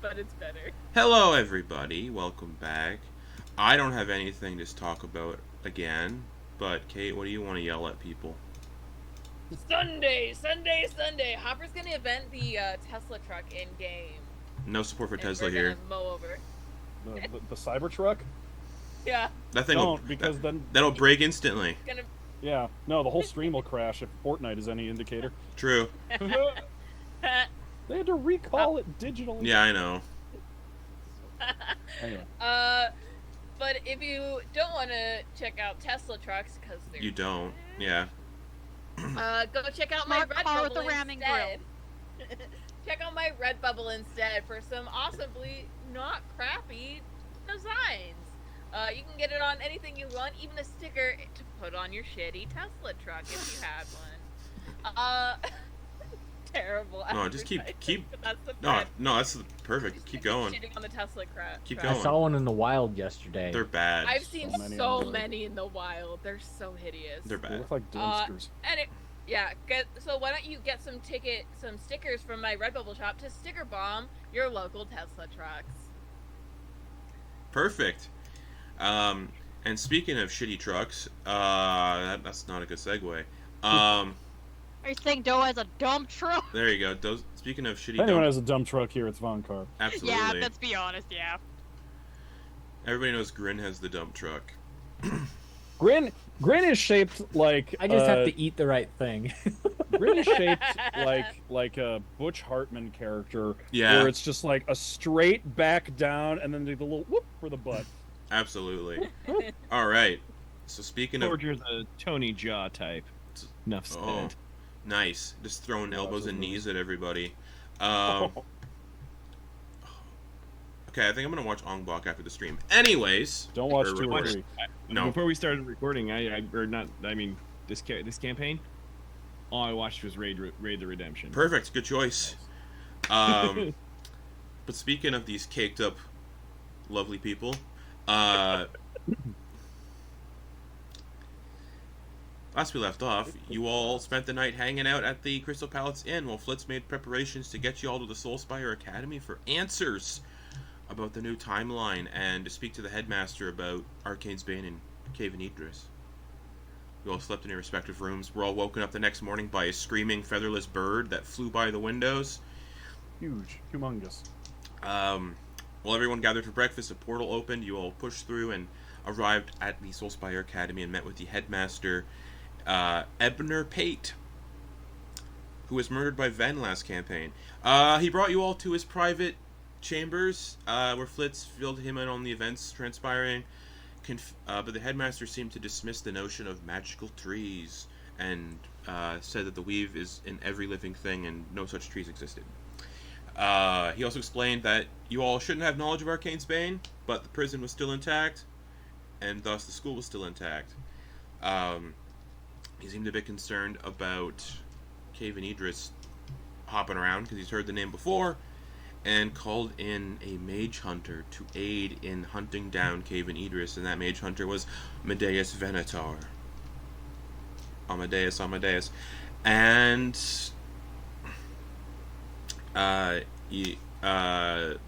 but it's better. Hello, everybody. Welcome back. I don't have anything to talk about again, but Kate, what do you want to yell at people? Sunday. Hopper's gonna invent the Tesla truck in game. No support for And Tesla we're here. gonna mow over. The Cybertruck? Yeah. That thing Don't, because then that'll break instantly. Gonna. Yeah, no, the whole stream will crash if Fortnite is any indicator. True. They had to recall it digitally. Yeah, I know. Anyway. But if you don't want to check out Tesla trucks, because they're... You don't. Yeah. Go check out my Smart car with Redbubble a ramming instead. Check out my Redbubble instead for some awesomely not crappy designs. You can get it on anything you want, even a sticker to put on your shitty Tesla truck if you had one. Terrible. No, just keep. That's the No, that's perfect. Keep going. Shitting on the Tesla crap. Keep I going. saw one in the wild yesterday. They're bad. I've seen So so many many in the wild. They're so hideous. They're They bad. look like dumpsters. So why don't you get some stickers from my Redbubble shop to sticker bomb your local Tesla trucks? Perfect. And speaking of shitty trucks, that's not a good segue. Are you saying Doe has a dump truck? There you go. Speaking of shitty If anyone dump, has a dump truck here, it's Vonkar. absolutely. Yeah, let's be honest, yeah. Everybody knows Grin has the dump truck. Grin is shaped like I just have to eat the right thing. Grin is shaped like a Butch Hartman character, Yeah. where it's just like a straight back down and then the little whoop for the butt. Absolutely. All right. So speaking of, Torger the Tony Jaw type. Enough said. oh, nice, just throwing elbows and absolutely. knees at everybody. Okay, I think I'm gonna watch Ong Bak after the stream. Anyways, Don't watch or 2 or record- 3. No. Before we started recording, this campaign, all I watched was Raid the Redemption. Perfect. Good choice. But speaking of these caked up, lovely people, last we left off, you all spent the night hanging out at the Crystal Palace Inn while Flitz made preparations to get you all to the Soulspire Academy for answers about the new timeline and to speak to the headmaster about Arcane's Bane and Cave and Idris. You all slept in your respective rooms. Were all woken up the next morning by a screaming featherless bird that flew by the windows. Huge, humongous. While everyone gathered for breakfast, a portal opened. You all pushed through and arrived at the Soulspire Academy and met with the headmaster, Ebner Pate, who was murdered by Ven last campaign. He brought you all to his private chambers, where Flitz filled him in on the events transpiring. But the headmaster seemed to dismiss the notion of magical trees and said that the weave is in every living thing and no such trees existed. He also explained that you all shouldn't have knowledge of Arcane's Bane, but the prison was still intact, and thus the school was still intact. He seemed a bit concerned about Cave and Idris hopping around because he's heard the name before, and called in a mage hunter to aid in hunting down Cave and Idris, and that mage hunter was Medeis Venotar. Amadeus. And he asked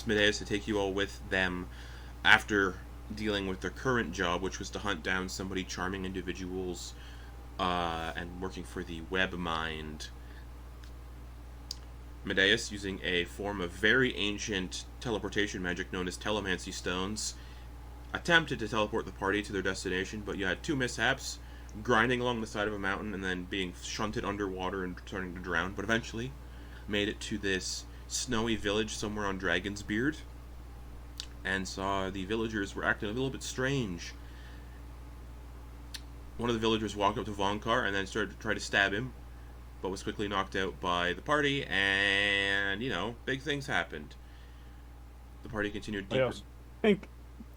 Medeis to take you all with them after dealing with their current job, which was to hunt down somebody charming individuals and working for the Web Mind. Medeis, using a form of very ancient teleportation magic known as telemancy stones, attempted to teleport the party to their destination, but you had 2 mishaps: grinding along the side of a mountain and then being shunted underwater and starting to drown, but eventually made it to this snowy village somewhere on Dragon's Beard and saw the villagers were acting a little bit strange. One of the villagers walked up to Vonkar and then started to try to stab him, but was quickly knocked out by the party, and, big things happened. The party continued deeper. Pink.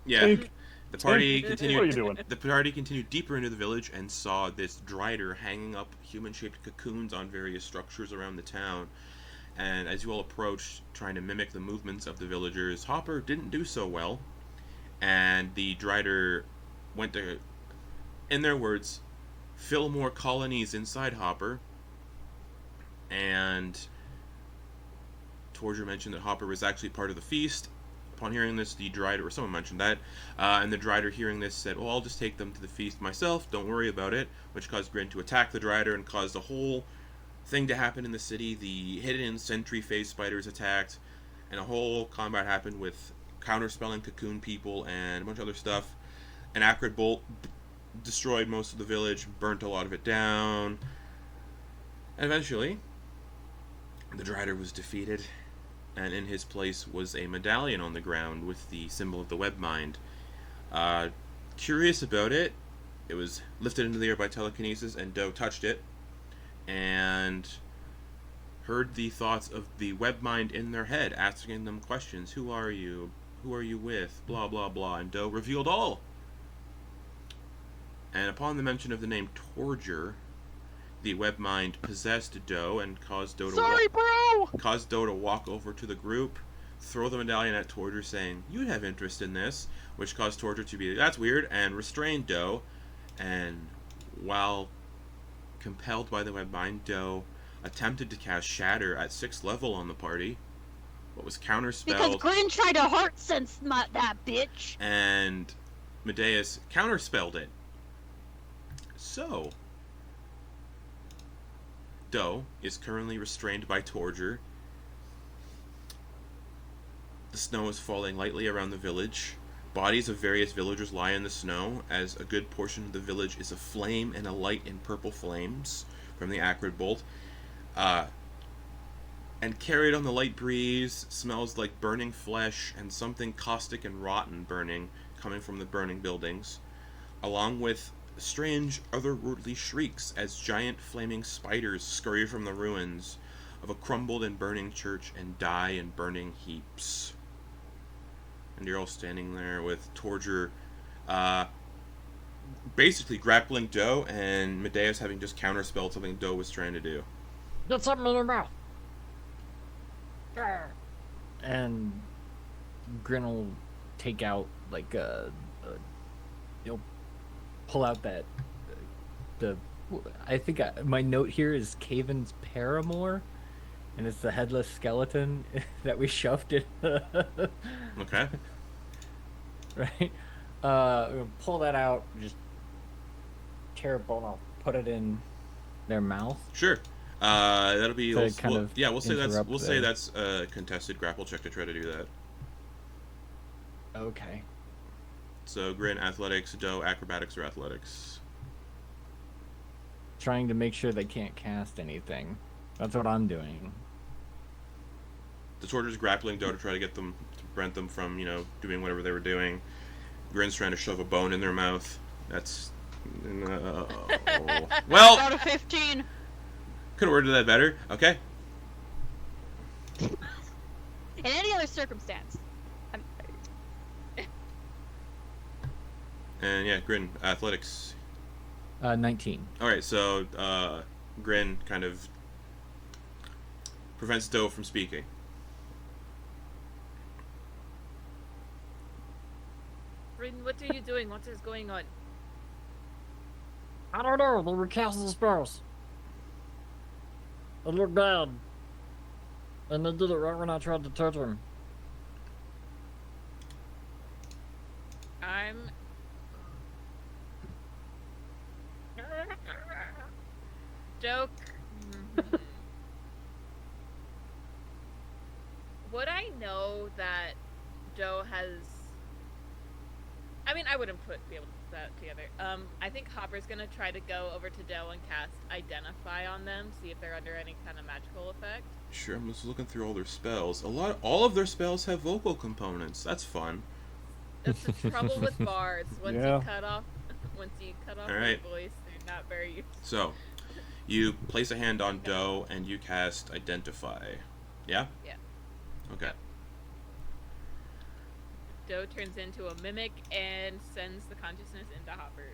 Yeah. Pink. The party What are you continued. doing? The party continued deeper into the village and saw this drider hanging up human-shaped cocoons on various structures around the town. And as you all approached, trying to mimic the movements of the villagers, Hopper didn't do so well, and the drider went to, in their words, fill more colonies inside Hopper, and Torger mentioned that Hopper was actually part of the feast. Upon hearing this, the Drider, or someone mentioned that, and the Drider hearing this said, well, I'll just take them to the feast myself, don't worry about it, which caused Grin to attack the Drider and caused a whole thing to happen in the city. The hidden sentry phase spiders attacked, and a whole combat happened with counterspelling cocoon people and a bunch of other stuff. An acrid bolt destroyed most of the village, burnt a lot of it down, and eventually the Drider was defeated, and in his place was a medallion on the ground with the symbol of the webmind. Curious about it, it was lifted into the air by telekinesis, and Doe touched it and heard the thoughts of the webmind in their head, asking them questions. Who are you? Who are you with? Blah, blah, blah. And Doe revealed all. And upon the mention of the name Torger, the webmind possessed Doe and caused Doe to walk over to the group, throw the medallion at Torger, saying, "You'd have interest in this," which caused Torger to be, "That's weird," and restrain Doe. And while compelled by the webmind, Doe attempted to cast Shatter at 6th level on the party, but was counterspelled. Because Grin tried to heart sense that bitch. And Medeis counterspelled it. So, Doe is currently restrained by Torger. The snow is falling lightly around the village. Bodies of various villagers lie in the snow, as a good portion of the village is aflame and alight in purple flames from the acrid bolt. And carried on the light breeze smells like burning flesh and something caustic and rotten burning coming from the burning buildings, along with strange otherworldly shrieks as giant flaming spiders scurry from the ruins of a crumbled and burning church and die in burning heaps. And you're all standing there with Torger basically grappling Doe, and Medeis having just counterspelled something Doe was trying to do. Get something in your mouth. And Grin will take out like he'll pull out that I think my note here is Caven's paramour, and it's the headless skeleton that we shoved in. Okay. Right. We'll pull that out, just tear a bone off, put it in their mouth. Sure. That'll be. To We'll say that's a contested grapple check to try to do that. Okay. So Grin athletics, Doe acrobatics or athletics. Trying to make sure they can't cast anything. That's what I'm doing. The Torger's grappling Doe to try to get them to prevent them from, doing whatever they were doing. Grin's trying to shove a bone in their mouth. That's well. Out of 15. Could have worded that better. Okay. In any other circumstance. And yeah, Grin athletics. 19. All right, so Grin kind of prevents Doe from speaking. Grin, what are you doing? What is going on? I don't know. They were casting spells. It looked bad. And they did it right when I tried to touch him. I'm... Joke. Would I know that Doe has... I mean, I wouldn't be able to put that together. I think Hopper's gonna try to go over to Doe and cast Identify on them, see if they're under any kind of magical effect. Sure, I'm just looking through all their spells. All of their spells have vocal components. That's fun. That's the trouble with bards. Once Yeah. you cut off All their right. voice, they're not very useful. So, you place a hand on Doe and you cast Identify. Yeah? Yeah. Okay. Doe turns into a mimic and sends the consciousness into Hopper.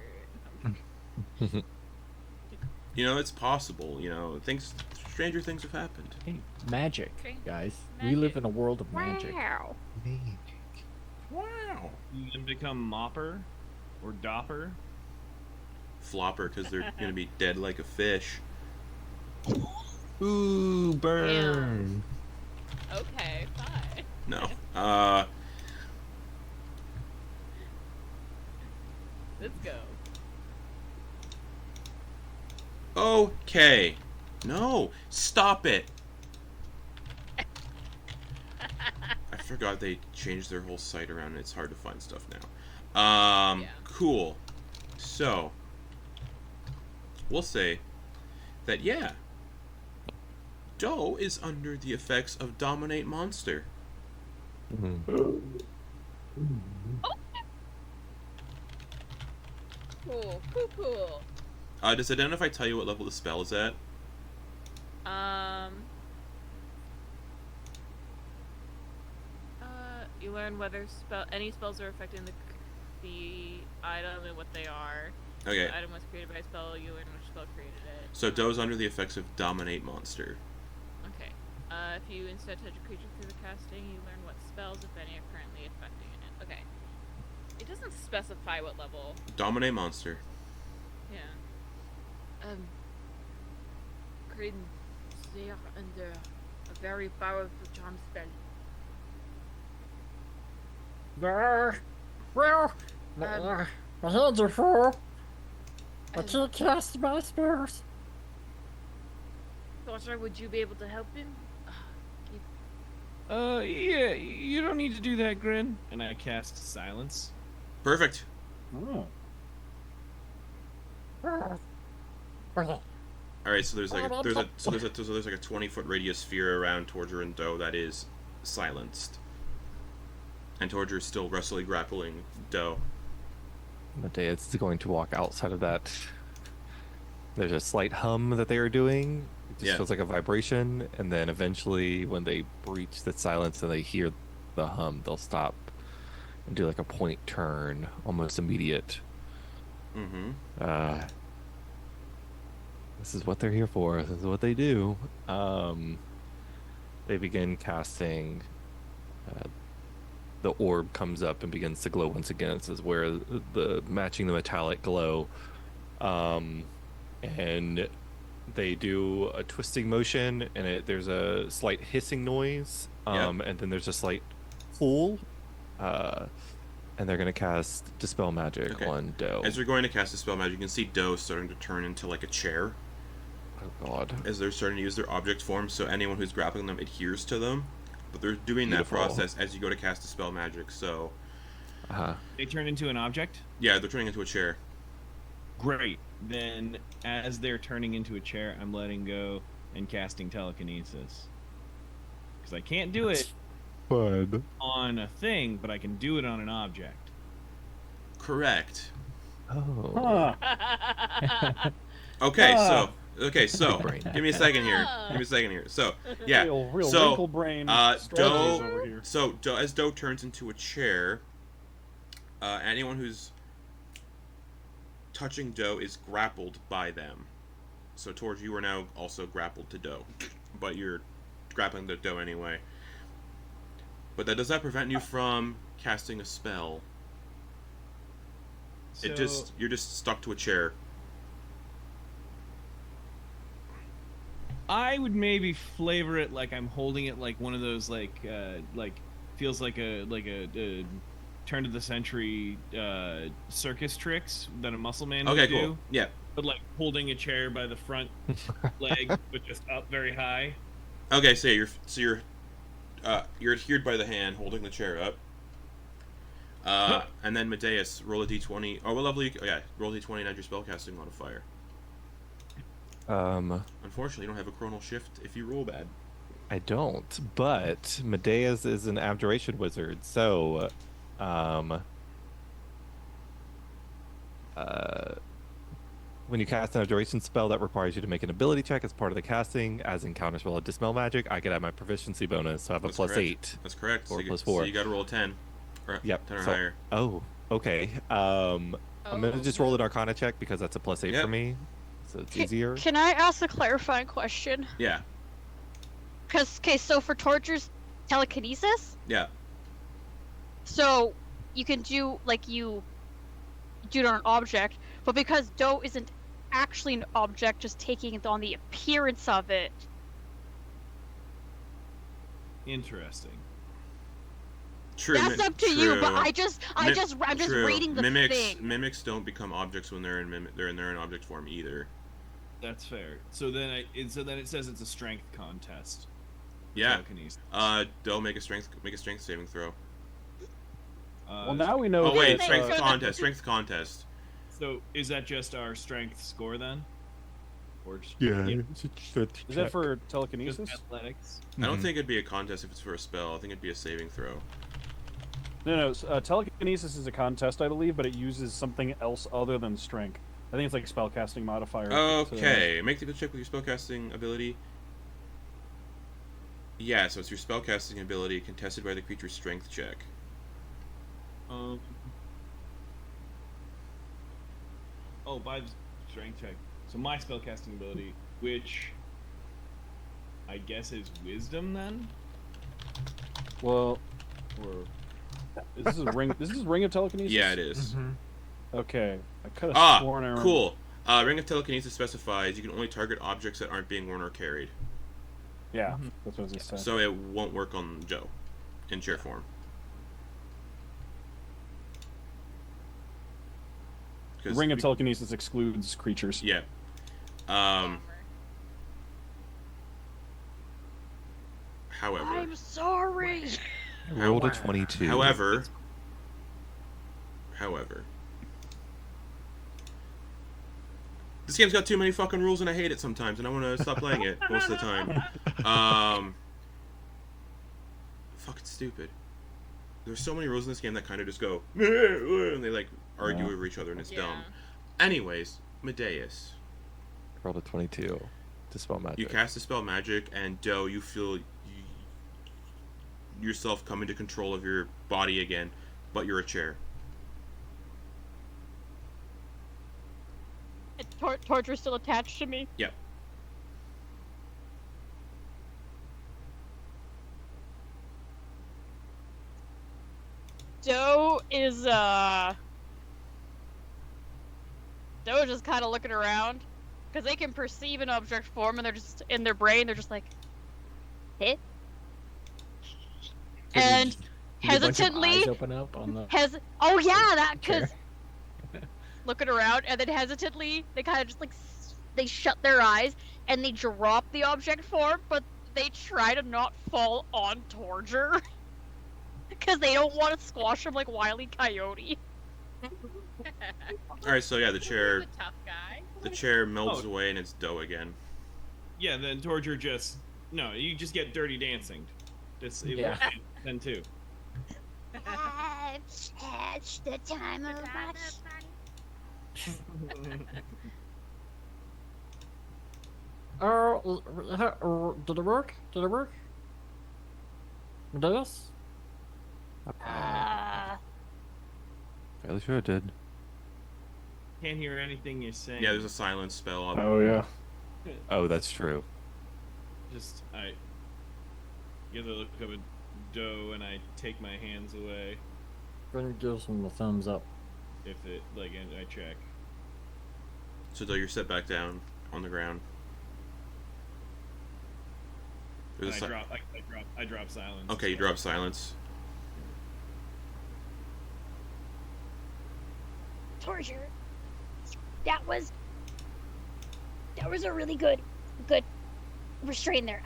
It's possible. Stranger things have happened. Hey, magic, Okay. guys. We Magic. live in a world of magic. Wow. Wow. You can become Mopper or Dopper. Flopper, because they're going to be dead like a fish. Ooh, burn. Okay. Okay, fine. No. Let's go. Okay. No, stop it. I forgot they changed their whole site around and it's hard to find stuff now. Yeah. Cool. So, we'll say that, yeah, Doe is under the effects of Dominate Monster. Cool. Cool. Does Identify tell you what level the spell is at? You learn whether any spells are affecting the item and what they are. Okay. The item was created by a spell. You learn which spell created it. So Doe's under the effects of Dominate Monster. Okay. If you instead touch a creature through the casting, you learn what spells, if any, are currently affecting it. Okay. It doesn't specify what level. Dominate Monster. Yeah. Grin, they are under a very powerful charm spell. Well, my hands are full. I can't cast my spells. Torger, would you be able to help him? Yeah, you don't need to do that, Grin. And I cast Silence. Perfect. Oh. Alright, so there's like a 20-foot radius sphere around Torger and Doe that is silenced. And Torger is still wrestling, grappling Doe. Medeis is going to walk outside of that. There's a slight hum that they are doing. It just feels like a vibration, and then eventually, when they breach the silence and they hear the hum, they'll stop and do like a point turn, almost immediate. Mm-hmm. This is what they're here for. This is what they do. They begin casting. The orb comes up and begins to glow once again. This is where the matching the metallic glow, and they do a twisting motion, and there's a slight hissing noise, and then there's a slight pull, and they're going to cast Dispel Magic on Doe. As they're going to cast Dispel Magic, you can see Doe starting to turn into like a chair. Oh god. As they're starting to use their object form, so anyone who's grappling them adheres to them. But they're doing Beautiful. that process as you go to cast Dispel Magic, so... They turn into an object? Yeah, they're turning into a chair. Great. Then, as they're turning into a chair, I'm letting go and casting Telekinesis. Because I can't do it Fun. on a thing, but I can do it on an object. Correct. Oh. Huh. Okay, so Brain. give me a second here. So, yeah. Real so, wrinkle brain Doe, strategies over here. so as Doe turns into a chair, anyone who's touching Doe is grappled by them. So, Torge, you are now also grappled to Doe, but you're grappling to Doe anyway. But that does not prevent you from casting a spell. So, You're just stuck to a chair. I would maybe flavor it like I'm holding it like one of those like feels like a turn of the century circus tricks that a muscle man would do. Cool. Yeah. But like holding a chair by the front leg, but just up very high. Okay, so you're adhered by the hand, holding the chair up. And then Medeis, roll a d20. Oh, what level? Roll a d20 and add your spellcasting modifier. Unfortunately, you don't have a chronal shift if you roll bad. I don't, but Medeis is an abjuration wizard, so when you cast an abjuration spell that requires you to make an ability check as part of the casting, as in counterspell of Dispel Magic, I could add my proficiency bonus, so I have a That's plus correct. 8. That's correct. Or so plus 4. So you got to roll a 10. Or 10 or higher. Oh, okay. I'm gonna just roll an Arcana check because that's a plus 8 Yep. for me, so it's easier. Can I ask a clarifying question? Yeah. So for Torger's telekinesis, Yeah. so you can do you do it on an object, but because Doe isn't actually an object, just taking it on the appearance of it, Interesting. True. That's up to you, but true. I'm just True. reading the thing. Mimics don't become objects when they're in object form either. That's fair. So then it says it's a strength contest. Yeah. Telekinesis. Doe, make a strength saving throw. Well, now we know. Oh wait, that, strength contest. Strength contest. So is that just our strength score then? Or Yeah. Is that for just telekinesis? athletics? I don't think it'd be a contest if it's for a spell. I think it'd be a saving throw. No. Telekinesis is a contest, I believe, but it uses something else other than strength. I think it's like spellcasting modifier. Okay, make the check with your spellcasting ability. Yeah, so it's your spellcasting ability contested by the creature's strength check. By the strength check. So my spellcasting ability, which I guess is wisdom then? Well, Or this is ring. This is ring of telekinesis. Yeah, it is. Okay, I could have sworn I remember. Cool. Ring of Telekinesis specifies you can only target objects that aren't being worn or carried. Yeah, that's what I was saying. So it won't work on Joe in chair form. Ring of Telekinesis excludes creatures. Yeah. However, I'm sorry. I rolled a 22. However, this game's got too many fucking rules and I hate it sometimes and I want to stop playing it most of the time. Fucking stupid. There's so many rules in this game that kind of just go and they like argue over each other and it's dumb. Anyways, Medeis. I rolled a 22 to spell magic. You cast a spell magic and Doe, you feel yourself come into control of your body again, but you're a chair. Torger still attached to me. Yep. Doe is just kind of looking around because they can perceive an object form and they're just in their brain. They're just like, hit. And hesitantly, open up on the oh yeah, that chair. because looking around and then hesitantly they kind of just like they shut their eyes and they drop the object form, but they try to not fall on Torger because they don't want to squash him like Wile E. Coyote. Alright, so yeah, the chair He's a tough guy. melts away and it's Doe again. yeah, then Torger just you just get dirty dancing. Then too. It's the time of my... Did it work? Medeis? Fairly sure it did. Can't hear anything you're saying. Yeah, there's a silence spell on Oh yeah. Oh, that's true. Just I give the look of a Doe and I take my hands away Grin gives him the thumbs up. if it and I check. So Doe, you're set back down on the ground. And There's a I drop silence. Okay, you drop silence. Torger, that was a really good restraint there.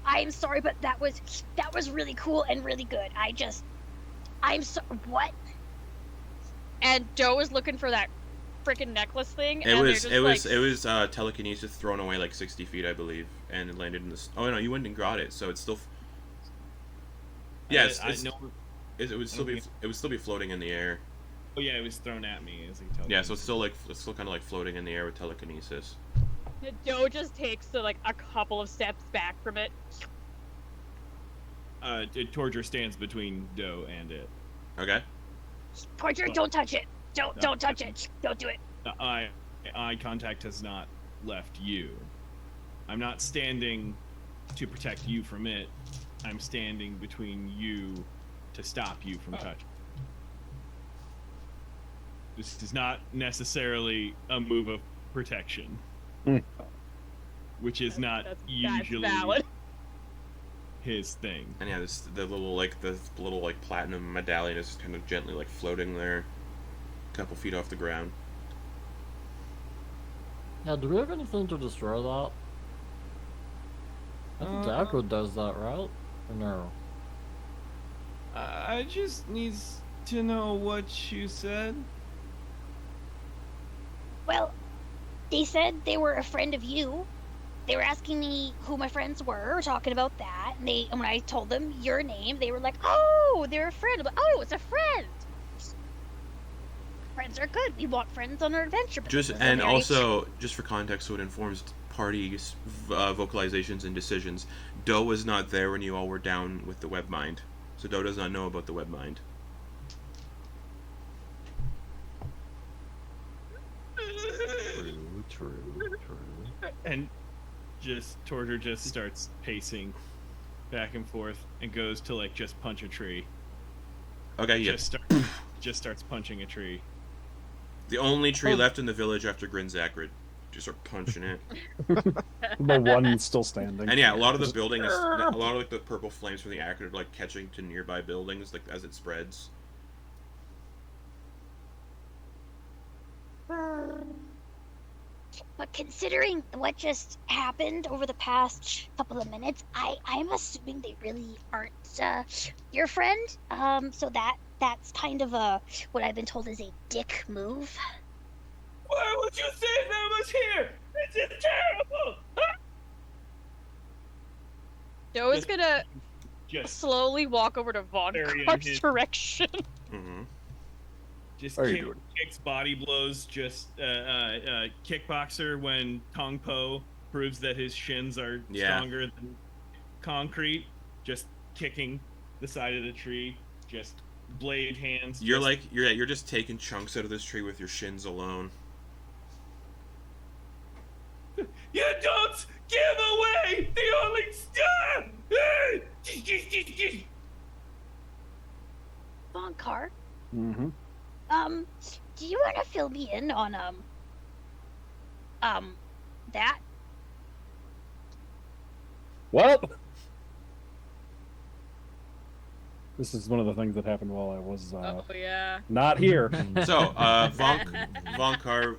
I'm sorry, but that was really cool and really good. What? And Doe is looking for that freaking necklace thing. It was telekinesis thrown away like 60 feet, I believe, and it landed in this. Oh no, you went and got it, so it's still. Yes, it would still be floating in the air. Oh yeah, it was thrown at me as a telekinesis. Yeah, so it's still kind of like floating in the air with telekinesis. Doe just takes a couple of steps back from it. Torger stands between Doe and it. Okay. Torger, don't touch it. Don't touch it. Don't do it. Eye contact has not left you. I'm not standing to protect you from it. I'm standing between you to stop you from touching. This is not necessarily a move of protection, which is not usually valid. his thing. And yeah, the little platinum medallion is kind of gently like floating there, a couple feet off the ground. Yeah, do we have anything to destroy that? I think Dagwood does that, right? Or no? I just needs to know what you said. Well, they said they were a friend of you. They were asking me who my friends were, talking about that. And when I told them your name, they were like, "Oh, they're a friend." I'm like, "Oh, it's a friend." Friends are good. We want friends on our adventure. Also, just for context, so it informs parties' vocalizations and decisions. Doe was not there when you all were down with the webmind, so Doe does not know about the webmind. True. And Torger just starts pacing back and forth and goes to like just punch a tree. Okay, yeah. Just starts punching a tree. The only tree left in the village after Grin's Acrid. Just start punching it. The one still standing. And yeah, a lot of the building is a lot of like the purple flames from the Acrid are like catching to nearby buildings like as it spreads. But considering what just happened over the past couple of minutes, I'm assuming they really aren't your friend. So that's kind of what I've been told is a dick move. Why would you say that was here? This is terrible! Joe is gonna Just slowly walk over to Vonkar's direction. Mm-hmm. Just How are you doing? kicks body blows, just kickboxer when Kong Po proves that his shins are stronger than concrete, just kicking the side of the tree, just blade hands. You're just taking chunks out of this tree with your shins alone. You don't give away the only star! Vonkar, Mm-hmm. do you want to fill me in on that? What? This is one of the things that happened while I was Oh yeah. not here. So, Vonkar,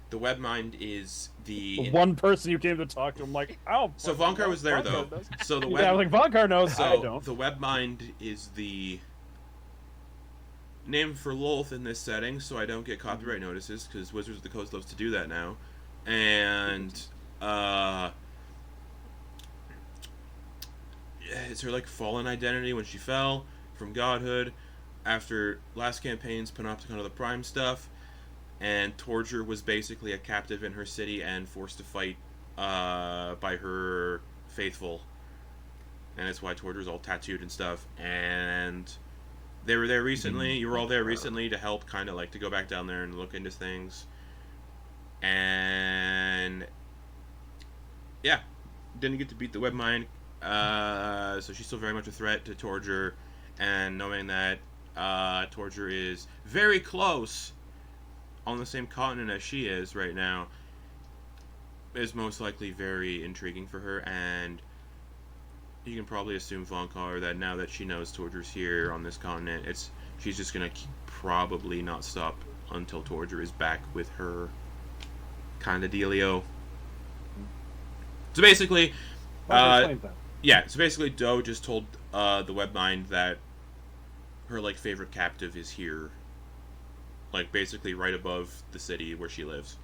the webmind is the One person you came to talk to, I'm like, oh. So Vonkar was there though. knows. So the Yeah, I was like, Vonkar knows. I so don't. the webmind is the name for Lolth in this setting, so I don't get copyright notices because Wizards of the Coast loves to do that now. And it's her like fallen identity when she fell from godhood after last campaign's Panopticon of the Prime stuff, and Torger was basically a captive in her city and forced to fight by her faithful, and that's why Torger's all tattooed and stuff. And they were there recently. You were all there recently to help, kind of like to go back down there and look into things. And yeah, didn't get to beat the webmind. So she's still very much a threat to Torger, and knowing that Torger is very close on the same continent as she is right now is most likely very intriguing for her. And you can probably assume, Vonkar, that now that she knows Torger's here on this continent, she's just gonna probably not stop until Torger is back with her, kind of dealio. So basically, so basically, Doe just told the webmind that her like favorite captive is here, like basically right above the city where she lives.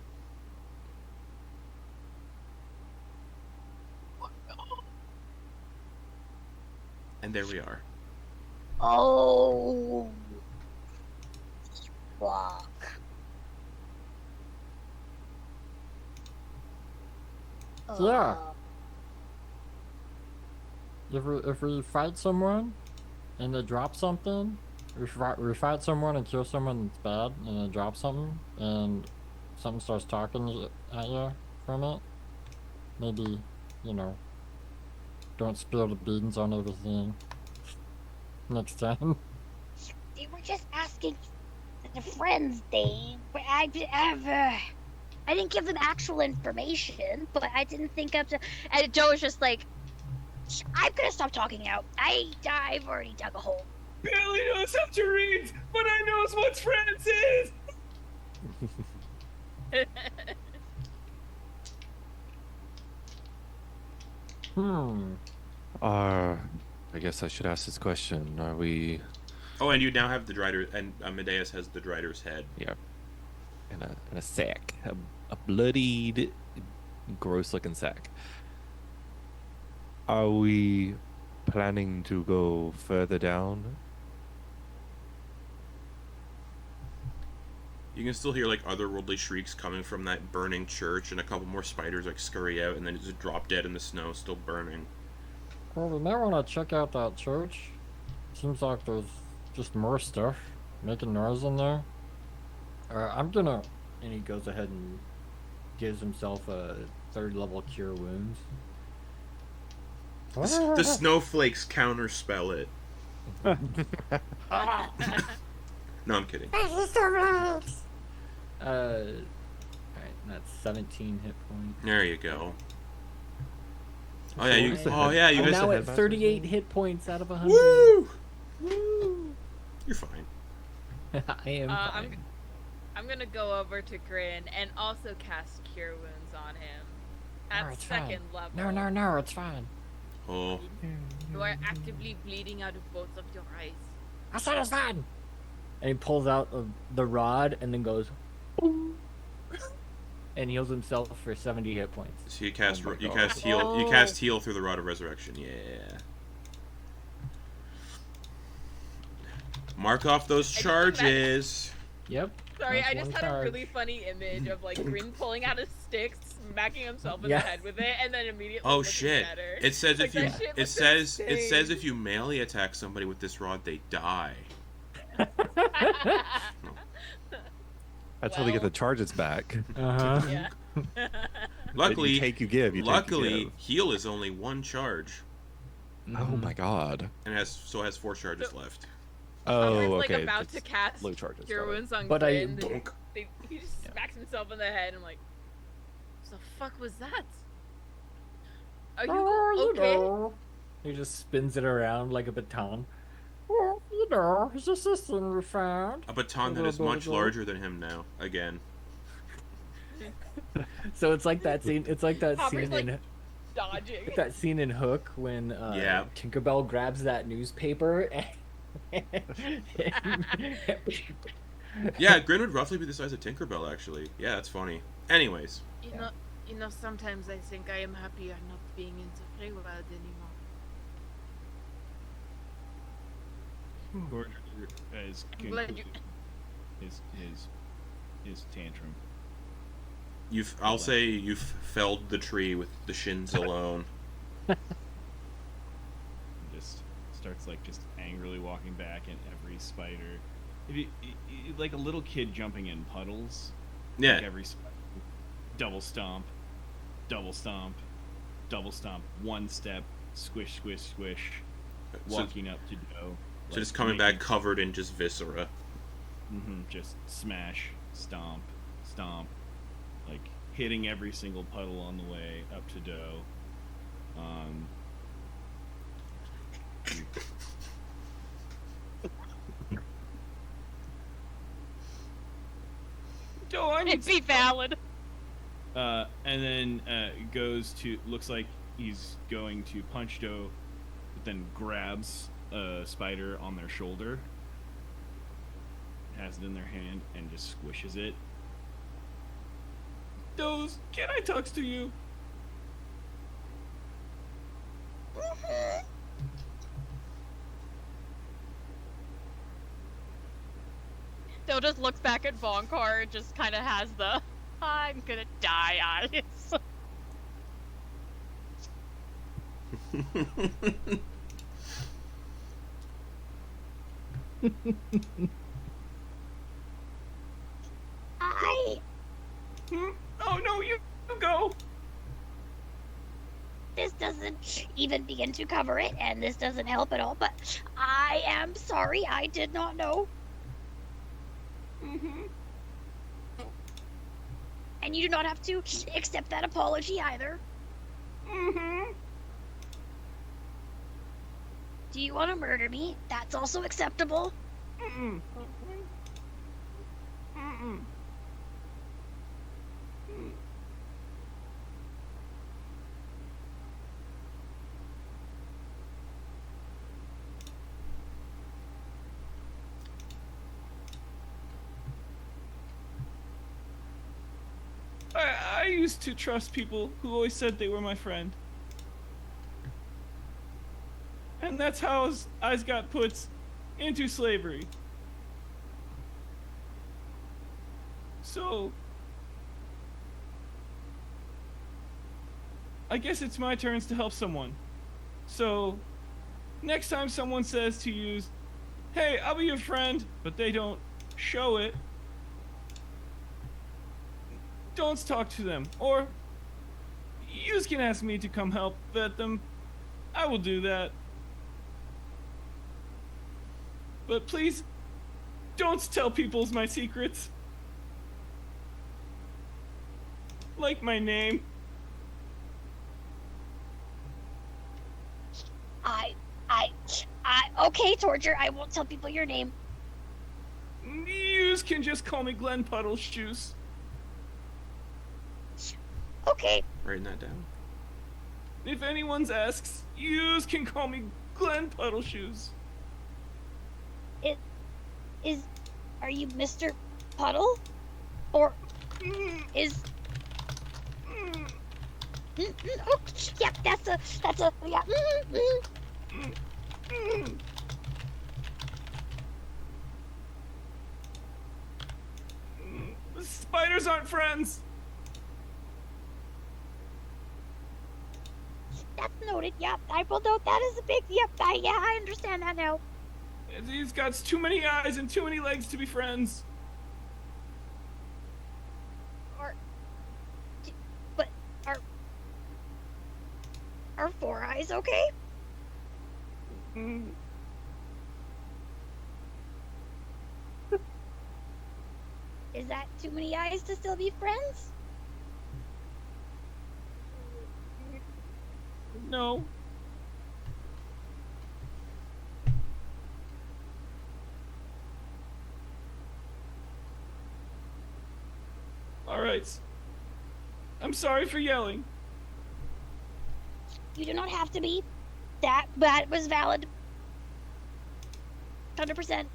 And there we are. Oh, fuck. Yeah. If we fight someone and they drop something, we fight someone and kill someone that's bad and they drop something and something starts talking at you from it, maybe, don't spill the beans on everything next time. They were just asking the friends, Dave. I didn't give them actual information, but I didn't think up to. And Joe is just like, I'm gonna stop talking now. I've already dug a hole. Barely knows how to read, but I knows what France is. I guess I should ask this question. Are we? Oh, and you now have the Drider, and Medeis has the Drider's head. Yeah. In a sack, a bloodied, gross-looking sack. Are we planning to go further down? You can still hear like otherworldly shrieks coming from that burning church, and a couple more spiders like scurry out, and then just drop dead in the snow, still burning. Well, we may want to check out that church. Seems like there's just more stuff making noise in there. I'm gonna. And he goes ahead and gives himself a 3rd level cure wounds. The snowflakes counterspell it. No, I'm kidding. Alright, that's 17 hit points. There you go. Oh yeah, you I'm guys now have at 38 hit points out of 100. Woo! Woo! You're fine. I am fine. I'm gonna go over to Grin and also cast Cure Wounds on him. At it's 2nd fine. level. No, it's fine. Oh. You are actively bleeding out of both of your eyes. I said it's fine. And he pulls out the rod and then goes, boom, and heals himself for 70 hit points. So you cast Oh my you God. cast heal you cast heal through the Rod of Resurrection. Yeah. Mark off those charges. Yep. Sorry, That's I just one had charge. a really funny image of like Grin pulling out a stick, smacking himself in Yeah. the head with it, and then immediately Oh looking shit! better. It says Like, if you that shit it looks says insane. if you melee attack somebody with this rod, they die. That's how they get Well. the charges back. Uh-huh. Yeah. Luckily, you take, you give. You luckily, take, you give. heal is only 1 charge, Oh my god. and has 4 charges left. I Oh, was like okay. about to that's cast low charges. Cure got it. Wounds on But I- Grin. He just smacks himself in the head. And I'm like, what the fuck was that? Are you okay? He just spins it around like a baton. Well, it's just this thing we found. A baton that is much larger than him now. Again. So it's like that scene. It's like that Hopper's, scene in like, dodging. that scene in Hook when Yeah. Tinkerbell grabs that newspaper. Yeah, Grin would roughly be the size of Tinkerbell, actually. Yeah, that's funny. Anyways. You know, sometimes I think I am happier not being in the free world anymore. Torger has I'm glad you- concluded his tantrum. I'll say you've felled the tree with the shins alone. Just starts like just angrily walking back at every spider. Like a little kid jumping in puddles. Yeah. Like every spider. Double stomp, double stomp, double stomp. 1 step, squish, squish, squish. Walking up to go. So just coming back covered in just viscera. Just smash, stomp, stomp. Like hitting every single puddle on the way up to dough. It'd be valid. And then looks like he's going to punch Doe, but then grabs a spider on their shoulder, has it in their hand, and just squishes it. Does, can I talk to you? Doe just looks back at Vonkar and just kind of has the I'm gonna die eyes. Oh no, you go! This doesn't even begin to cover it, and this doesn't help at all, but I am sorry, I did not know. And you do not have to accept that apology either. Do you want to murder me? That's also acceptable. Mm-mm. Mm-mm. I used to trust people who always said they were my friend. And that's how I got put into slavery. So, I guess it's my turns to help someone. So, next time someone says to you, hey, I'll be your friend, but they don't show it, don't talk to them. Or, you can ask me to come help vet them. I will do that. But please, don't tell people my secrets. Like my name. Okay, Torger, I won't tell people your name. You can just call me Glenn Puddle Shoes. Okay. Writing that down. If anyone's asks, you can call me Glenn Puddle Shoes. Are you Mr. Puddle? Or is... Oh, yep, that's a, yeah. Spiders aren't friends. That's noted, yep. I will note that as a big, yep, I understand that now. He's got too many eyes and too many legs to be friends. But are 4 eyes okay? Is that too many eyes to still be friends? No. Alright. I'm sorry for yelling. You do not have to be. That was valid. 100%.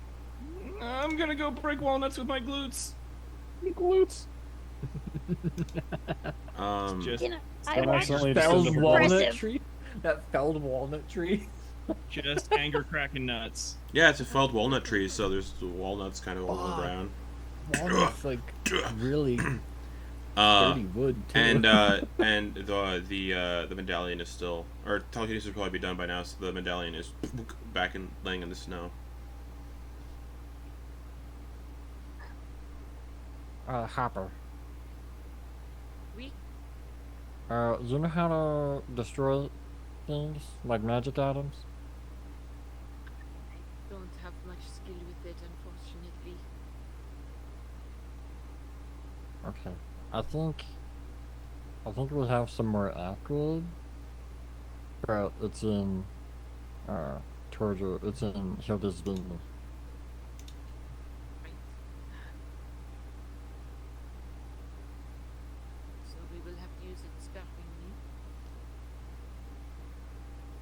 I'm gonna go break walnuts with my glutes. Glutes. Just, You know, I Don't want accidentally Felled descend walnut Impressive. tree. That felled walnut tree. just anger cracking nuts. Yeah, it's a felled walnut tree, so there's the walnuts kind of all Fuck. around. Walnut's like really Uh, dirty wood too. and the medallion is still, or telekinesis would probably be done by now. So the medallion is back and laying in the snow. Hopper. We You know how to destroy things like magic items? I don't have much skill with it, unfortunately. Okay. I think we have some more accurate, but it's in Torger. It's in Hildesville. Right. So we will have to use it sparingly.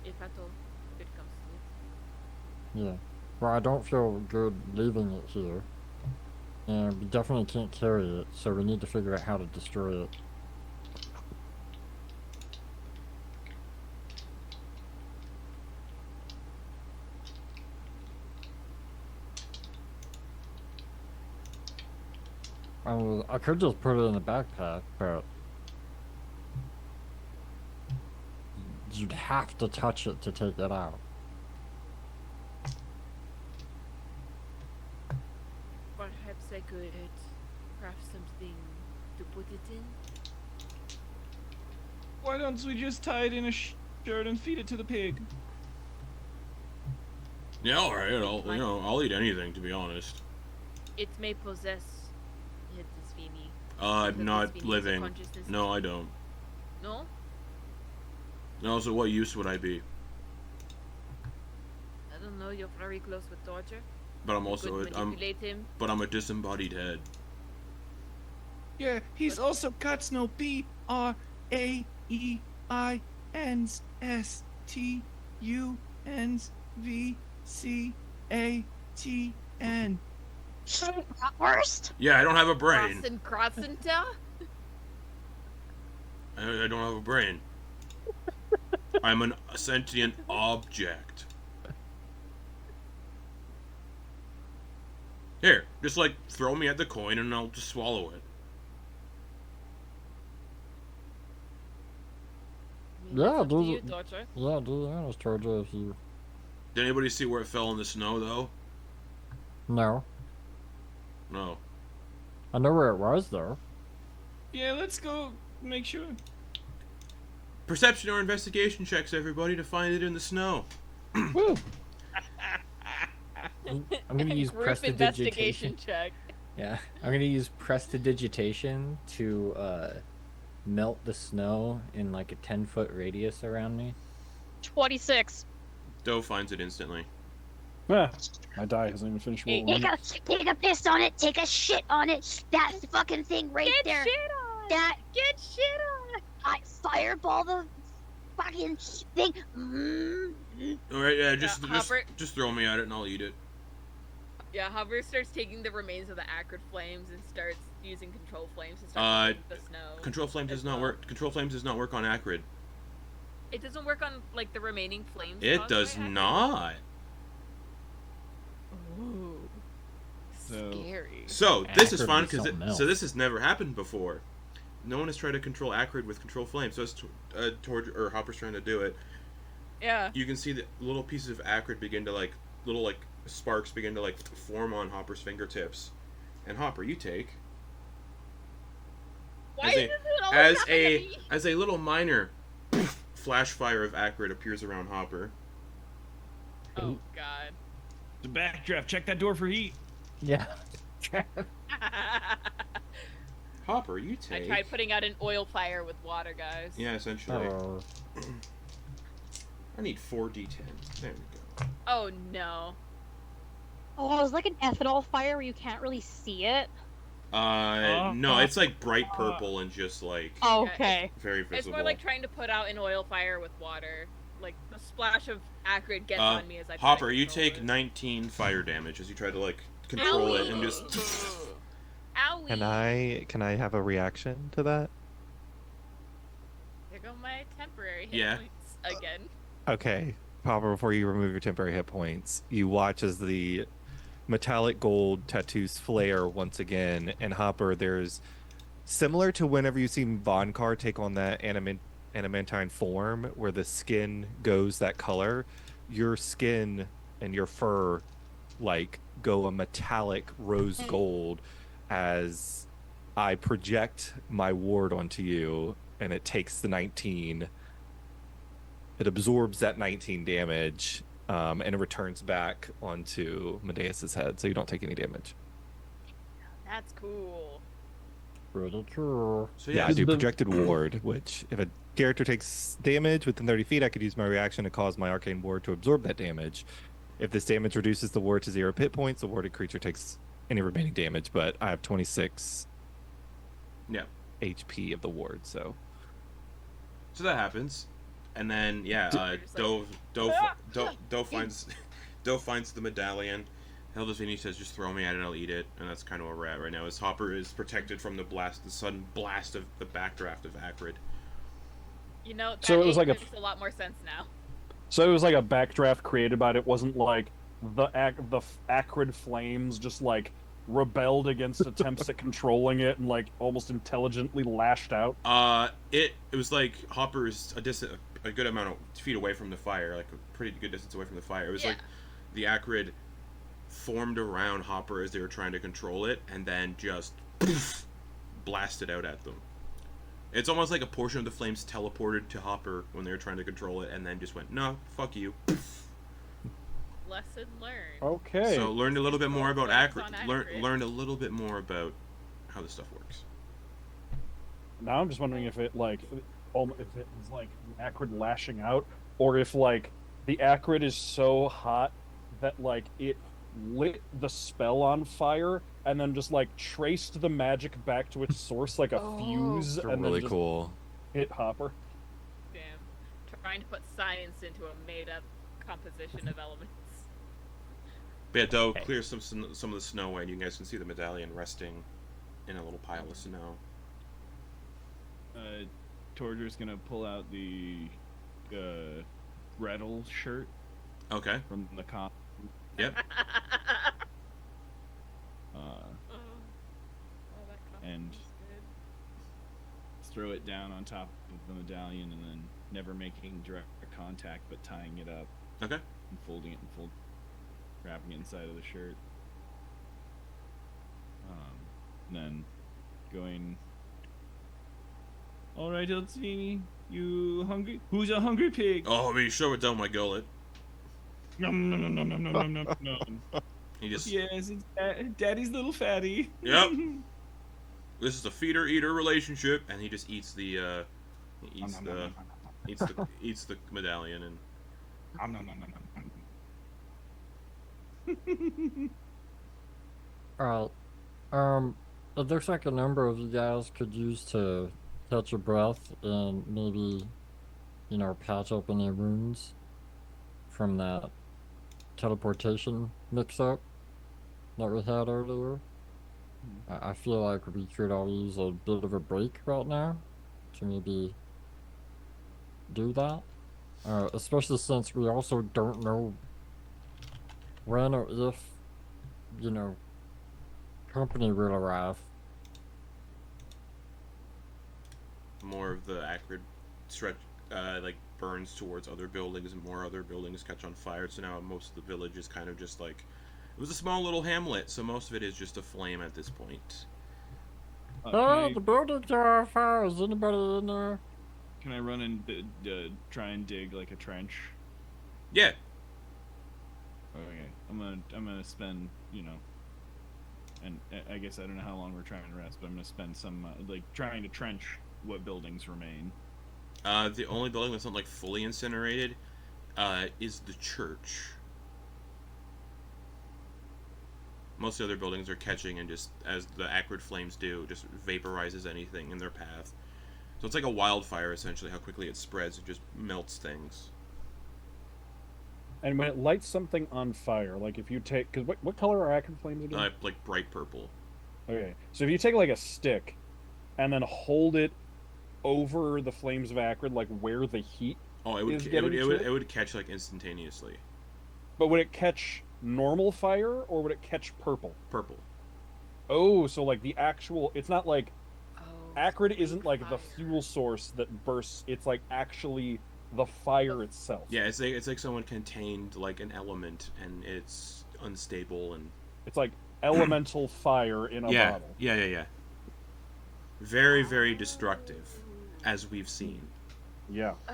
If at all, if it comes to it. Yeah. Well, I don't feel good leaving it here. And we definitely can't carry it, so we need to figure out how to destroy it. I could just put it in a backpack, but you'd have to touch it to take it out. Perhaps I could craft something to put it in. Why don't we just tie it in a shirt and feed it to the pig? Yeah, all right. I'll eat anything, to be honest. It may possess Hidesvini. I'm not Hidesvini is a living. consciousness. No, I don't. No? No, so what use would I be? don't know, you're very close with Torger. But I'm You also could manipulate him. but I'm a disembodied head. Yeah, he's also got no BRAEINSTUNVCATN. Worst. Yeah, I don't have a brain. Kratzenta? I don't have a brain. I'm a sentient object. Here, just like throw me at the coin and I'll just swallow it. Yeah, It's up to those you, are- Torger. Yeah, do the honest, Torger, if you... Did anybody see where it fell in the snow, though? No. No. I know where it was, though. Yeah, let's go make sure. Perception or investigation checks, everybody, to find it in the snow. Woo! I'm gonna use Group prestidigitation. investigation check. Yeah, I'm gonna use prestidigitation to melt the snow in like a 10-foot radius around me. 26. Doe finds it instantly. Ah, my die hasn't even finished rolling. Take a piss on it. Take a shit on it. That fucking thing right Get there. shit on! That Get shit on! I fireball the fucking thing. Alright, yeah, just Hopper- just throw me at it and I'll eat it. Yeah, Hover starts taking the remains of the acrid flames and starts using control flames to start the snow. Control flames as does not well. work. Control flames does not work on acrid. It doesn't work on like the remaining flames. It caused by does acrid? not. Ooh. So- Scary. So this is Acrid fun was because something else. so this has never happened before. No one has tried to control acrid with control flame. So it's Torger or Hopper's trying to do it. Yeah. You can see the little pieces of acrid begin to little sparks begin to form on Hopper's fingertips. And Hopper, you take Why as does a- it always as happen to a me? as a little minor flash fire of acrid appears around Hopper. Oh god. The backdraft. Check that door for heat. Yeah. Hopper, you I take. tried putting out an oil fire with water, guys. Yeah, essentially. Oh. I need 4d10. There we go. Oh no. Oh, it was like an ethanol fire where you can't really see it. No, it's like bright purple and just Oh, okay. very visible. It's more like trying to put out an oil fire with water. Like the splash of acrid gets on me as I try to Hopper, you control take it. 19 fire damage as you try to control it and just. Owie. Can I have a reaction to that? Here go my temporary hit Yeah. points again. Okay, Papa, before you remove your temporary hit points, you watch as the metallic gold tattoos flare once again, and Hopper, there's similar to whenever you've seen Vonkar take on that adamantine form where the skin goes that color, your skin and your fur go a metallic rose gold as I project my ward onto you, and it takes the 19. It absorbs that 19 damage, and it returns back onto Medeis' head, so you don't take any damage. That's cool. Pretty cool. So Yeah, yeah, I do the- projected ward, which if a character takes damage within 30 feet, I could use my reaction to cause my arcane ward to absorb that damage. If this damage reduces the ward to 0 hit points, the warded creature takes any remaining damage, but I have 26 yeah. HP of the ward, so... So that happens, and then just Doe finds Doe finds the medallion. Hildesvini says, "Just throw me at it, I'll eat it," and that's kind of where we're at right now. As Hopper is protected from the sudden blast of the backdraft of acrid. You know, that So it was like a- makes a lot more sense now. So it was like a backdraft created by it. It wasn't like the acrid flames just rebelled against attempts at controlling it and almost intelligently lashed out. It was like Hopper's a good amount of feet away from the fire, like a pretty good distance away from the fire. It was like the acrid formed around Hopper as they were trying to control it, and then just blasted out at them. It's almost like a portion of the flames teleported to Hopper when they were trying to control it, and then just went, "No, fuck you." Lesson learned. Okay. So learned a little bit more about acrid. On acrid. Learned a little bit more about how this stuff works. Now I'm just wondering if it if it was acrid lashing out, or if the acrid is so hot that like it lit the spell on fire and then just like traced the magic back to its source like a fuse, They're and really then just cool. hit Hopper. Damn. Trying to put science into a made-up composition of elements. But yeah, Doe clears some of the snow away, and you guys can see the medallion resting in a little pile of snow. Torger's gonna pull out the Gretel shirt Okay. from the comp. Yep. And throw it down on top of the medallion, and then never making direct contact, but tying it up Okay. and folding it and wrapping it inside of the shirt. And then going. All right, Eltsini, you hungry? Who's a hungry pig? Oh, I mean, shove it down my gullet. Nom nom nom nom nom nom nom nom. He just. Yes, it's Daddy's little fatty. Yep. This is a feeder-eater relationship, and he just eats the eats the medallion and. Alright. It looks like a number of you guys could use to catch your breath and maybe, patch up any wounds from that teleportation mix-up that we had earlier. I feel like we could all use a bit of a break right now to maybe do that. Especially since we also don't know when or if, company will arrive. More of the acrid stretch, burns towards other buildings, and more other buildings catch on fire. So now most of the village is kind of just like, it was a small little hamlet, so most of it is just a flame at this point. The buildings are on fire. Is anybody in there? Can I run and try and dig like a trench? Yeah. Okay, I'm gonna spend, and I guess I don't know how long we're trying to rest, but I'm gonna spend some trying to trench what buildings remain. The only building that's not fully incinerated is the church. Most of the other buildings are catching, and just as the acrid flames do, just vaporizes anything in their path. So it's like a wildfire, essentially, how quickly it spreads. It just melts things. And when it lights something on fire, like if you take... Because what color are acrid flames again? Bright purple. Okay, so if you take a stick and then hold it over the flames of acrid, where the heat it would catch instantaneously. But would it catch normal fire, or would it catch purple? Purple. Oh, so the actual... It's not acrid isn't fire. the fuel source that bursts. It's actually the fire itself. Yeah, it's like someone contained an element, and it's unstable, and it's like elemental fire in a bottle. Yeah. Very, very destructive, as we've seen. Yeah. Oh.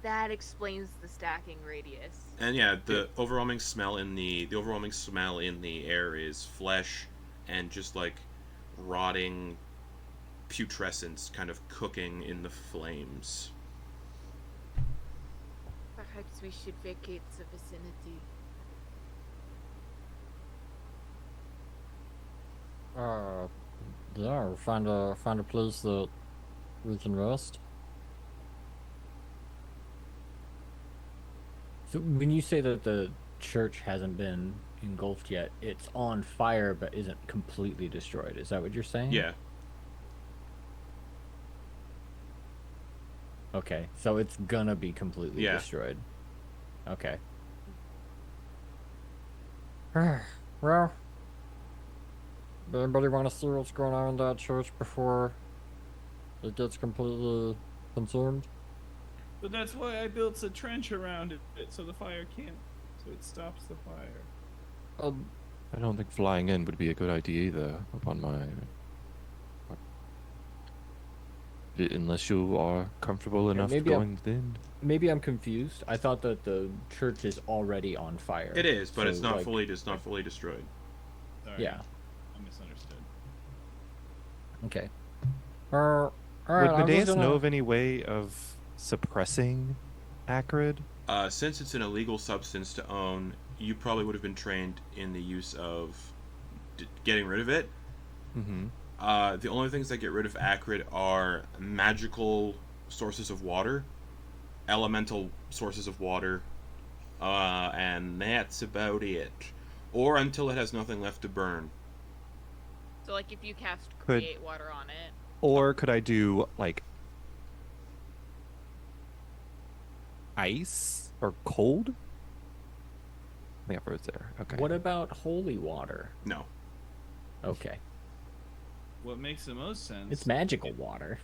That explains the stacking radius. And yeah, the overwhelming smell in the air is flesh and just rotting putrescence kind of cooking in the flames. Perhaps we should vacate the vicinity. Yeah, we'll find a place that we can rest. So when you say that the church hasn't been engulfed yet, it's on fire but isn't completely destroyed. Is that what you're saying? Yeah. Okay, so it's gonna be completely destroyed. Okay. Well, anybody want to see what's going on in that church before it gets completely consumed? But that's why I built a trench around it, so the fire can't, so it stops the fire. I don't think flying in would be a good idea either, upon my... Unless you are comfortable enough going in. Maybe I'm confused. I thought that the church is already on fire. It is, but it's not fully destroyed. Sorry, Yeah. I misunderstood. Okay. Would Medeis know of any way of suppressing acrid Since it's an illegal substance to own, you probably would have been trained in the use of getting rid of it. Mm-hmm. The only things that get rid of acrid are magical sources of water, elemental sources of water, and that's about it. Or until it has nothing left to burn. So, like, if you cast Could- create water on it. Or could I do like ice or cold? I think I froze there. Okay. What about holy water? No. Okay. What makes the most sense? It's magical water.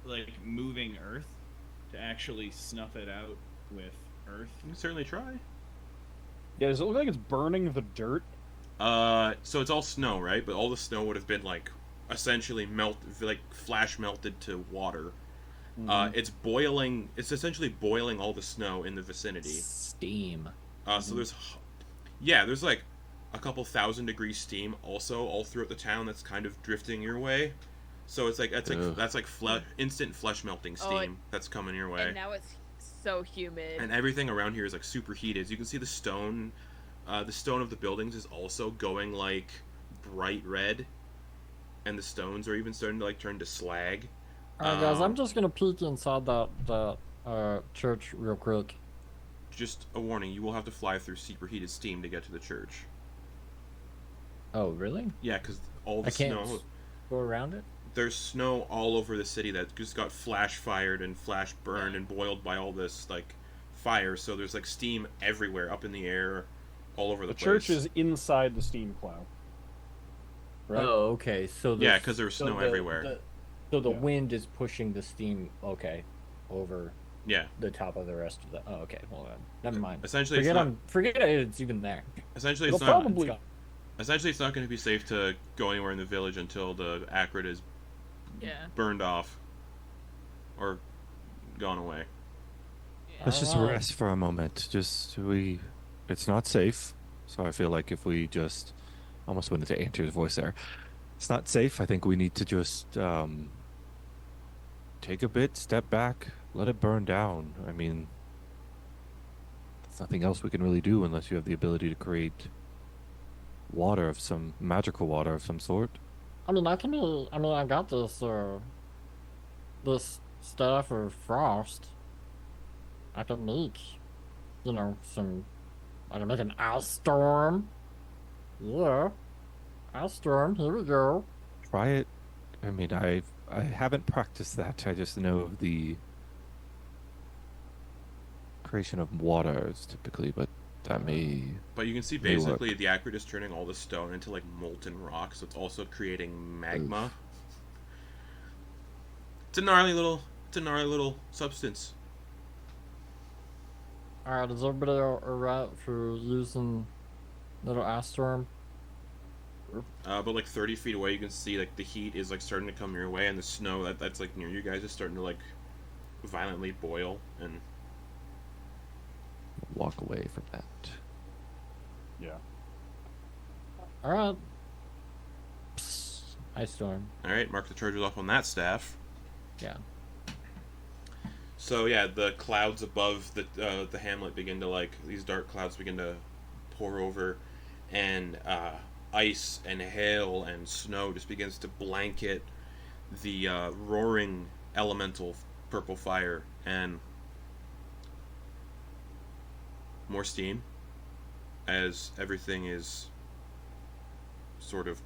Like moving earth to actually snuff it out with earth. You can certainly try. Yeah, does it look like it's burning the dirt? So it's all snow, right? But all the snow would have been, like, essentially flash melted to water. It's boiling. It's essentially boiling all the snow in the vicinity. Steam. So there's like a couple 1,000-degree steam also all throughout the town that's kind of drifting your way. So it's like that's like instant flesh melting steam that's coming your way. And now it's so humid. And everything around here is like super heated. You can see the stone of the buildings is also going like bright red, and the stones are even starting to like turn to slag. Alright, guys, I'm just gonna peek inside that church real quick. Just a warning: you will have to fly through super heated steam to get to the church. Oh, really? Yeah, because all the I can't snow. go around it? There's snow all over the city that just got flash fired and flash burned and boiled by all this like fire. So there's like steam everywhere, up in the air, all over the The place. church is inside the steam cloud. Right? Oh, okay. So Yeah, because there's snow everywhere. So the Yeah. wind is pushing the steam, over Yeah. the top of the rest of the. Oh, okay. Well, then, never mind. Essentially, Forget it's even there. Essentially, It'll it's not. probably Essentially, it's not going to be safe to go anywhere in the village until the acrid is Yeah. burned off or gone away. Let's just Alright. rest for a moment. It's not safe. So I feel like if we just, almost went into Andrew's voice there. It's not safe. I think we need to just take a bit, step back, let it burn down. I mean, there's nothing else we can really do unless you have the ability to create magical water of some sort. I mean, I got this stuff of frost. I can make, I can make an ice storm. Yeah. Ice storm, here we go. Try it. I mean, I haven't practiced that. I just know of the creation of waters typically, but that may. But you can see May work. basically the acrid is turning all the stone into like molten rock, so it's also creating magma. It's a gnarly little substance. Alright, is everybody alright for using little ice storm? But like 30 feet away, you can see like the heat is like starting to come your way, and the snow that's like near you guys is starting to like violently boil. And Walk away from that. Yeah. Alright. Ice storm. all right, mark the charges off on that staff. Yeah. So yeah, the clouds above the hamlet begin to like these dark clouds begin to pour over, and ice and hail and snow just begins to blanket the roaring elemental purple fire, and more steam as everything is sort of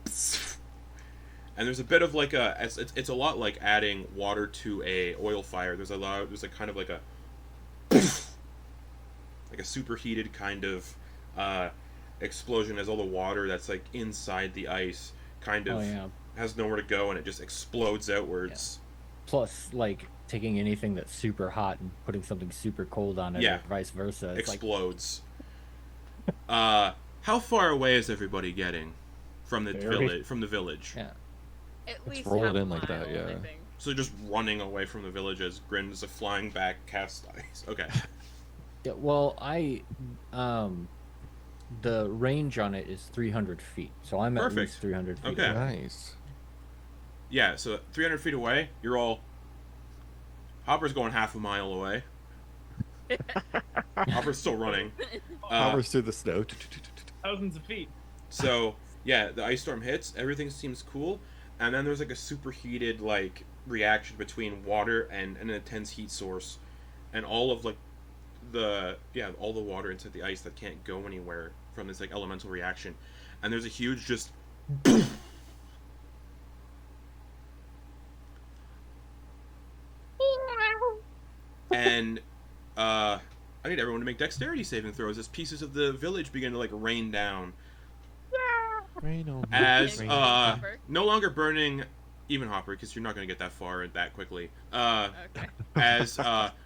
and there's a bit of like it's a lot like adding water to a oil fire. There's like kind of like a like a superheated kind of explosion as all the water that's like inside the ice kind of has nowhere to go, and it just explodes outwards. Plus, like, taking anything that's super hot and putting something super cold on it, Yeah. or vice versa. It's Explodes. How far away is everybody getting from the Very. village? Yeah. At least roll it half a in like that, mile, yeah. I think. So just running away from the village as Grin is flying back cast ice. Okay. Yeah, well, the range on it is 300 feet, so I'm at Perfect. least 300 feet. Okay. away. Nice. Yeah, so 300 feet away, you're all... Hopper's going half a mile away. Hopper's still running. Hovers through the snow. Thousands of feet. So yeah, the ice storm hits. Everything seems cool, and then there's like a superheated like reaction between water and an intense heat source, and all of like all the water inside the ice that can't go anywhere from this like elemental reaction, and there's a huge just. And I need everyone to make dexterity saving throws as pieces of the village begin to like rain down. Rain on me. As Rain on Hopper. no longer burning, even Hopper, because you're not going to get that far that quickly. Okay. As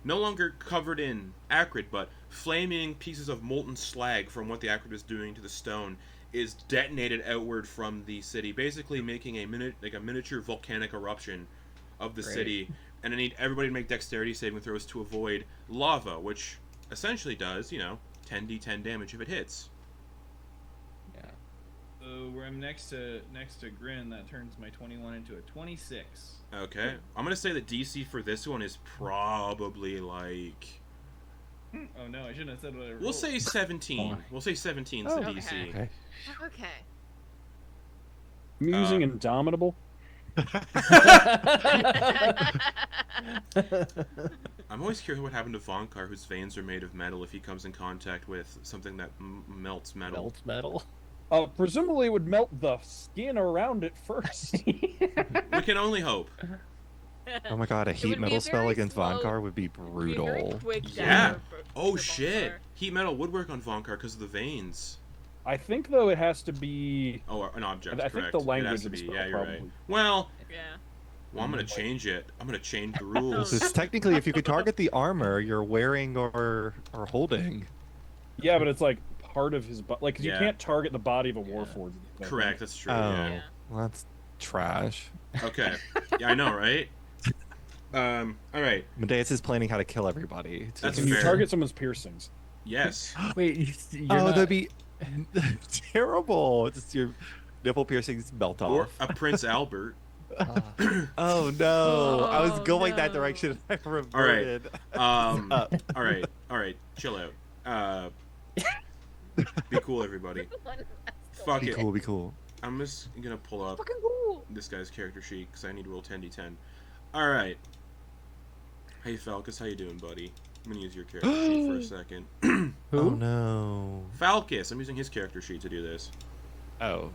no longer covered in acrid, but flaming pieces of molten slag from what the acrid is doing to the stone is detonated outward from the city, basically making a miniature volcanic eruption of the city. And I need everybody to make dexterity saving throws to avoid lava, which essentially does, 10d10 damage if it hits. Yeah. So where I'm next to Grin, that turns my 21 into a 26. Okay. I'm going to say the DC for this one is probably like... Oh no, I shouldn't have said what I rolled. We'll say 17. We'll say 17 is the okay. DC. Okay. Okay. I'm using Indomitable. I'm always curious what happened to Vonkar, whose veins are made of metal, if he comes in contact with something that melts metal. Melt metal. Presumably it would melt the skin around it first. We can only hope. Oh my god, a It heat would be metal a spell very against slow- Vonkar would be It'd be a very brutal. quick Yeah. down Oh for shit! Vonkar. Heat metal would work on Vonkar because of the veins. I think though it has to be. Oh, an object. I think correct. the It has language to of the be. spell Yeah, you're right. probably. Well, Yeah. I'm gonna change it. I'm gonna change the So rules. it's technically, if you could target the armor you're wearing or holding. Yeah, but it's like part of his body. Like, 'cause you Yeah. can't target the body of a warforged. Correct. That's true. Oh, Yeah. well, that's trash. Okay. Yeah, I know, right? All right. Medeis is planning how to kill everybody. It's That's Can you fair. target someone's piercings? Yes. Wait, you're Oh, not... that'd be terrible. Just your nipple piercings melt Or off. a Prince Albert. Oh no! I was Oh, going that no. direction. I reverted. All Up. right. Chill out. Be cool, everybody. Fuck Be it. cool. Be cool. I'm just gonna pull up Fucking cool. this guy's character sheet because I need to roll 10d10. All right. Hey Falcus, how you doing, buddy? I'm gonna use your character sheet for a second. Oh no! Falcus, I'm using his character sheet to do this. Oh.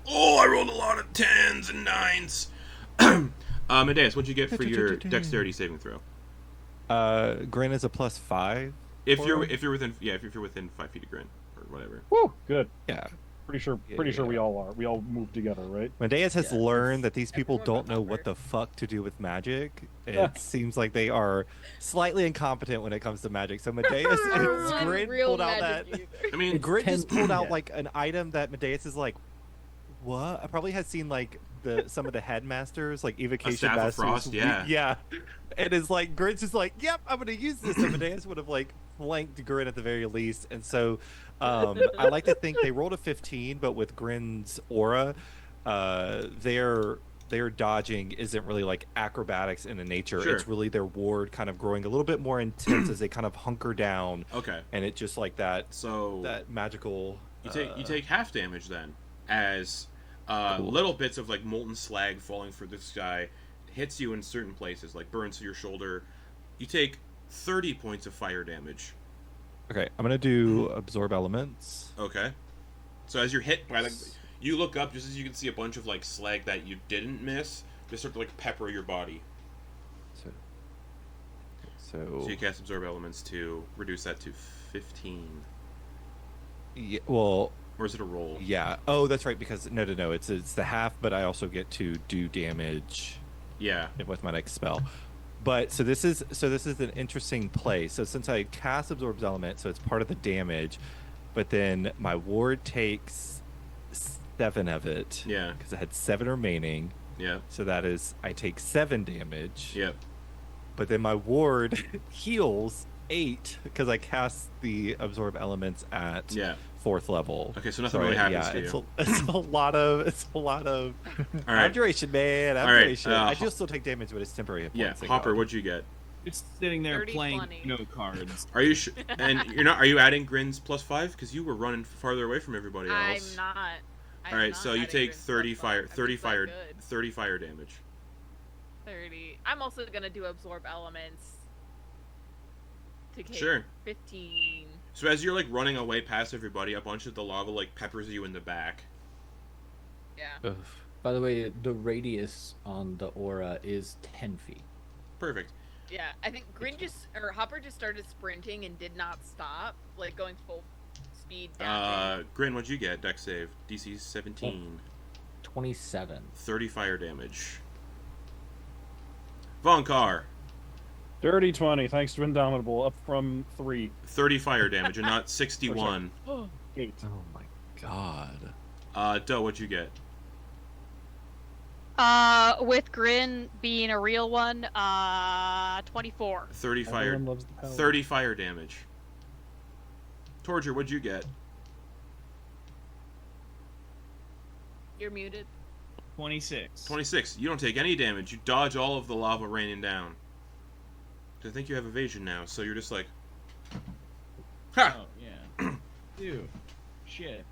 Oh, I rolled a lot of 10s and 9s. Medeis, what'd you get for your dexterity saving throw? Grin is a +5. If Or- you're within 5 feet of Grin or whatever. Woo, good. Yeah. Pretty sure we all are. We all move together, right? Medeis has Yeah, learned that these people everyone don't but know what Hopper. the fuck to do with magic. Yeah. It seems like they are slightly incompetent when it comes to magic. So Medeis One and Grin real pulled out that. magic user. I mean, Grin just pulled out Yeah. like an item that Medeis is like, what? I probably has seen like some of the headmasters, like evocation Staff of masters. Frost, yeah. Yeah. And it's like Grin's just like, yep, I'm gonna use this. And Medeis would have like flanked Grin at the very least. And so I like to think they rolled a 15, but with Grin's aura, their dodging isn't really like acrobatics in the nature. Sure. It's really their ward kind of growing a little bit more intense as they kind of hunker down, okay. and it just like that So magical. you take half damage then, as Cool. little bits of like molten slag falling through the sky hits you in certain places, like burns to your shoulder. You take 30 points of fire damage. Okay, I'm gonna do absorb elements. Okay. So as you're hit by you look up just as you can see a bunch of like slag that you didn't miss just sort of like pepper your body. So you cast absorb elements to reduce that to 15. Yeah, well, Or is it a roll? yeah. Oh, that's right. Because no, it's the half, but I also get to do damage Yeah. with my next spell. But so this is an interesting play. So since I cast absorbs element, so it's part of the damage, but then my ward takes 7 of it. Yeah. Because I had 7 remaining. Yeah. So that is I take 7 damage. Yep. But then my ward heals 8 because I cast the absorb elements at Yeah. 4th level. Okay, so nothing really happens to it's you. it's a lot of All right. abjuration, man. All right, Abjuration. I do still take damage, but it's temporary hit Yeah. points. thank Hopper, God. what'd you get? It's sitting there 30, playing 20. no cards. Are you and you're not? Are you adding Grin's +5? Because you were running farther away from everybody else. I'm not. All right, so you take 30 fire, 30 fire, Good. 30 fire damage. 30. I'm also gonna do absorb elements. To take Sure. 15. So as you're like running away past everybody, a bunch of the lava like peppers you in the back. Yeah. Ugh. By the way, the radius on the aura is 10 feet. Perfect. Yeah, I think Hopper just started sprinting and did not stop, like going full speed down. Grin, what'd you get? Dex save. DC 17. 27. 30 fire damage. Vonkar. Dirty 20, thanks to Indomitable, up from 3. 30 fire damage and not 61. 8. Oh my god. Doe, what'd you get? With Grin being a real one, 24. 30 fire. Everyone loves the Paladin. 30 fire damage. Torger, what'd you get? You're muted. 26. 26. You don't take any damage. You dodge all of the lava raining down. I think you have evasion now, so you're just like, ha! Oh, yeah. Ew. Shit.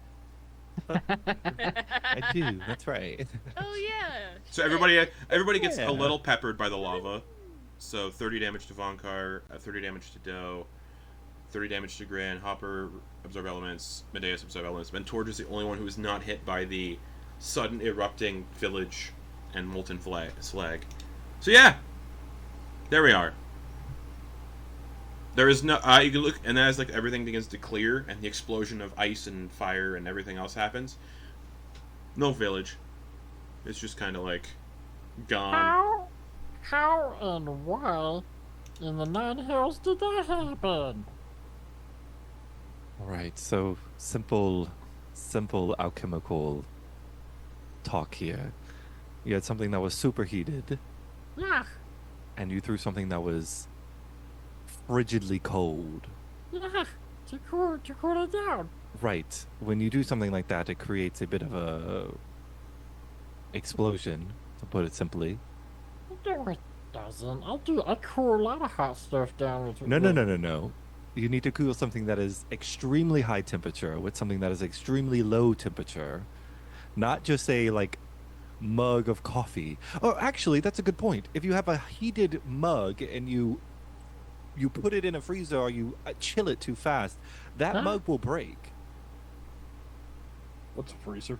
I do. That's right. Oh yeah. So everybody gets Yeah. a little peppered by the lava. So 30 damage to Vonkar, 30 damage to Doe, 30 damage to Grin, Hopper absorb elements, Medeis absorb elements, and Torger's the only one who is not hit by the sudden erupting village and molten slag. So yeah, there we are. There is no you can look, and as like everything begins to clear and the explosion of ice and fire and everything else happens, no village. It's just kind of like gone. How and why in the Nine Hills did that happen? Alright, so simple alchemical talk here. You had something that was superheated, Yeah, and you threw something that was frigidly cold. yeah, to cool it down. Right. When you do something like that, it creates a bit of a explosion, to put it simply. No, it doesn't. I cool a lot of hot stuff down with No. You need to cool something that is extremely high temperature with something that is extremely low temperature. Not just a like mug of coffee. Oh, actually, that's a good point. If you have a heated mug and you put it in a freezer or you chill it too fast, that Huh? mug will break. What's a freezer?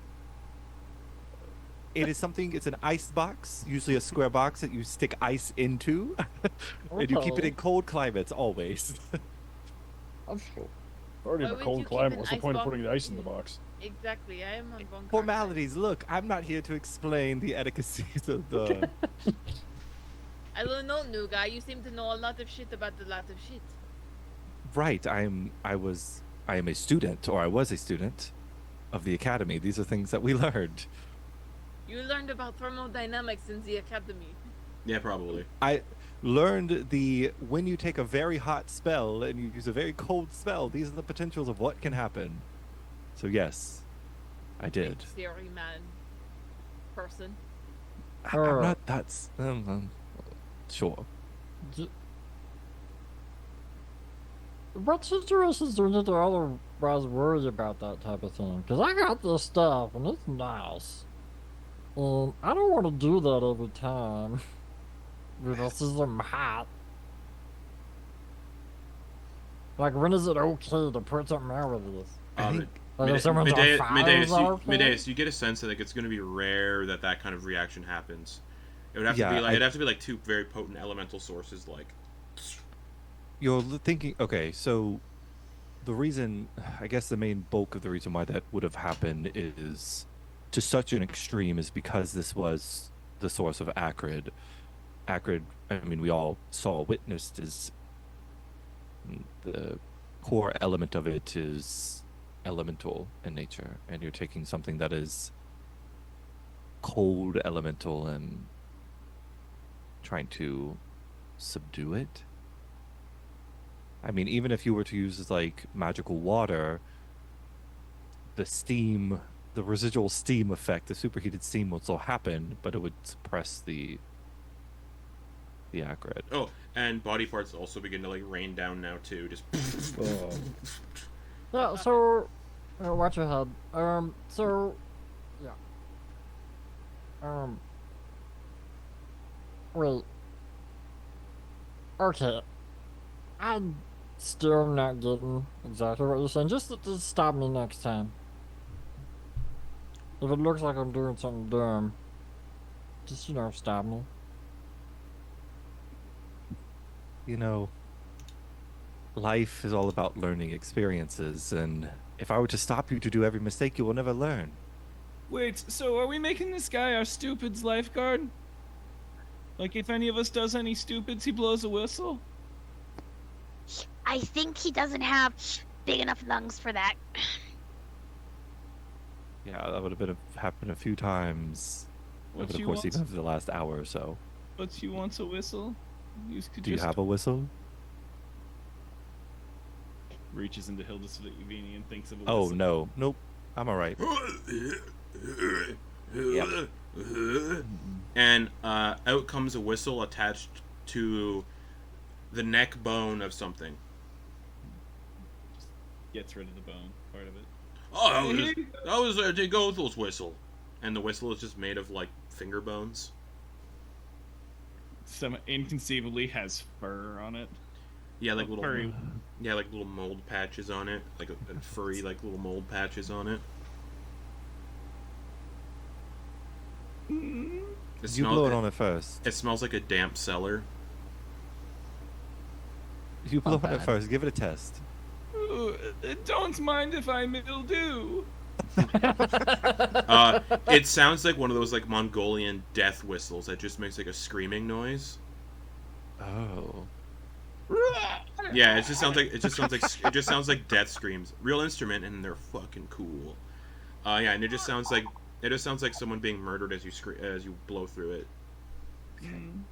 It is something, it's an ice box, usually a square box that you stick ice into. And you keep it Okay. in cold climates always. Already in Why a would cold you keep climate. an What's the ice point of box? putting the ice in the box? Exactly. I am on Vonkar. Formalities. Look, I'm not here to explain the etiquettes of the. I don't know, new guy. You seem to know a lot of shit about a lot of shit. Right. I am a student, or I was a student of the academy. These are things that we learned. You learned about thermodynamics in the academy. Yeah, probably. I learned when you take a very hot spell and you use a very cold spell, these are the potentials of what can happen. So yes, I did. Big theory man. Person. I'm not. That's sure. What situations do we need to otherwise worry about that type of thing? Because I got this stuff and it's nice. And I don't want to do that every time. This is hot. Like, when is it okay to put something out with this? I think Like, if someone's on fire, is that okay? Medeis, you get a sense that like it's going to be rare that kind of reaction happens. It would have Yeah, to be like it'd have to be like two very potent elemental sources, like. you're thinking. Okay, so the reason, I guess, the main bulk of the reason why that would have happened is to such an extreme is because this was the source of acrid. Acrid. I mean, we all witnessed is the core element of it is elemental in nature, and you're taking something that is cold elemental and trying to subdue it. I mean, even if you were to use like magical water, the residual steam effect, the superheated steam would still happen, but it would suppress the acrid. Oh, And body parts also begin to like rain down now too. Just. Yeah, so watch your head. So yeah. Wait. Okay. I'm still not getting exactly what you're saying. Just stop me next time. If it looks like I'm doing something dumb, just stop me. You know, life is all about learning experiences, and if I were to stop you to do every mistake, you will never learn. Wait, so are we making this guy our stupid's lifeguard? Like, if any of us does any stupids, he blows a whistle? I think he doesn't have big enough lungs for that. Yeah, that would have happened a few times over the course even of the last hour or so. But you want a whistle? Do you have a whistle? Reaches into Hildesvini and thinks of a whistle. Oh, no. Nope. I'm alright. Yep. And out comes a whistle attached to the neck bone of something. Gets rid of the bone part of it. Oh, that was Gothel's whistle. And the whistle is just made of, like, finger bones. Some inconceivably has fur on it. Yeah, like little furry. Yeah, like little mold patches on it. Like a furry, like little mold patches on it. You blow it on it first. It smells like a damp cellar. You blow on it first. Give it a test. Don't mind if I mildew. It sounds like one of those like Mongolian death whistles that just makes like a screaming noise. Oh. Yeah, it just sounds like death screams. Real instrument, and they're fucking cool. Yeah, and it just sounds like someone being murdered as you blow through it.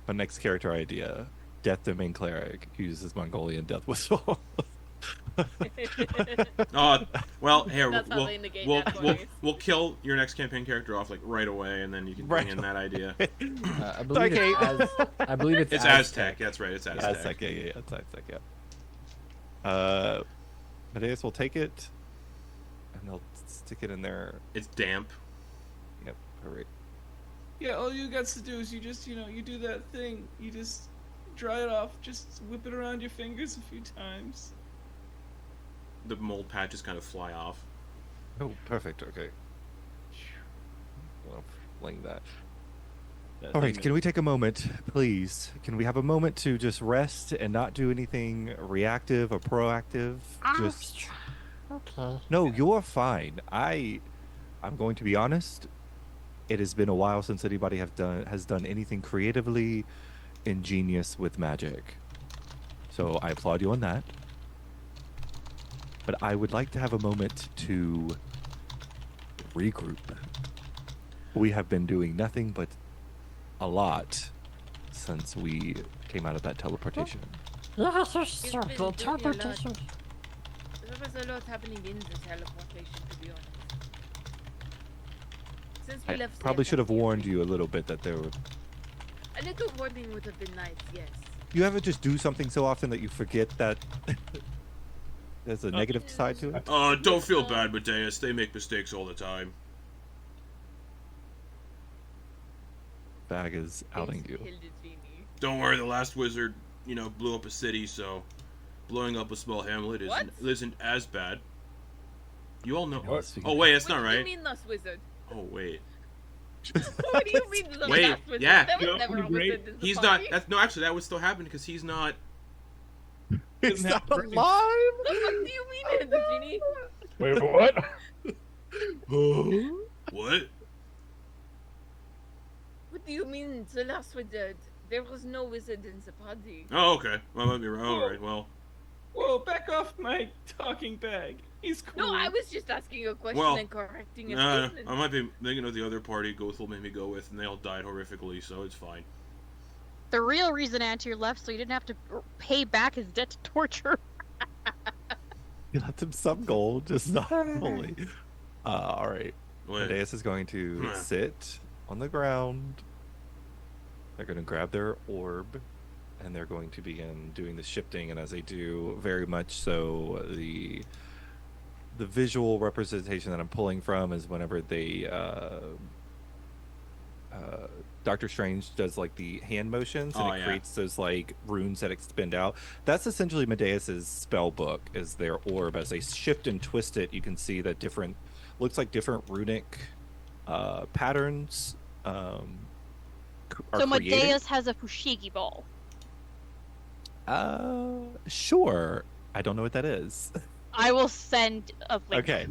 My next character idea: Death Domain Cleric uses Mongolian death whistle. Well, here That's how they negate that voice. we'll kill your next campaign character off like right away, and then you can bring in that idea. I believe it's Aztec. That's right. It's Aztec. Aztec. Yeah. It's Aztec. Yeah. Medeis will take it, and they'll stick it in there. It's damp. Yep. Alright. Yeah, all you got to do is you just, you do that thing. You just dry it off. Just whip it around your fingers a few times. The mold patches kind of fly off. Oh, perfect. Okay. Well, fling that. All right, can we take a moment, please? Can we have a moment to just rest and not do anything reactive or proactive? Just Okay. no, you're fine. I'm going to be honest. It has been a while since anybody has done anything creatively ingenious with magic. So I applaud you on that. But I would like to have a moment to regroup. We have been doing nothing but a lot since we came out of that teleportation. Yes, You've sir. been The doing a teleportation. There was a lot happening in the teleportation, to be honest. Since we I left probably should have warned Safety, you a little bit that there were... A little warning would have been nice, yes. You ever just do something so often that you forget that there's a negative side to it? Don't feel bad, Medeis. They make mistakes all the time. Bag is outing you. Don't worry, the last wizard, blew up a city, so blowing up a small hamlet isn't as bad. You all know. Oh wait, that's not What right. do you mean last wizard? Oh wait. What do you mean the Wait, last wizard? yeah. There was never a wizard in the He's party. not. Actually, that would still happen because he's not. It's not alive! What the fuck do you mean, Genie? Wait, what? What? What do you mean the last wizard? There was no wizard in the party. Oh, okay. Well, I might be wrong. All right. Well. Whoa, back off my talking bag. He's cool. No, I was just asking a question Well, and correcting a I statement. might be thinking of the other party Gothel made me go with, and they all died horrifically, so it's fine. The real reason Antir left so you didn't have to pay back his debt to torture. You left him some gold, just not fully. Alright. Wait. Medeis is going to sit on the ground. They're going to grab their orb. and they're going to begin doing the shifting. And as they do, very much so, the visual representation that I'm pulling from is whenever they Doctor Strange does like the hand motions and it creates those like runes that expend out. That's essentially Medeis's spell book, is their orb. As they shift and twist it, you can see that looks like different runic patterns are So created. Medeis has a Fushigi ball. Sure. I don't know what that is. I will send a link. Okay.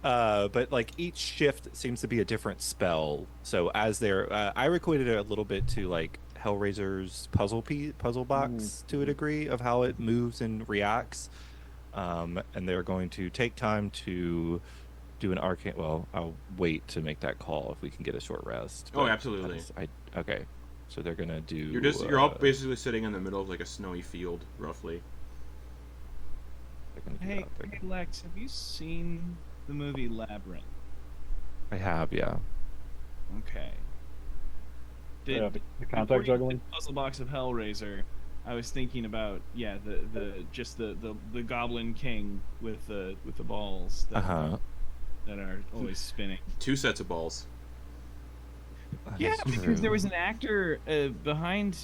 But like each shift seems to be a different spell. So as they're, I equated it a little bit to like Hellraiser's puzzle box to a degree of how it moves and reacts. And they're going to take time to do an arcane. Well, I'll wait to make that call if we can get a short rest. Oh, absolutely. Okay. So they're gonna do. You're all basically sitting in the middle of like a snowy field, roughly. Hey, Lex, have you seen the movie Labyrinth? I have, yeah. Okay. The before contact you juggling? did Puzzle Box of Hellraiser, I was thinking about the Goblin King with the balls that are always spinning. 2 sets of balls. Yeah, because there was an actor behind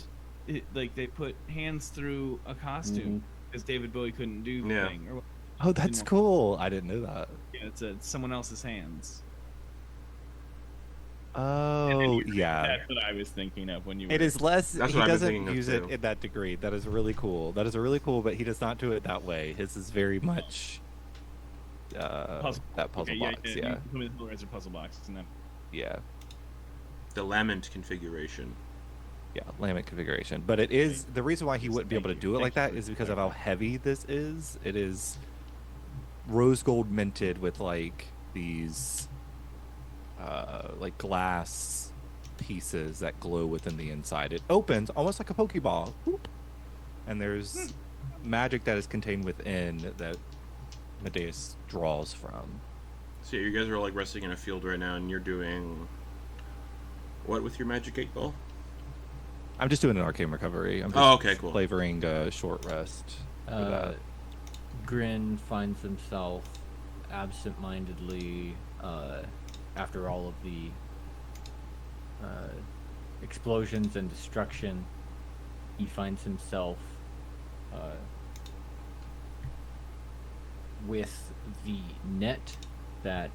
it, like they put hands through a costume because David Bowie couldn't do the thing. Oh, that's cool. I didn't know that. Yeah, it's someone else's hands. Oh, yeah. That's what I was thinking of when you were... It is less... That's he what I've been doesn't thinking of, use it too. in that degree. That is really cool. That is really cool, but he does not do it that way. His is very much... that puzzle box, yeah. You put it in the Hellraiser puzzle box, and then... Yeah. The lament configuration. Yeah, lament configuration. But it is... The reason why he wouldn't be able to do it like that is because of how heavy this is. It is rose gold minted with, like, these... like glass pieces that glow within the inside. It opens almost like a Pokeball. Whoop. And there's magic that is contained within that Medeis draws from. So you guys are like resting in a field right now, and you're doing what with your magic 8 ball? I'm just doing an arcane recovery. I'm just okay, cool. flavoring a short rest. For that. Grin finds himself absent-mindedly after all of the explosions and destruction. He finds himself with the net that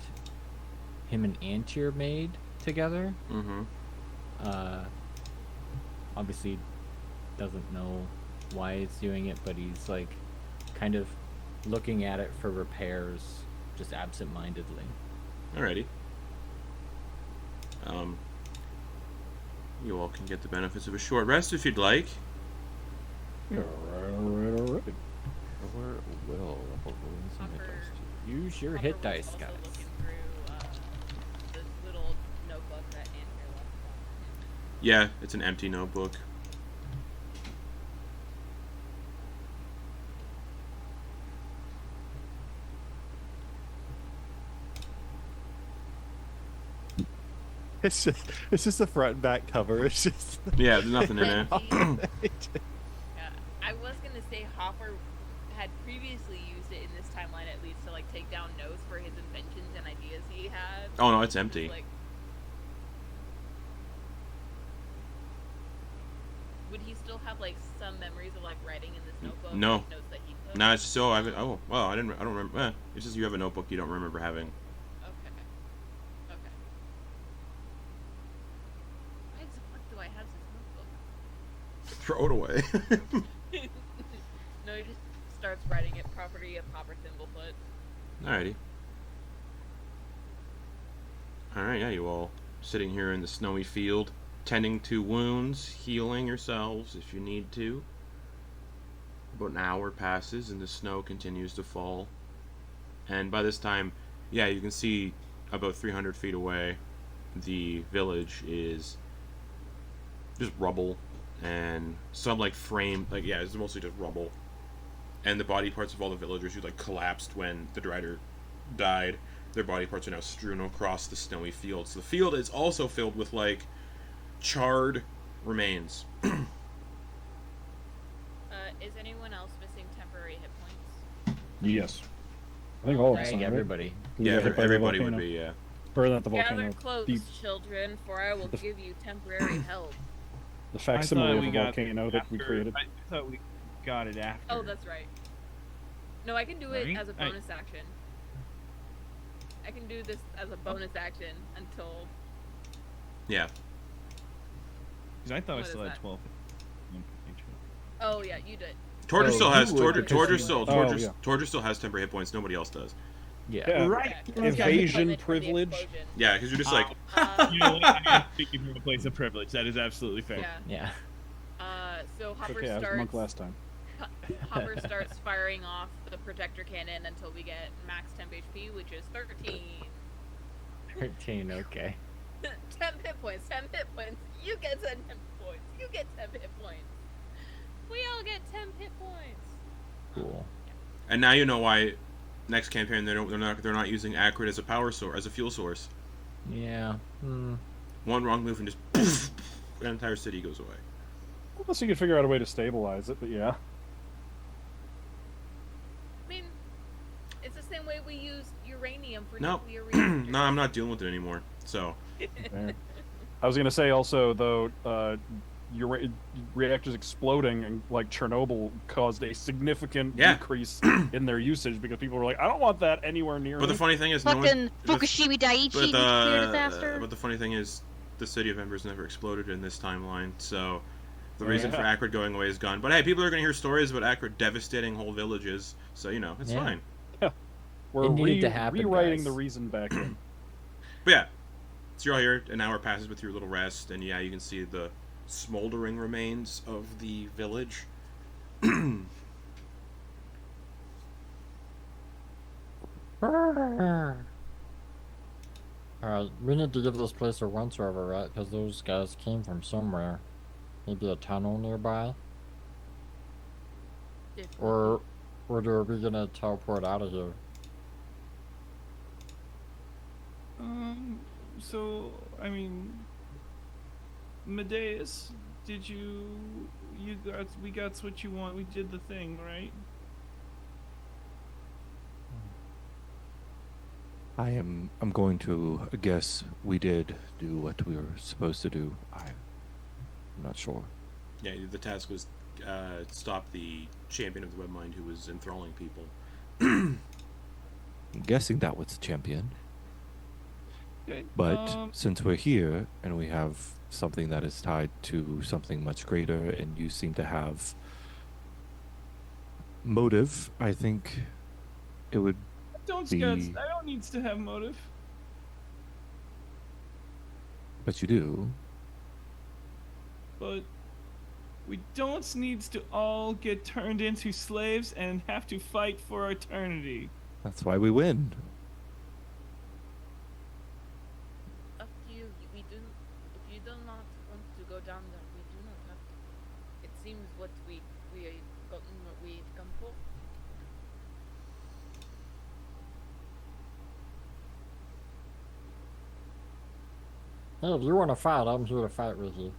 him and Antir made together. Obviously doesn't know why it's doing it, but he's like kind of looking at it for repairs just absent-mindedly. Alrighty. You all can get the benefits of a short rest if you'd like. Use your hit dice, guys. Looking through this little notebook that Andrew left on. Yeah, it's an empty notebook. It's just a front and back cover. It's just Yeah, there's nothing in there. Yeah, I was gonna say Hopper had previously used it in this timeline at least to like take down notes for his inventions and ideas he had. Oh no, it's empty. Like, would he still have like some memories of like writing in this notebook? No. Like, notes that he took? No, it's so I don't remember. It's just you have a notebook you don't remember having. Okay. Why the fuck do I have this notebook? Throw it away. No, he just starts writing it. Property of Hopper Thimblefoot. Alrighty. Alright, yeah, you all sitting here in the snowy field, tending to wounds, healing yourselves if you need to. About an hour passes and the snow continues to fall. And by this time, yeah, you can see about 300 feet away, the village is just rubble and some like frame, like, yeah, it's mostly just rubble. And the body parts of all the villagers who like collapsed when the Drider died, their body parts are now strewn across the snowy fields. The field is also filled with like charred remains. Is anyone else missing temporary hit points? Yes. I think all of I us. think are, right? everybody. We Yeah, got hit by the everybody would volcano. be. Yeah. Or not the Gather volcano. close, The, children, for I will give you temporary help. the I facsimile thought of we a got volcano that we after- created. I thought we got it after. Oh, that's right. No, I can do it Right? as a bonus action. I can do this as a bonus action until. Yeah. Because I thought I What still is had that? 12. Oh yeah, you did. Torger Oh, still has you would, because Torger still has temporary hit points. Nobody else does. Yeah. Yeah. Right. Okay. Evasion From the privilege. explosion. Yeah, because you're just like, You know what? I'm speaking from a place of privilege. That is absolutely fair. Yeah. Yeah. So Hopper Okay, I was a monk last time. Hopper starts firing off the projector cannon until we get max temp HP, which is 13. 13. Okay. 10 hit points. 10 hit points. You get 10 hit points. You get 10 hit points. We all get 10 hit points. Cool. and now you know why. Next campaign they're not using acrid as a power source, as a fuel source. Yeah. Hmm. One wrong move and just poof, the entire city goes away. Unless you could figure out a way to stabilize it, but yeah. I mean, it's the same way we use uranium for No, nuclear reactors. no, I'm not dealing with it anymore. So There. I was gonna say also though, reactors exploding and like Chernobyl caused a significant Yeah. decrease in their usage because people were like, I don't want that anywhere near but me. the funny thing is, no one, Fucking Fukushima Daiichi nuclear disaster. but the funny thing is, the city of Embers never exploded in this timeline, so the reason for Yeah. Acrid going away is gone. But hey, people are going to hear stories about Acrid devastating whole villages, so you know it's Yeah. fine. We're It needed to happen, rewriting guys. the reason back in. But yeah, so you're all here. An hour passes with your little rest, and yeah, you can see the smoldering remains of the village. We need to give this place a once over, right? Because those guys came from somewhere. Maybe a tunnel nearby? Or are we gonna teleport out of here? So, I mean, Medeis, we got what you want. We did the thing, right? I'm going to guess we did do what we were supposed to do. I'm not sure. Yeah, the task was stop the champion of the webmind who was enthralling people. I'm guessing that was the champion. Okay. But since we're here and we have something that is tied to something much greater, and you seem to have motive, I think it would. I don't needs to have motive. But you do. But we don't needs to all get turned into slaves and have to fight for eternity. That's why we win. Up to you. We do. If you do not want to go down there, we do not have to. It seems what we gotten what we've come for. Hey, if you want to fight, I'm here to fight with you.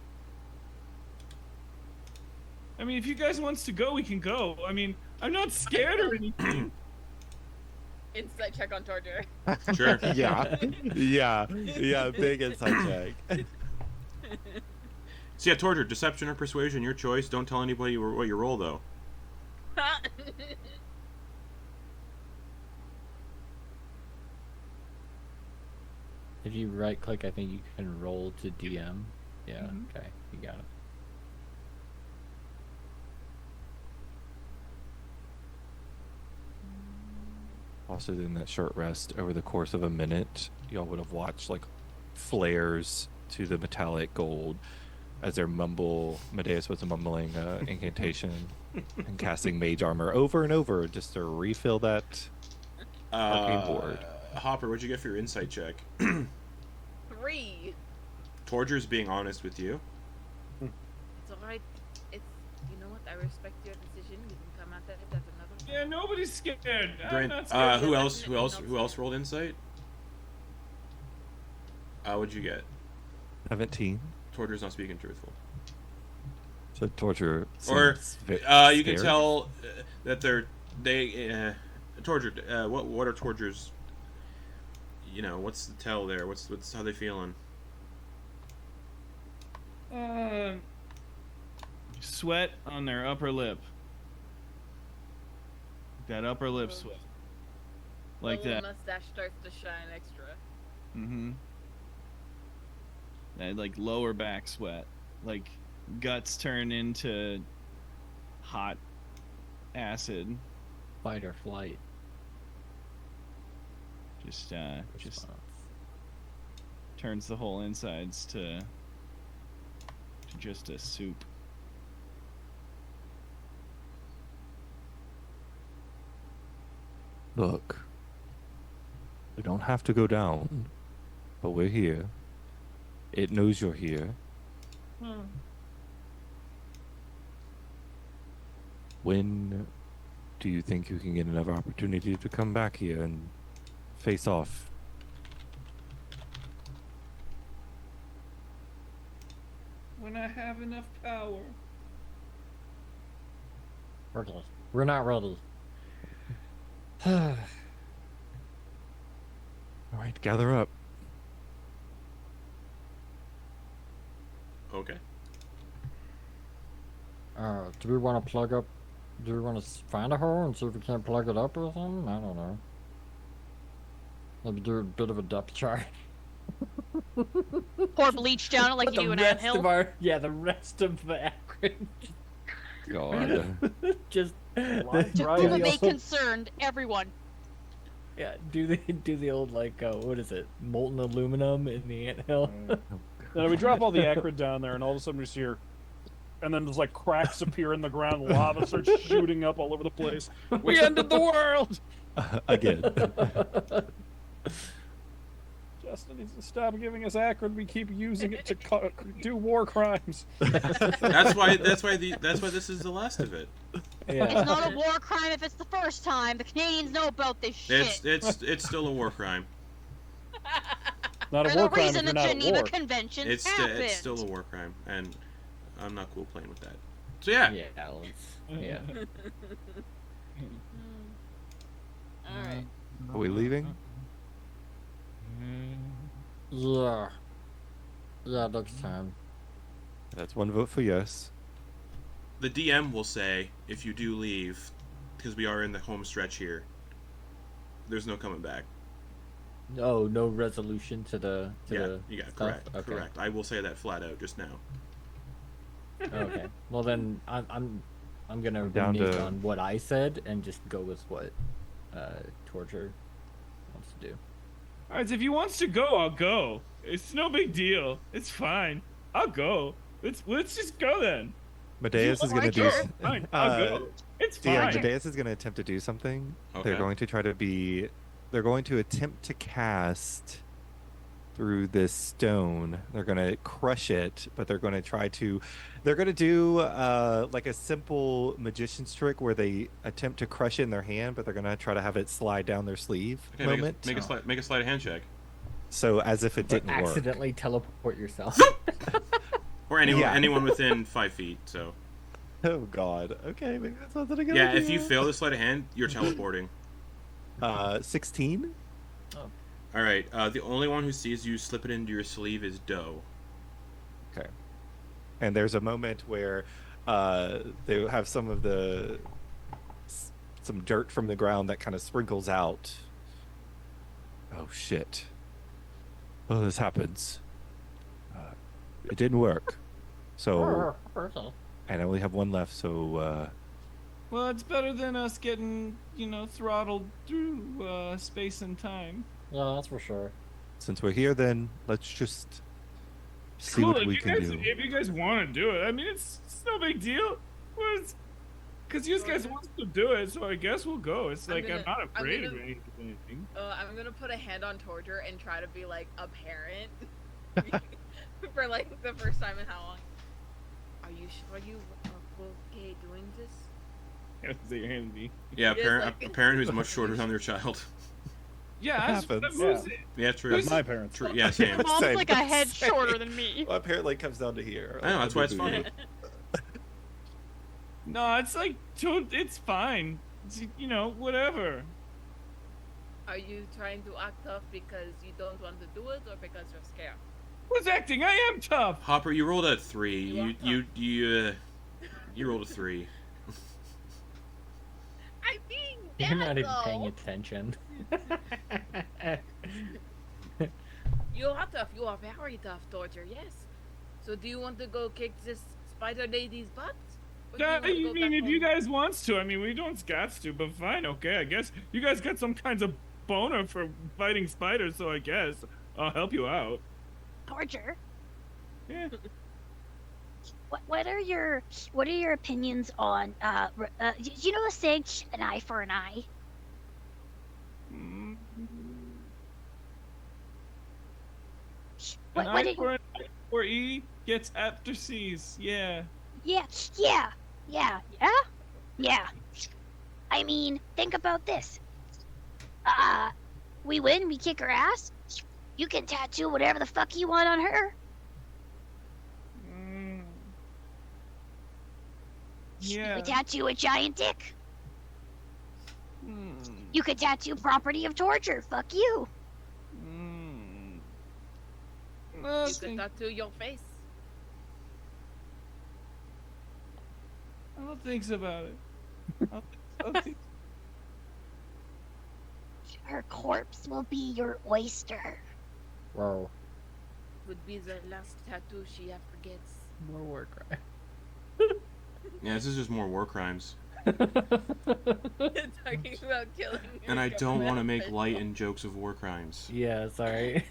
I mean, if you guys wants to go, we can go. I mean, I'm not scared or anything. Insight check on Torger. Sure. yeah, big inside check. So yeah, Torture, deception or persuasion, your choice. Don't tell anybody what you roll though. If you right click, I think you can roll to DM. Yeah. Mhm. Okay. You got it. Also, in that short rest, over the course of a minute, y'all would have watched like flares to the metallic gold as their Medeis was mumbling incantation and casting mage armor over and over just to refill that arcane board. Hopper, what'd you get for your insight check? 3. Torger's being honest with you. It's alright. It's, you know what? I respect your decision. You can come at that as another. Yeah, nobody's scared. I'm Great. not scared. Who else rolled insight? What'd you get? 17. Torger's not speaking truthful. So Torger. Or seems you can scared. tell that Torger. What are Torger's? You know, what's the tell there? What's how they feeling? Sweat on their upper lip. That upper lip sweat. Like the that. mustache starts to shine extra. Mm-hmm. That like lower back sweat. Like guts turn into hot acid. Fight or flight. Just Response. turns the whole insides to just a soup. Look, we don't have to go down, but we're here. It knows you're here. When do you think you can get another opportunity to come back here and face off? When I have enough power. We're not ready. All right, gather up. Okay. Do we want to plug up? Do we want to find a hole and see if we can't plug it up or something? I don't know. Maybe do a bit of a depth chart. Pour bleach down it like you do an anthill. The rest of the acrid. God. Just To whom it may concerned everyone. yeah, do the old like what is it? Molten aluminum in the anthill. Then we drop all the acrid down there, and all of a sudden we just hear, and then there's like cracks appear in the ground, lava starts shooting up all over the place. We ended the world. Again. Justin needs to stop giving us acrid. We keep using it to do war crimes. That's why this is the last of it. Yeah. It's not a war crime if it's the first time. The Canadians know about this shit. It's still a war crime. Not For a war the crime if reason you're the not at Geneva war. Conventions happened. It's still a war crime, and I'm not cool playing with that. So yeah. Yeah, Alex. Yeah. Alright. Are we leaving? Yeah. Yeah, next time. That's one vote for yes. The DM will say if you do leave, because we are in the home stretch here. There's no coming back. Oh, no resolution to the Yeah, stuff? correct, Okay. correct. I will say that flat out just now. Okay. Well then, I'm gonna Down renege to- on what I said and just go with what Torger wants to do. Alright, if he wants to go, I'll go. It's no big deal. It's fine. I'll go. Let's just go then. Medeis is going to do. Fine. I'll go. It's Yeah, fine. Medeis is going to attempt to do something. Okay. They're going to try to be. They're going to attempt to cast through this stone. They're going to crush it, but they're going to try to. They're going to do like a simple magician's trick where they attempt to crush it in their hand, but they're going to try to have it slide down their sleeve. Okay, moment. make a sleight of hand check. So as if it But didn't work. accidentally teleport yourself. Or anyone Yeah. anyone within 5 feet. So Oh God. Okay, maybe that's not that a good yeah, idea. if you fail the sleight of hand, you're teleporting. 16. All right. The only one who sees you slip it into your sleeve is Doe. Okay. And there's a moment where they have some of the some dirt from the ground that kind of sprinkles out. Oh shit! Oh, this happens. It didn't work. So, and I only have one left. So, Well, it's better than us getting, throttled through space and time. Yeah, that's for sure. since we're here, then let's just see Cool, what if we you can guys, do. If you guys want to do it, I mean, it's no big deal. Because you guys want to do it, so I guess we'll go. It's like I'm not afraid of anything. I'm gonna put a hand on Torger and try to be like a parent for like the first time in how long? Are you sure you are okay doing this? Say your hand to me. Yeah, It is a parent who's much shorter than their child. Yeah, that's what happens. moves Yeah. it. Yeah, true. That's my parents. True. Yeah, same. Mom's Same. like a head Same. shorter than me. My parent like comes down to here. I know, that's why it's funny. No, it's like, it's fine. It's, you know, whatever. Are you trying to act tough because you don't want to do it, or because you're scared? Who's acting? I am tough. Hopper, you rolled a 3. You You rolled a 3. I'm being You're dead, not even though. paying attention. You are tough. You are very tough, Torger. Yes. So do you want to go kick this spider lady's butt? Or do you want to You go mean back if you home? guys wants to? I mean, we don't got to, but fine, okay. I guess you guys got some kinds of boner for fighting spiders, so I guess I'll help you out. Torger, Yeah. what are your opinions on you know the saying, an eye for an eye? Mm. What An what eye do for an eye for E gets after C's. Yeah. Yeah. I mean, think about this. We win, we kick her ass. You can tattoo whatever the fuck you want on her. Mm. You Yeah. could tattoo a giant dick. Mm. You could tattoo property of torture. Fuck you. Mm. You Okay. could tattoo your face. I'll think about it. I'll think. Her corpse will be your oyster. Whoa. Would be the last tattoo she ever gets. More war crime. Yeah, this is just more war crimes. Talking about killing. And I don't want to make official. light and jokes of war crimes. Yeah, sorry.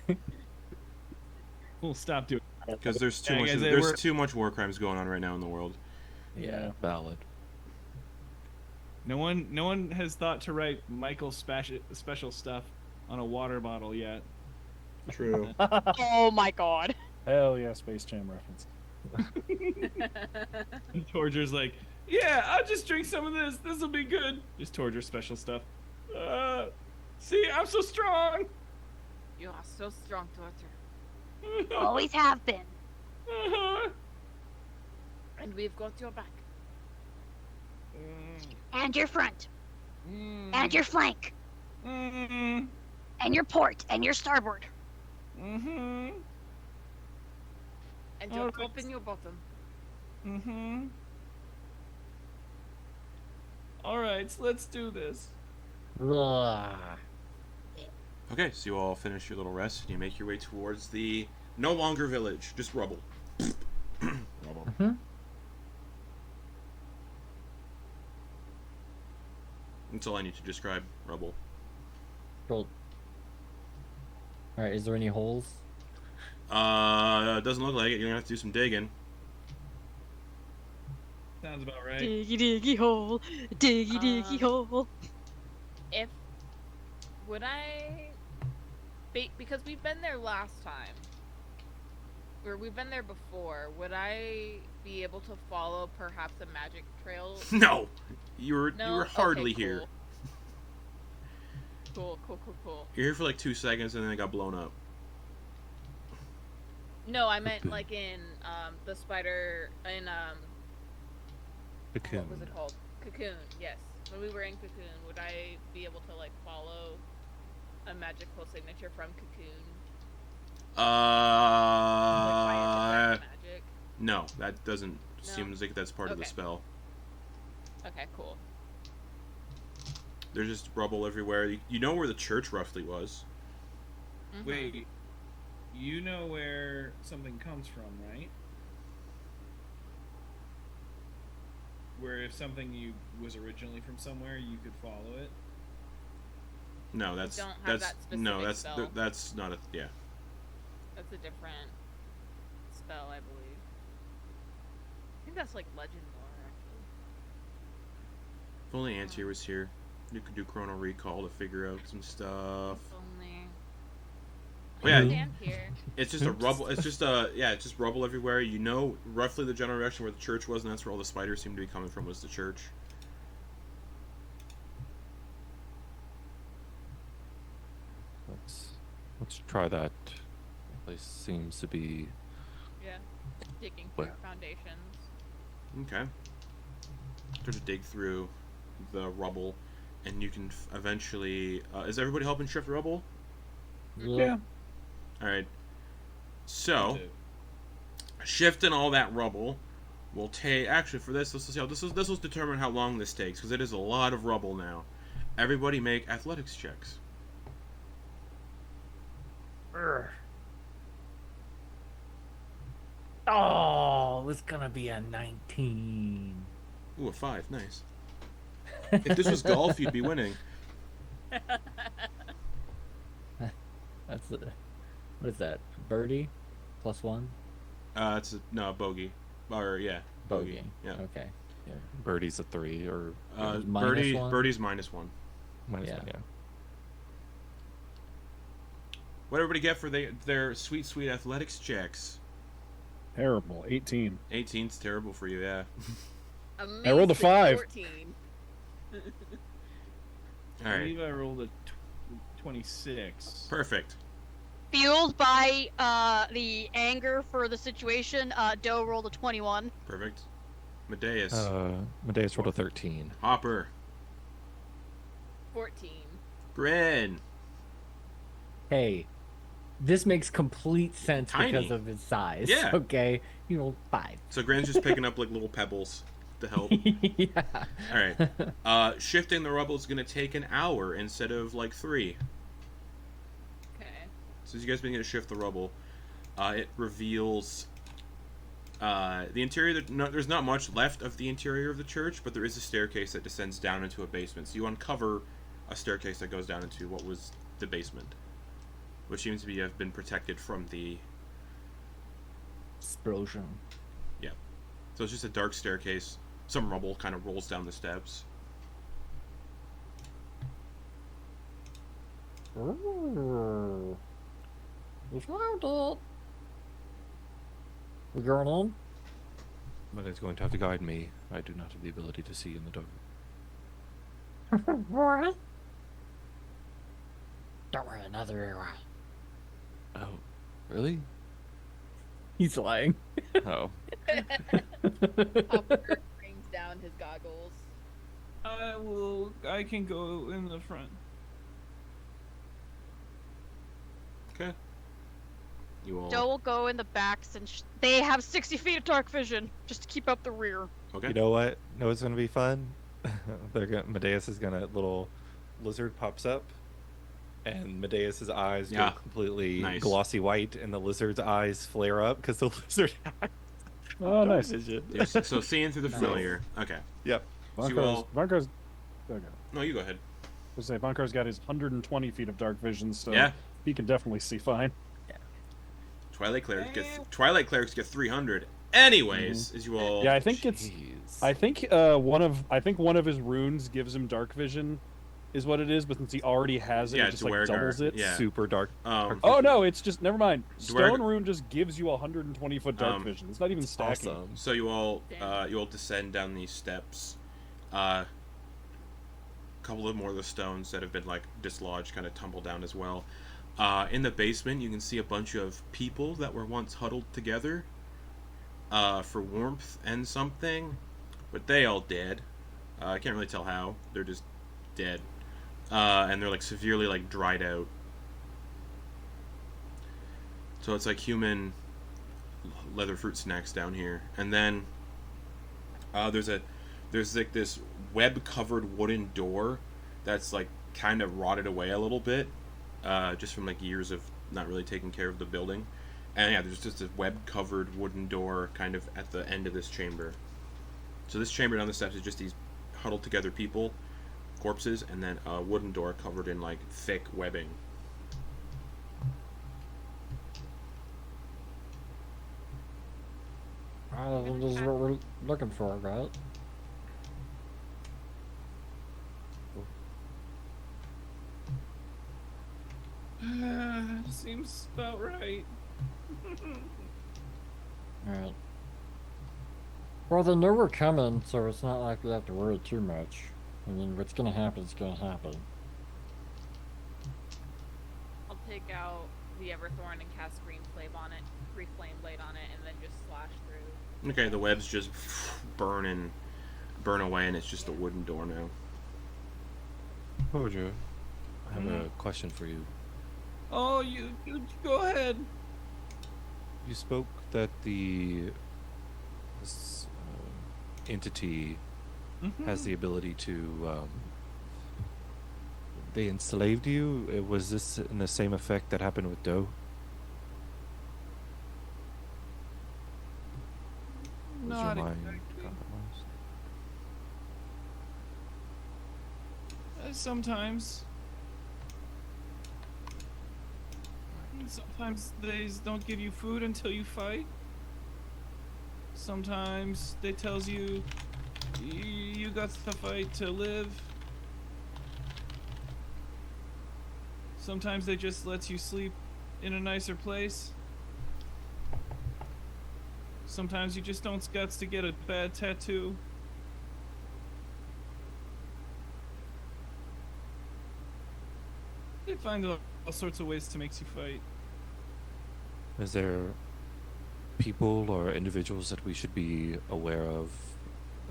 We'll stop doing. Because there's too Yeah, much. guys, they There's were- too much war crimes going on right now in the world. Yeah. Valid. No one has thought to write Michael's special stuff on a water bottle yet. True. Oh my god. Hell yeah, Space Jam reference. And Torger's like, yeah, I'll just drink some of this. This'll be good. Just Torger special stuff. See, I'm so strong. You are so strong, Torger. Always have been. Uh-huh. And we've got your back. And your front. Mm. And your flank. Mm. And your port. And your starboard. Mm-hmm. And your Alright. top and your bottom. Mm-hmm. All right, so let's do this. Ugh. Okay, so you all finish your little rest and you make your way towards the no longer village, just rubble. Rubble. Mhm. That's all I need to describe rubble. Cool. Alright, is there any holes? It doesn't look like it. You're gonna have to do some digging. Sounds about right. Diggy diggy hole. Diggy diggy hole. If would I because we've been there last time, or we've been there before, would I be able to follow perhaps a magic trail? No, you were No? hardly Okay, here. Cool. You're here for like 2 seconds and then it got blown up. No, I meant like in the spider in Cocoon. what was it called? Cocoon. Yes. When we were in Cocoon, would I be able to like follow a magical signature from Cocoon? Like, by a different magic? No, that doesn't No? seem like that's part of the Okay. spell. Okay, cool. There's just rubble everywhere. You know where the church roughly was. Mhm. Wait, you know where something comes from, right? Where if something was originally from somewhere, you could follow it. No, that's don't have that's that no, specific spell. that's not a yeah. That's a different spell, I believe. I think that's like legend lore, actually. If only Antier was here, you could do Chrono Recall to figure out some stuff. If only. Oh, yeah. I stand here. It's just a rubble. It's just it's just rubble everywhere. You know roughly the general direction where the church was, and that's where all the spiders seem to be coming from. Was the church? Let's try that. The place seems to be. Yeah. Digging Where? through foundations. Okay. start to dig through the rubble, and you can eventually. Is everybody helping shift rubble? Yeah. All right. So, shifting all that rubble will take. Actually, for this, let's see how this will determine how long this takes, because it is a lot of rubble now. Everybody make athletics checks. Oh, it's gonna be a 19. Ooh, a 5. Nice. If this was golf, you'd be winning. That's what is that? Birdie, +1. It's no bogey, or yeah, bogey. Yeah. Okay. Yeah. Birdie's a 3 or Minus one? Birdie's -1. minus Yeah. 1, yeah. What everybody get for their sweet athletics checks? Terrible. 18. 18's terrible for you, yeah. Amazing I rolled a 5. 14. All I right, believe I rolled a 26. perfect. Fueled by the anger for the situation, Doe rolled a 21. Perfect. Medeis. Medeis rolled a 13. Hopper. 14. Grin. Hey, this makes complete sense Tiny. because of his size. Yeah. Okay. You know, 5. So Grin's just picking up like little pebbles to help. Yeah. All right. Shifting the rubble is going to take an hour instead of like 3. Okay. So as you guys begin to shift the rubble, it reveals the interior. There's not much left of the interior of the church, but there is a staircase that descends down into a basement. So you uncover a staircase that goes down into what was the basement, which seems to have been protected from the. Explosion. Yeah. So it's just a dark staircase. Some rubble kind of rolls down the steps. Ooh. We found it. We going in? But it's going to have to guide me. I do not have the ability to see in the dark. What? Don't worry, another era. Oh, really? He's lying. Oh. Hopper brings down his goggles. I can go in the front. Okay. You all. Doe will go in the back since they have 60 feet of dark vision, just to keep up the rear. Okay. You know what? Know what's going to be fun? Medeis is going to, little lizard pops up, and Medeis's eyes Yeah. go completely Nice. glossy white, and the lizard's eyes flare up because the lizard has Oh, nice. vision. So seeing through the Nice. familiar. Okay. Yep. So you all. Vonkar's okay. No, you go ahead. I was gonna say Vonkar's got his 120 feet of dark vision, so Yeah. he can definitely see fine. Twilight clerics get 300. Anyways, as you all. Yeah, I think it's. Jeez. I think one of his runes gives him dark vision, is what it is. But since he already has it, Yeah, it just like Duergar. doubles it. Yeah. Super dark. Oh no, it's just never mind. Stone Duergar- rune just gives you 120 foot dark vision. It's not even stacking. Awesome. So you all Damn. descend down these steps. A couple of more of the stones that have been like dislodged kind of tumble down as well. In the basement, you can see a bunch of people that were once huddled together for warmth and something, but they all dead. I can't really tell how. They're just dead, and they're like severely like dried out. So it's like human leather fruit snacks down here, and then there's like this web covered wooden door that's like kind of rotted away a little bit, just from like years of not really taking care of the building. And yeah, there's just a web covered wooden door kind of at the end of this chamber. So this chamber down the steps is just these huddled together people, corpses, and then a wooden door covered in like thick webbing. I think this is what we're looking for, right? Seems about right. Alright. Well, they know we're coming, so it's not like we have to worry too much. I mean, what's gonna happen is gonna happen. I'll take out the Everthorn and cast Green Flame on it, Flame Blade on it, and then just slash through. Okay, the webs just burn and burn away, and it's just a wooden door now. Torger, I have a question for you. Oh, you go ahead. You spoke that this entity has the ability to. They enslaved you. Was this in the same effect that happened with Doe? Was Not your mind exactly. compromised? Sometimes. Sometimes they don't give you food until you fight. Sometimes they tells you you got to fight to live. Sometimes they just lets you sleep in a nicer place. Sometimes you just don't guts to get a bad tattoo. They find all sorts of ways to make you fight. Is there people or individuals that we should be aware of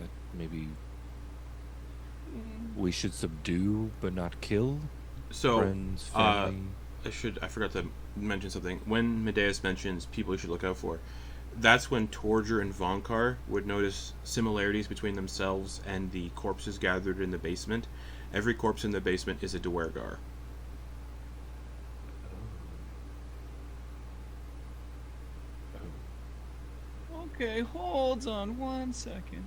that maybe we should subdue but not kill? So, Friends, family? I forgot to mention something. When Medeis mentions people you should look out for, that's when Torger and Vonkar would notice similarities between themselves and the corpses gathered in the basement. Every corpse in the basement is a Duergar. Okay, hold on 1 second.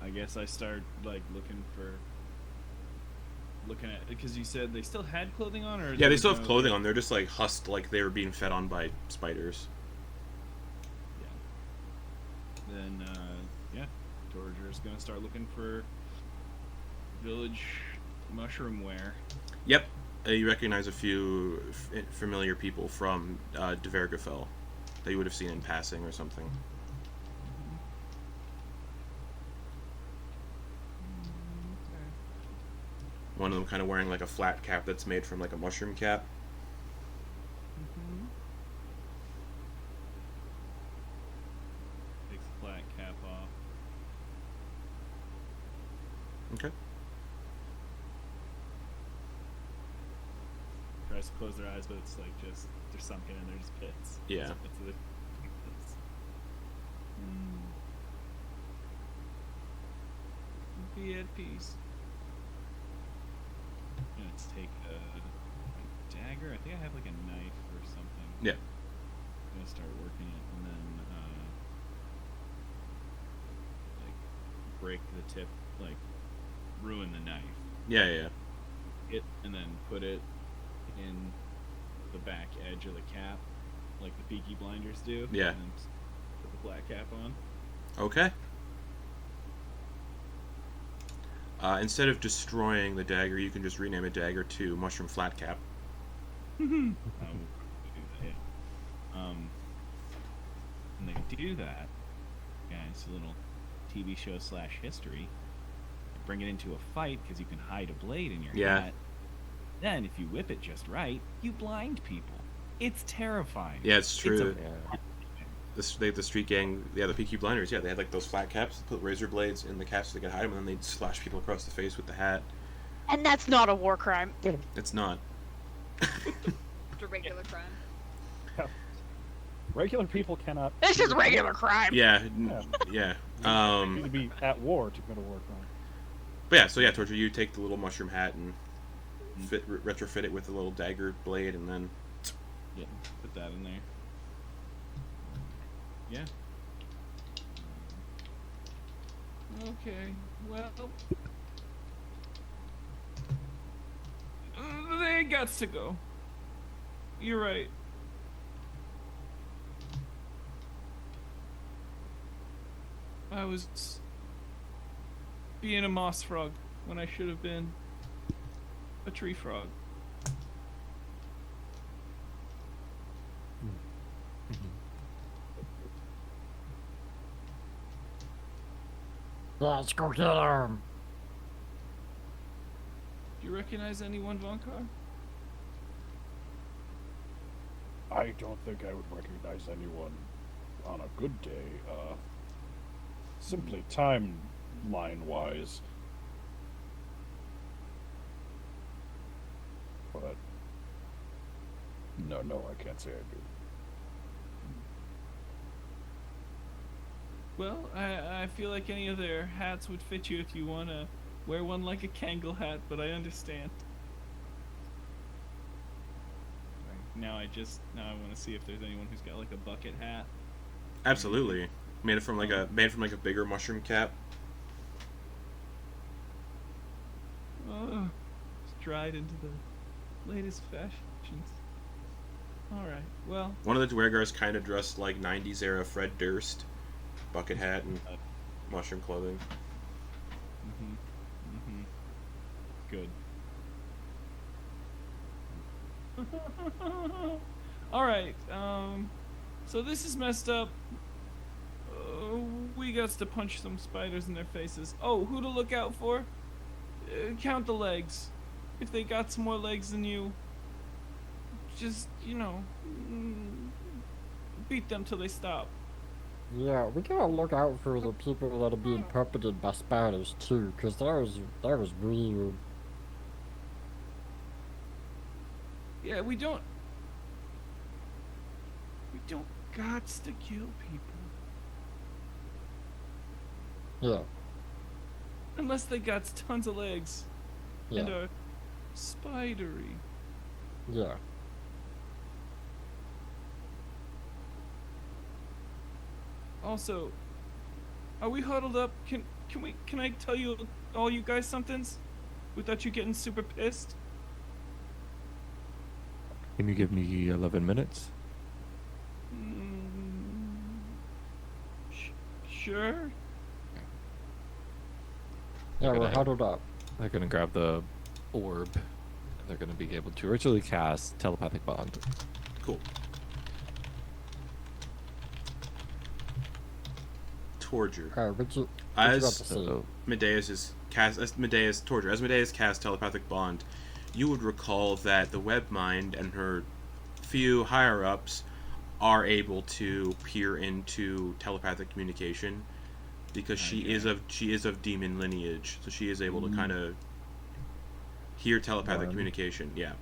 I guess I start like looking at, because you said they still had clothing on, or Yeah, they still have clothing on. They're just like husked, like they were being fed on by spiders. Yeah. Then yeah, Torger's gonna start looking for village mushroom wear. Yep, you recognize a few familiar people from Duergar that you would have seen in passing or something. One of them kind of wearing like a flat cap that's made from like a mushroom cap. Takes the flat cap off. Okay. Tries to close their eyes, but it's like just they're sunken and they're just pits. Yeah. It's the pits. Be at peace. I'm gonna take a dagger. I think I have like a knife or something. Yeah. I'm gonna start working it and then like break the tip, like ruin the knife. Yeah. It and then put it in the back edge of the cap, like the Peaky Blinders do. Yeah. And then put the black cap on. Okay. Instead of destroying the dagger, you can just rename a dagger to Mushroom Flat Cap. And they do that. Yeah, it's a little TV show / history. Bring it into a fight because you can hide a blade in your hat. Then, if you whip it just right, you blind people. It's terrifying. Yeah, it's true. It's The street gang, the Peaky Blinders, they had like those flat caps, put razor blades in the caps so they could hide them, and then they'd slash people across the face with the hat. And that's not a war crime. It's not. It's a regular crime. Regular people cannot. It's just regular crime. Yeah. You need to be at war to commit a war crime. But yeah, so Torture, you take the little mushroom hat and retrofit it with a little dagger blade, and then put that in there. Yeah. Okay. Well, they got to go. You're right. I was being a moss frog when I should have been a tree frog. Let's go kill him. Do you recognize anyone, Vonkar? I don't think I would recognize anyone on a good day, simply timeline-wise. But, no, I can't say I do. Well, I feel like any of their hats would fit you if you want to wear one like a Kangol hat, but I understand. Now I want to see if there's anyone who's got like a bucket hat. Absolutely. Made from like a bigger mushroom cap. Oh, stride into the latest fashions. All right. Well, One of the Duergars kind of dressed like 90s era Fred Durst. Bucket hat and mushroom clothing. Good. All right. So this is messed up. We got to punch some spiders in their faces. Oh, who to look out for? Count the legs. If they got some more legs than you, just, beat them till they stop. Yeah, we gotta look out for the people that are being puppeted by spiders too, cause that was weird. Yeah, we don't gots to kill people. Yeah, Unless they got tons of legs yeah, and are spidery. yeah. Also, are we huddled up? Can I tell you all you guys somethings without you getting super pissed? Can you give me 11 minutes? Sure. Yeah, we're gonna- huddled up. They're gonna grab the orb. And they're gonna be able to ritually cast telepathic bond. Cool. Torger. What you As about to say? So Medeis casts telepathic bond, you would recall that the webmind and her few higher ups are able to peer into telepathic communication because she is of demon lineage, so she is able to kind of hear telepathic Right. communication. Yeah.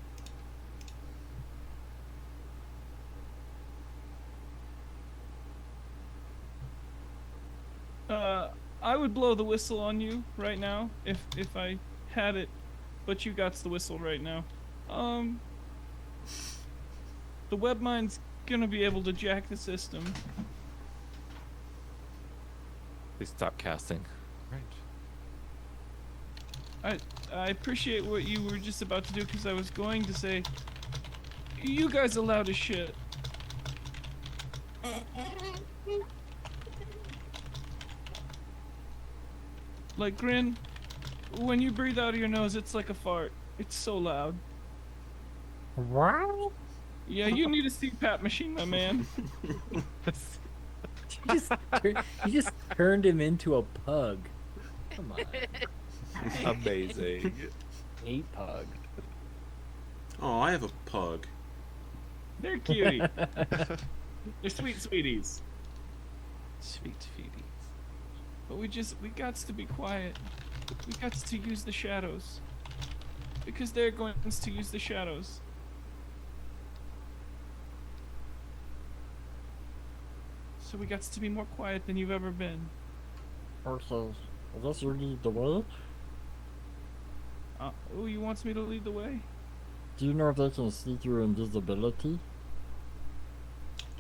I would blow the whistle on you right now if I had it, but you got the whistle right now. The webmind's gonna be able to jack the system. please stop casting. Right. I appreciate what you were just about to do because I was going to say, you guys are loud as shit. Like Grin, when you breathe out of your nose, it's like a fart. It's so loud. What? Yeah, you need a CPAP machine, my man. You just turned him into a pug. Come on. Amazing. 8 pug. Oh, I have a pug. They're cutie. They're sweet sweeties. Sweet feeties. But we got to be quiet. We got to use the shadows. Because they're going to use the shadows. So we got to be more quiet than you've ever been. Okay, I guess you lead the way. Oh, you want me to lead the way? Do you know if they can see through invisibility?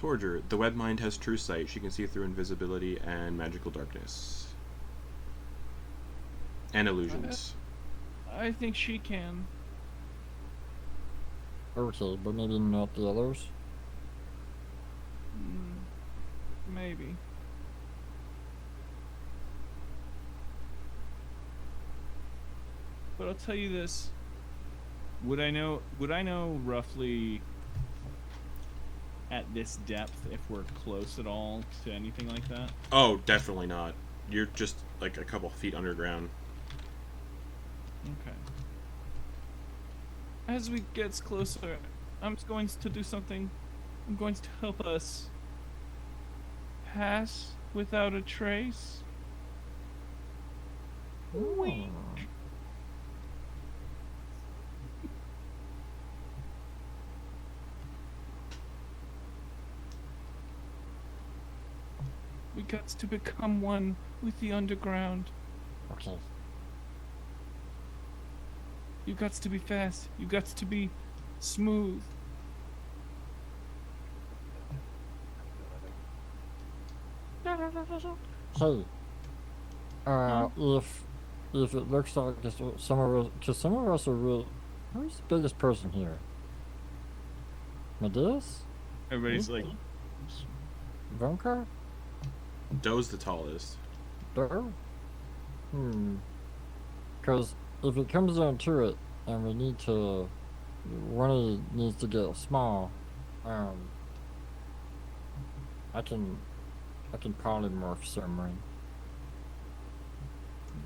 Torger, the webmind has true sight. She can see through invisibility and magical darkness. And illusions. I think she can. Okay, but maybe not the others. Maybe. But I'll tell you this. Would I know roughly at this depth if we're close at all to anything like that? Oh, definitely not. You're just like a couple feet underground. Okay. As we get closer, I'm going to do something I'm going to help us pass without a trace. Wink. We got to become one with the underground. Okay. You got to be fast. You got to be smooth. Hey, if it looks like some of us, because some of us are real. Who's the biggest person here? Medeis? Everybody's like, Vonkar? Doe's the tallest. Doe? Because if it comes down to it, and we need to, one of you needs to get small, I can polymorph someone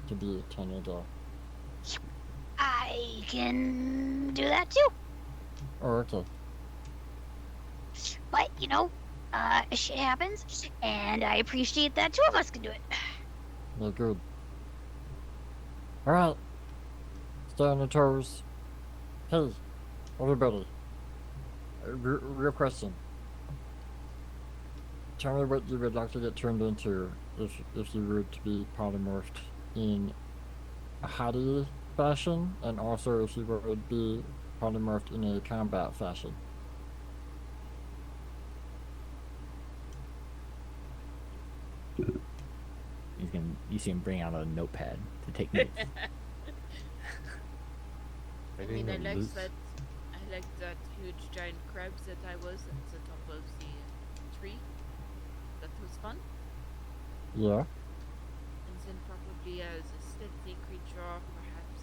to be a tornado. I can do that too. Oh, okay. But, shit happens, and I appreciate that two of us can do it. Yeah, good. Alright. Stay on your toes. Hey, everybody. Real question. Tell me what you would like to get turned into if you were to be polymorphed in a hottie fashion, and also if you would be polymorphed in a combat fashion. You see him bring out a notepad to take notes. I mean, I like that huge giant crab that I was at the top of the tree. That was fun. Yeah. And then probably as a stealthy creature, perhaps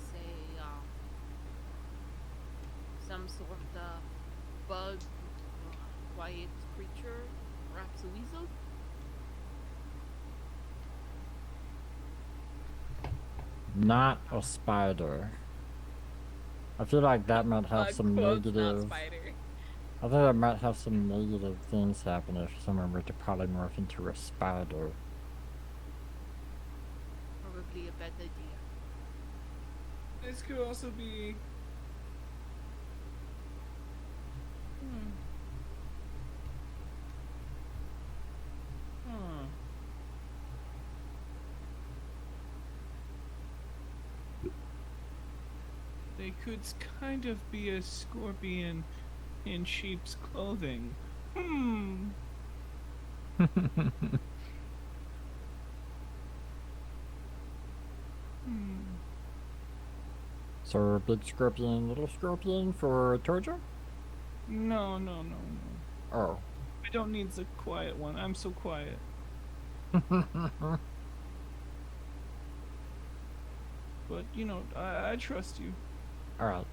some sort of bug, quiet creature, perhaps a weasel. Not a spider. I feel like that might have some Quotes, not negative. spider. I think that might have some negative things happen if someone were to polymorph into a spider. Probably a bad idea. this could also be. They could kind of be a scorpion in sheep's clothing. So big scorpion, little scorpion for Torger? No. Oh. I don't need the quiet one. I'm so quiet. But, I trust you. Alright.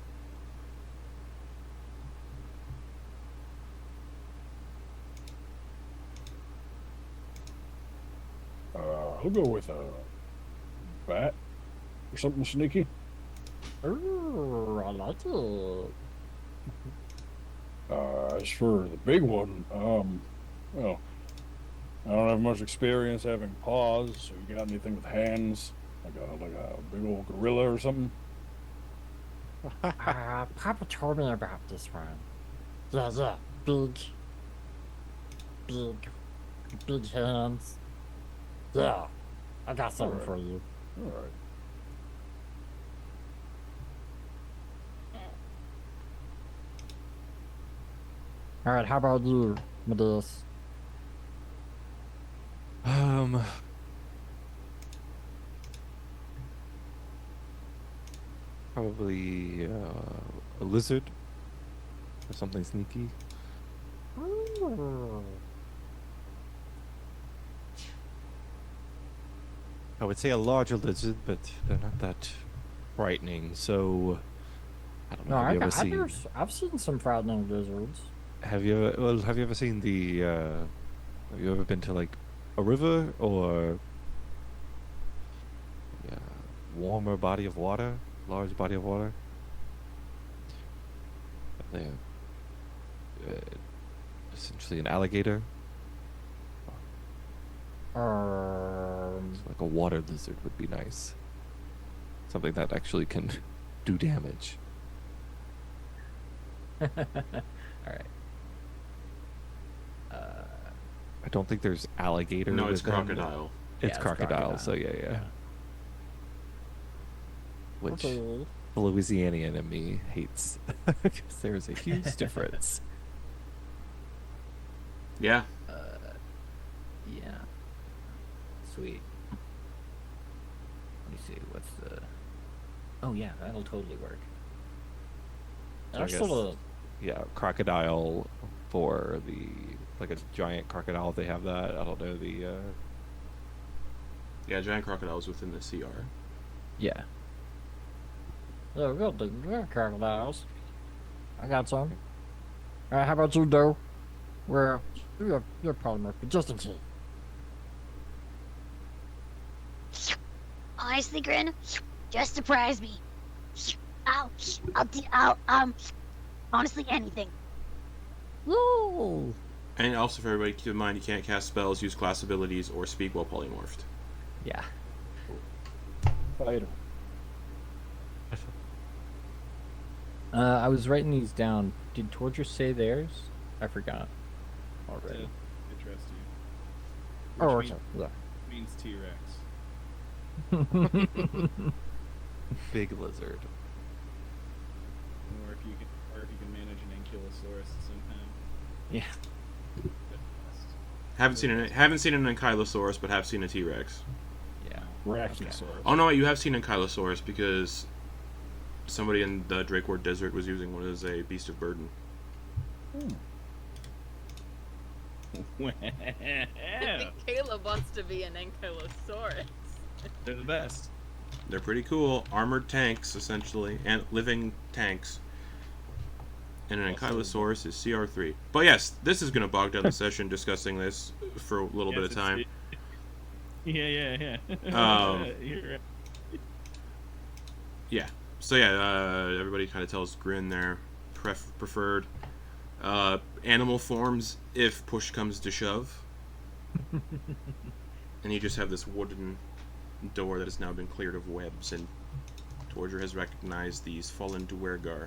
I'll go with a bat or something sneaky. Ooh, I like it. As for the big one, well, I don't have much experience having paws. So you got anything with hands, like a big old gorilla or something? Papa told me about this one. Yeah, big hands. Yeah, I got something for you. All right. All right, how about you, Medeis? Probably a lizard or something sneaky. Ooh. I would say a larger lizard, but they're not that frightening. So I don't know. No, Have you ever seen? I've seen some frightening lizards. Have you ever seen the? Have you ever been to like a river or warmer body of water, large body of water? There, essentially an alligator. So like a water lizard would be nice. Something that actually can do damage. All right. I don't think there's alligator. No, it's within- crocodile. It's Yeah, crocodile, so yeah. Which the Louisianian in me hates because there's a huge difference. Yeah. Yeah. Sweet. Let me see. What's the? Oh yeah, that'll totally work. So I That's guess- still a Yeah, crocodile for the like a giant crocodile. If they have that, I don't know the. Yeah, giant crocodiles within the CR. yeah. Yeah, we got the crocodiles. I got some. How about you, Doe? Well, you're polymorph, but just in case. Honestly, Grin, just surprise me. Honestly, anything. Woo! And also for everybody, keep in mind you can't cast spells, use class abilities, or speak while polymorphed. yeah. Fighter. I was writing these down. Did Torger say theirs? I forgot To already. address you. Oh, Which okay. Yeah. means T-Rex. Big lizard. Or if you can manage an Ankylosaurus somehow. Yeah. Haven't seen an Ankylosaurus, but have seen a T-Rex. Yeah. Brachiosaurus. Oh no, you have seen Ankylosaurus because somebody in the Drakeward Desert was using one as a beast of burden. Well, I think Caleb wants to be an Ankylosaurus. they're the best. They're pretty cool, armored tanks essentially, and living tanks. And an Ankylosaurus is CR3. But yes, this is going to bog down the session discussing this for a little bit of time. Yeah. You're right. Yeah. So yeah, everybody kind of tells Grin their preferred animal forms if push comes to shove. And you just have this wooden door that has now been cleared of webs, and Torger has recognized these fallen Duergar.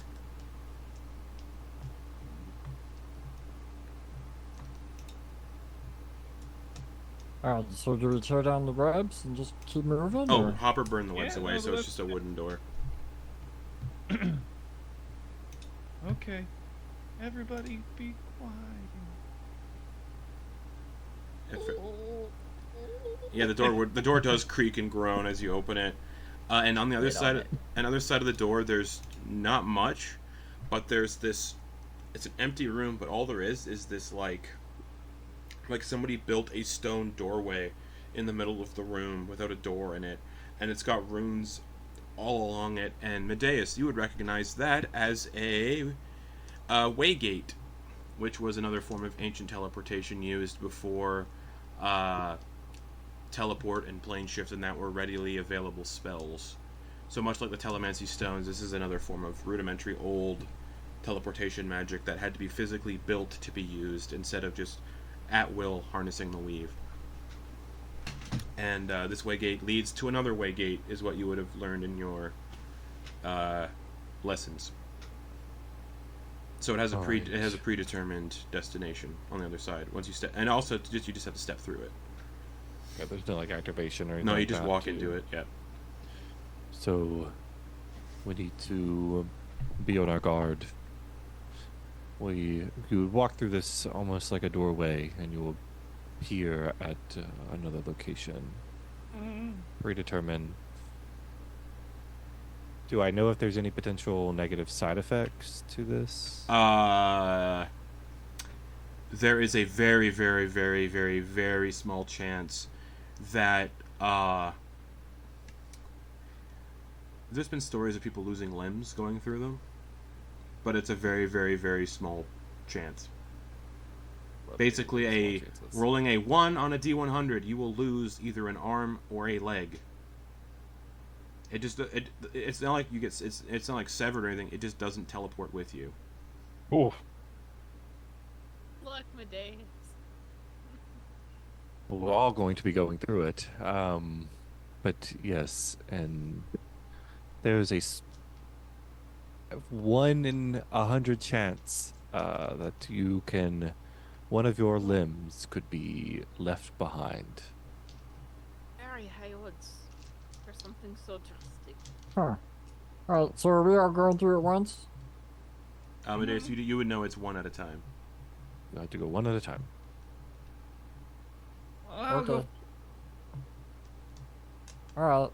Alright, so do we tear down the webs and just keep moving? Oh, or? Hopper burned the webs Yeah, away, no, so it's that's- just a wooden door. Okay. Everybody be quiet. Yeah, the door does creak and groan as you open it, and on the other Wait on side of the door, there's not much, but there's this. It's an empty room, but all there is this like somebody built a stone doorway in the middle of the room without a door in it, and it's got runes all along it. And Medeis, you would recognize that as a waygate, which was another form of ancient teleportation used before teleport and plane shift, and that were readily available spells. So much like the telemancy stones, this is another form of rudimentary old teleportation magic that had to be physically built to be used instead of just at will harnessing the weave. And this waygate leads to another waygate, is what you would have learned in your lessons. So it has Alright. it has a predetermined destination on the other side. Once you step, and also you just have to step through it. Yeah, there's no like activation or anything. No, you like just that walk to- into it. Yeah. So we need to be on our guard. You would walk through this almost like a doorway, and you will appear at another location. Predetermined. Do I know if there's any potential negative side effects to this? There is a very, very, very, very, very small chance that there's been stories of people losing limbs going through them, but it's a very, very, very small chance. Basically, Small chances. rolling a 1 on a D100, you will lose either an arm or a leg. It's not like it's not like severed or anything. It just doesn't teleport with you. Oof. Like, luck, Medeis. We're all going to be going through it. But yes, and there's a 1 in 100 chance that one of your limbs could be left behind. Very high odds for something so drastic. Huh. Alright, so are we all going through it once? Medeis, you would know it's one at a time. You have to go one at a time. Okay. Alright.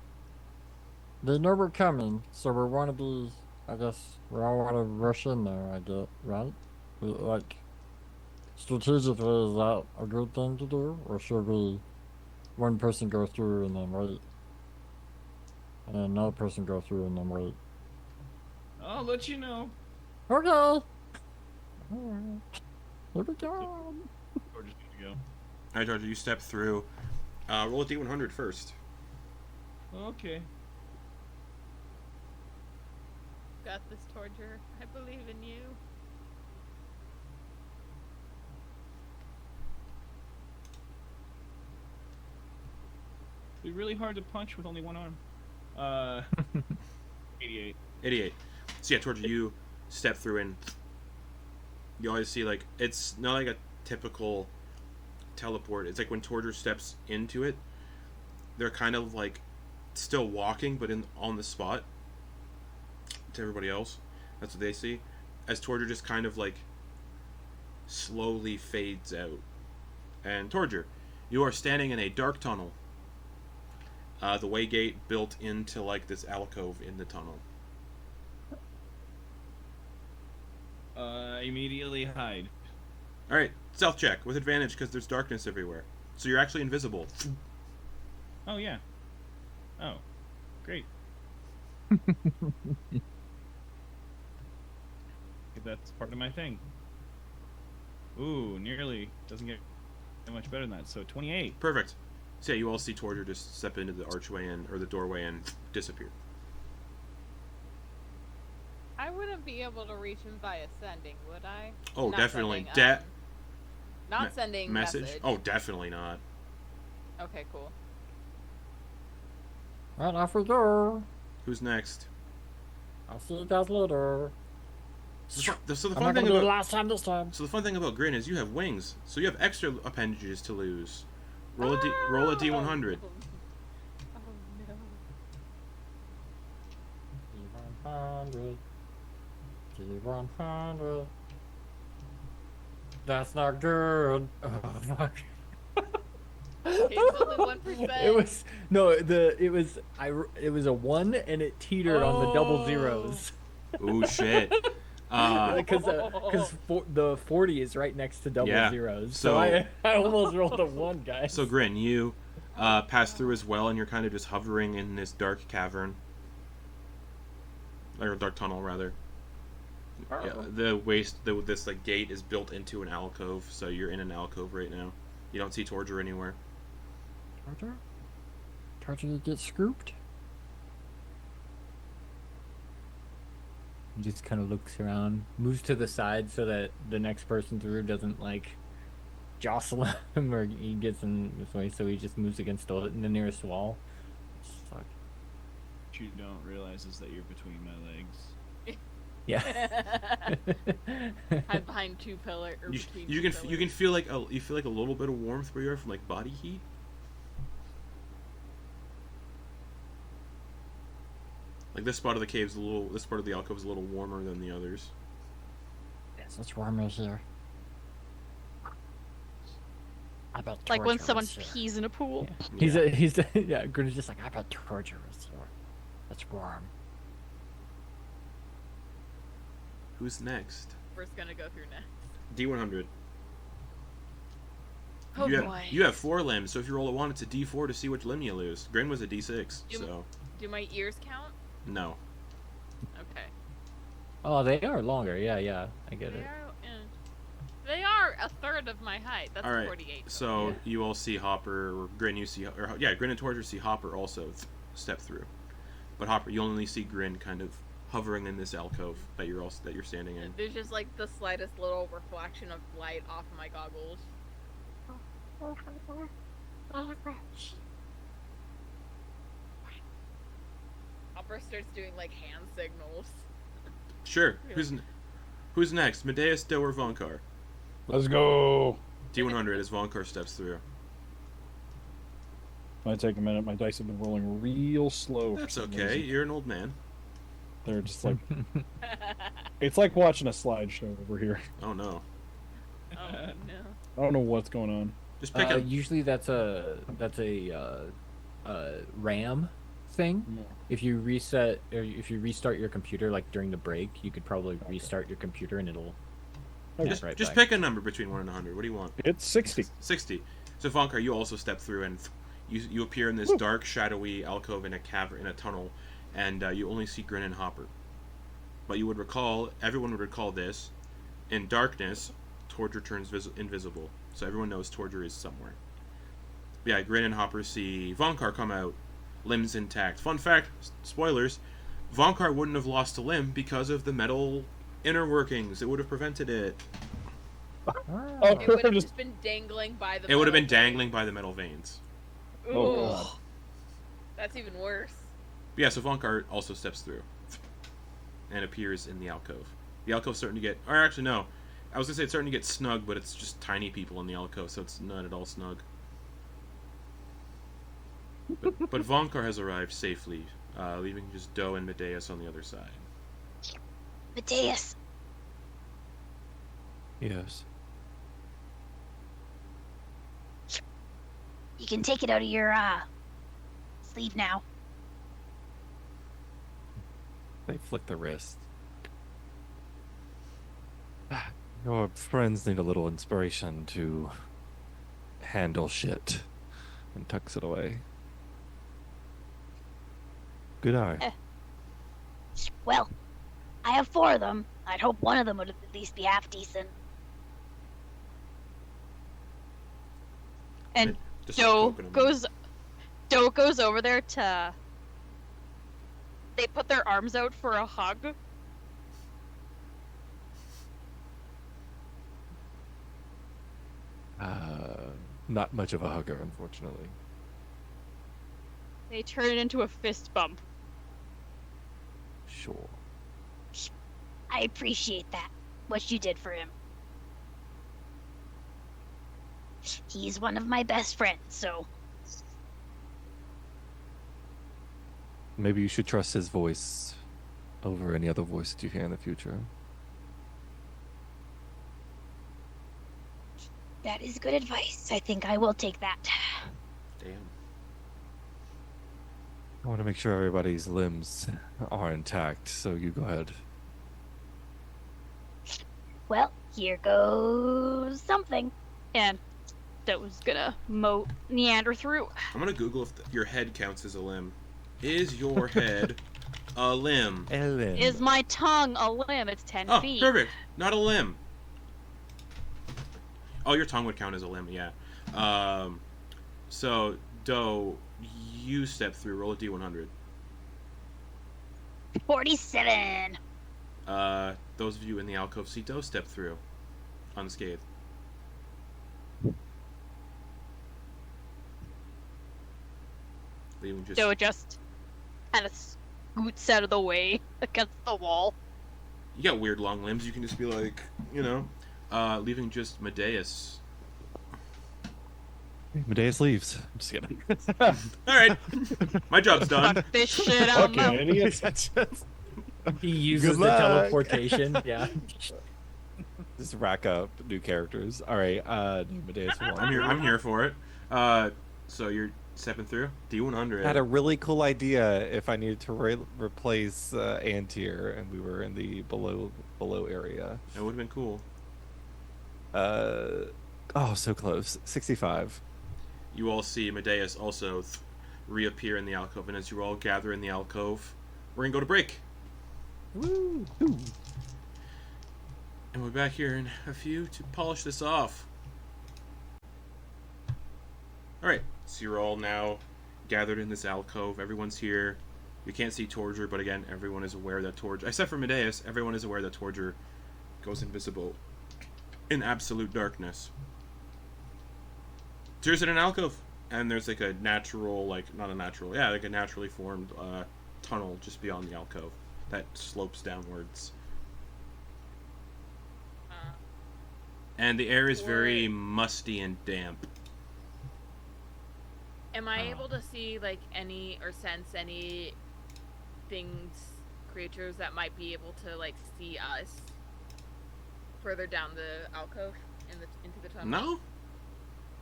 They know we're coming, so we want to be, I guess, we all want to rush in there, I get, right? Like, strategically, is that a good thing to do? Or should one person go through and then wait? And another person go through and then wait? I'll let you know. Okay! Alright. Here we go! Or just need to go. Alright, Torger, you step through. Roll a D100 first. Okay. Got this, Torger. I believe in you. It'd be really hard to punch with only one arm. 88. 88. So yeah, Torger, you step through and you always see, like, it's not like a typical teleport. It's like when Torger steps into it, they're kind of like still walking, but on the spot to everybody else. That's what they see. As Torger just kind of like slowly fades out. And Torger, you are standing in a dark tunnel. The way gate built into like this alcove in the tunnel. Immediately hide. Alright, stealth check with advantage because there's darkness everywhere. So you're actually invisible. Oh, yeah. Oh, great. That's part of my thing. Ooh, nearly. Doesn't get much better than that. So 28. Perfect. So yeah, you all see Torger just step into the archway or the doorway and disappear. I wouldn't be able to reach him by ascending, would I? Oh, Not definitely. sending, not sending message? Oh, definitely not. Okay, cool. Right, off we go! Who's next? I'll see you guys later. So the I'm fun not thing gonna do it about last time this time. so the fun thing about Grin is you have wings, so you have extra appendages to lose. Roll a D100. Oh no. D100. D100. That's not good. Oh, fuck. It's only 1%. It was it was a 1 and it teetered on the double zeros. Ooh, shit. Because the 40 is right next to double Yeah, zeros. so- So I almost rolled a 1, guys. So Grin, you pass through as well, and you're kind of just hovering in this dark cavern. Or dark tunnel, rather. Yeah, this like gate is built into an alcove, so you're in an alcove right now. You don't see Torger anywhere. Torger get scooped? He just kind of looks around, moves to the side so that the next person through doesn't like jostle him or he gets in his way. So he just moves against the nearest wall. Fuck. What you don't realize is that you're between my legs. Yeah. Hide behind two pillars. You can feel like a little bit of warmth where you are from like body heat. Like this spot of the cave's this part of the alcove is a little warmer than the others. Yes, it's warmer here. I bet Like when Torger someone was here. pees in a pool. Yeah. He's yeah. Grin is just like, I bet Torger was here. It's warm. Who's next? We're just gonna go through next. D100. Oh you boy. You have 4 limbs, so if you roll a 1, it's a D4 to see which limb you lose. Grin was a D6, so Do my ears count? no. Okay. oh, they are longer. Yeah, I get They it. are, they are a third of my height. That's All right. 48. So Yeah. you all see Hopper, or Grin. You see, Grin and Torger see Hopper also step through, but Hopper, you only see Grin kind of hovering in this alcove that you're standing in. There's just like the slightest little reflection of light off of my goggles. Hopper starts doing like hand signals. Sure. Who's next? Medeis, Doe, or Vonkar? Let's go. D100 as Vonkar steps through. Might take a minute. My dice have been rolling real slow. That's okay. You're an old man. They're just like it's like watching a slideshow over here. Oh no. Oh no. I don't know what's going on. Just pick up. Usually that's a RAM thing. Yeah. If you reset or if you restart your computer like during the break, you could probably restart your computer and it'll Just right just back. pick a number between 1 and 100. What do you want? It's 60. 60. So Vonkar, you also step through and you appear in this dark, shadowy alcove in a cavern in a tunnel, and you only see Grin and Hopper. But you would recall, everyone would recall this. In darkness, Torger turns invisible, so everyone knows Torger is somewhere. Yeah, Grin and Hopper see Vonkar come out, limbs intact. Fun fact, spoilers, Vonkar wouldn't have lost a limb because of the metal inner workings. It would have prevented it. Oh, It would have just just been dangling by the. It would have been metal dangling by the metal veins. vein. Oh, Ooh. God. That's even worse. But yeah, so Vonkar also steps through and appears in the alcove. The alcove's starting to get... Or actually, no. I was going to say it's starting to get snug, but it's just tiny people in the alcove, so it's not at all snug. But Vonkar has arrived safely, leaving just Doe and Medeis on the other side. Medeis, Yes. you can take it out of your sleeve now. They flick the wrist. Your friends need a little inspiration to handle shit. And tucks it away. Good eye. Well, I have 4 of them. I'd hope one of them would at least be half decent. And Just Doe poking him. goes over there to. They put their arms out for a hug. Not much of a hugger, unfortunately. They turn it into a fist bump. Sure. I appreciate that, what you did for him. He's one of my best friends, so Maybe you should trust his voice over any other voice that you hear in the future. that is good advice. I think I will take that. Damn. I want to make sure everybody's limbs are intact, so you go ahead. Well, here goes something. And that was gonna meander through. I'm going to Google if your head counts as a limb. Is your head a limb? Ellen. Is my tongue a limb? It's 10 Oh, feet. perfect. Not a limb. Oh, your tongue would count as a limb, yeah. So, Doe, you step through. Roll a D100. 47. Those of you in the alcove see Doe step through. Unscathed. Leaving just... So it just kind of scoots out of the way against the wall. You got weird long limbs. You can just be like, you know, leaving just Medeis. Medeis leaves. I'm just kidding. All right, my job's done. Fuck this shit out Fucking now. idiots. He uses Good the luck. teleportation. Yeah. Just rack up new characters. All right, Medeis one. I'm here for it. So you're stepping through D100. I had a really cool idea if I needed to replace Antier and we were in the below area. That would have been cool. Oh, so close. 65. You all see Medeis also reappear in the alcove, and as you all gather in the alcove, we're gonna go to break. Woo! And we're back here in a few to polish this off. Alright, so you're all now gathered in this alcove. Everyone's here. You can't see Torger, but again, everyone is aware that Torger, except for Medeis, everyone is aware that Torger goes invisible in absolute darkness. So there's an alcove, and there's like a natural, like not a natural, yeah, like a naturally formed tunnel just beyond the alcove that slopes downwards. And the air is very musty and damp. Am I able to see like any or sense any things, creatures that might be able to like see us further down the alcove into the tunnel? No?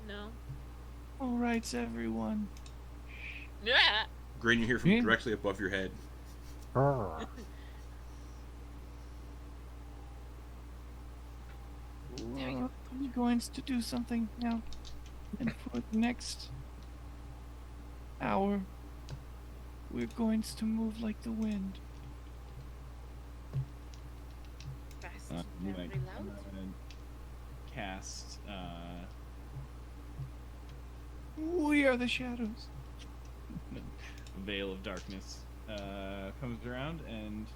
No. All right, everyone. Yeah. Grin, you hear from directly above your head. We're going to do something now, and for the next hour, we're going to move like the wind. Fast, I'm very gonna loud. cast. We are the shadows. Veil of darkness comes around, and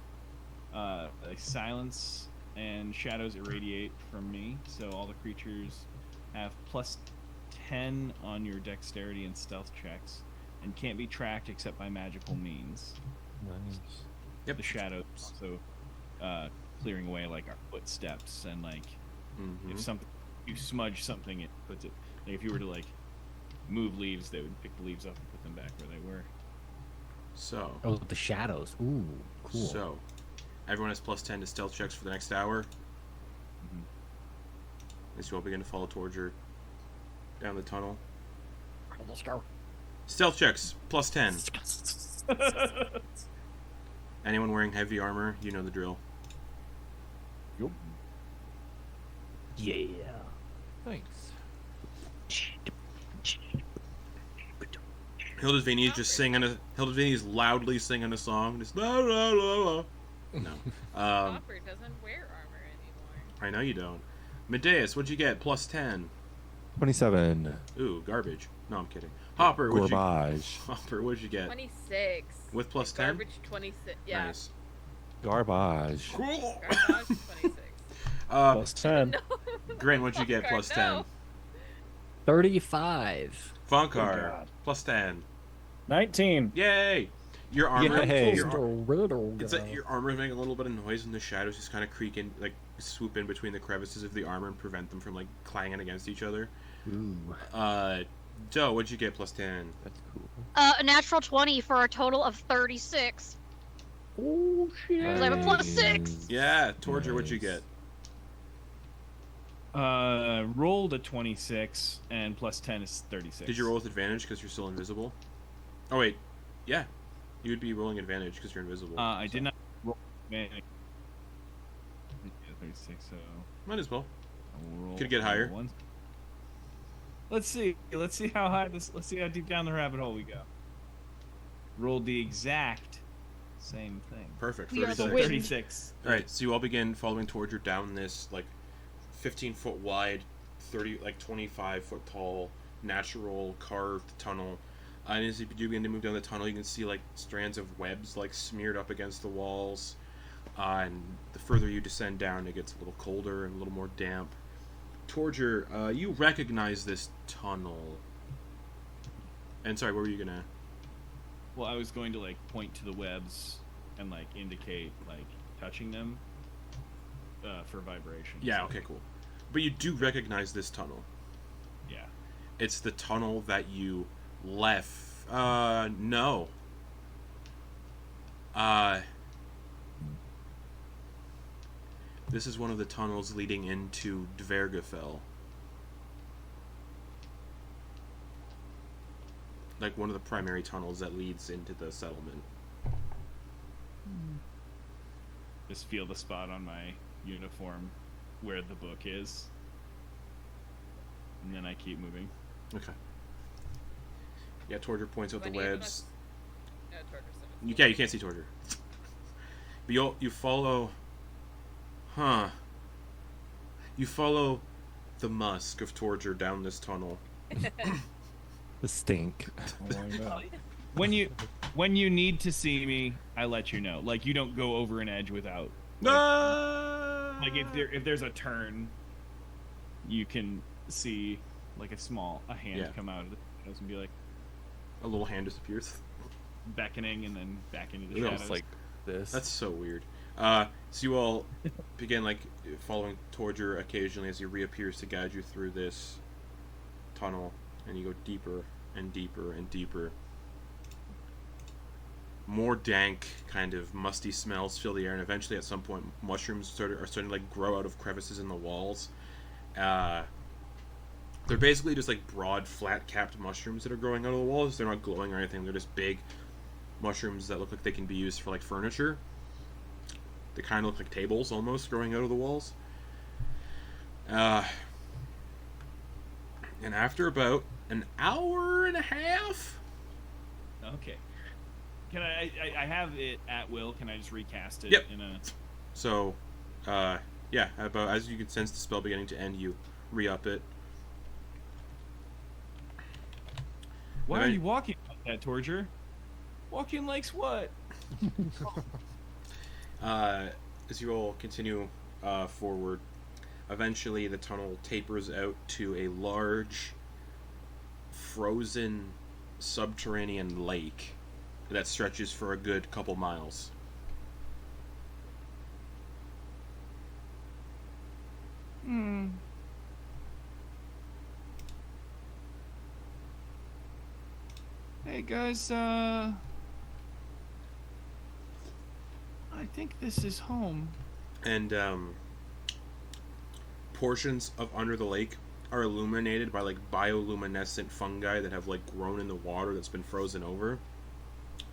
like silence and shadows irradiate from me. So all the creatures have +10 on your dexterity and stealth checks, and can't be tracked except by magical means. Nice. Yep. The shadows also clearing away like our footsteps, and like if something you smudge something, it puts it. Like if you were to like move leaves, they would pick the leaves up and put them back where they were. So. Oh, the shadows. Ooh, cool. So, everyone has +10 to stealth checks for the next hour. As you all begin to follow Torger down the tunnel. Let's go. Stealth checks, +10. Anyone wearing heavy armor, you know the drill. Yup. Yeah. Thanks. Hildisvini is just singing Hildisvini is loudly singing a song. Just la la la la. No. Hopper doesn't wear armor anymore. I know you don't. Medeis, what'd you get? +10. 27. Ooh, garbage. No, I'm kidding. Hopper, what'd you get? 26. With +10? Garbage 26. Yeah. Nice. Garbage. Cool. Garbage 26. +10. No. Grin, what'd you get? Vonkar, +10. no. 35. Vonkar, God. +10. 19. Yay! Your armor, Yay. it's like your armor is making a little bit of noise, and the shadows just kind of creak in, like swoop in between the crevices of the armor and prevent them from like clanging against each other. Ooh. Joe, what'd you get? +10. That's cool. A natural 20 for a total of 36. Oh shit. I have a +6. Yeah, Torger, what'd you get? Rolled a 26, and +10 is 36. Did you roll with advantage because you're still invisible? Oh wait, yeah, you would be rolling advantage because you're invisible. I so. did not roll advantage. 36, so Might as well. I'll roll Could get higher. one. Let's see how high this. Let's see how deep down the rabbit hole we go. Rolled the exact same thing. Perfect. We are the 36. wind. 36. All right, so you all begin following Torger down this like 15-foot wide, 25-foot tall, natural carved tunnel. And as you begin to move down the tunnel, you can see like strands of webs like smeared up against the walls. And the further you descend down, it gets a little colder and a little more damp. Torger, you recognize this tunnel. And sorry, what were you gonna? Well, I was going to like point to the webs and like indicate like touching them for vibration. Yeah. Okay. Cool. But you do recognize this tunnel. Yeah. It's the tunnel that you left. No. This is one of the tunnels leading into Duergar. Like one of the primary tunnels that leads into the settlement. Just feel the spot on my uniform where the book is. And then I keep moving. Okay. Yeah, Torger points out the When you have webs. enough- Torger 7. You can't see Torger. But you follow. Huh. You follow the musk of Torger down this tunnel. The stink. Oh my God. When you when you need to see me, I let you know. Like, you don't go over an edge without. Like if there's a turn, you can see like a hand come out of the shadows and be like, a little hand disappears, beckoning, and then back into the It shadows. looks like this. That's so weird. So you all begin like following Torger occasionally as he reappears to guide you through this tunnel, and you go deeper and deeper and deeper. More dank, kind of musty smells fill the air, and eventually, at some point, mushrooms are starting to like grow out of crevices in the walls. They're basically just like broad, flat-capped mushrooms that are growing out of the walls. They're not glowing or anything. They're just big mushrooms that look like they can be used for like furniture. They kind of look like tables almost growing out of the walls. And after about an hour and a half. Okay. Can I have it at will? Can I just recast it? Yep. In a... So, yeah, about as you can sense the spell beginning to end, you re-up it. Why are you walking like that, Torger? Walking likes what? As you all continue forward, eventually the tunnel tapers out to a large, frozen, subterranean lake that stretches for a good couple miles. Hey guys, I think this is home. And portions of under the lake are illuminated by like bioluminescent fungi that have like grown in the water that's been frozen over.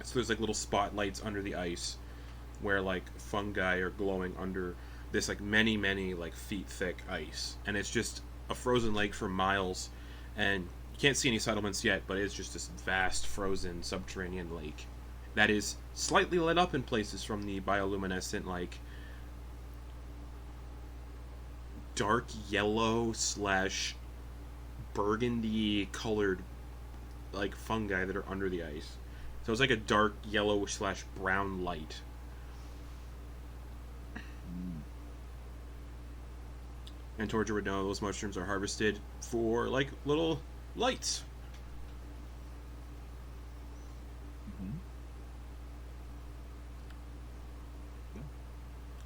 So there's like little spotlights under the ice where like fungi are glowing under this like many like feet thick ice, and it's just a frozen lake for miles, and you can't see any settlements yet, but it's just this vast frozen subterranean lake that is slightly lit up in places from the bioluminescent like dark yellow / burgundy colored like fungi that are under the ice. So it's like a dark yellow / brown light. And Torger would know those mushrooms are harvested for like little lights.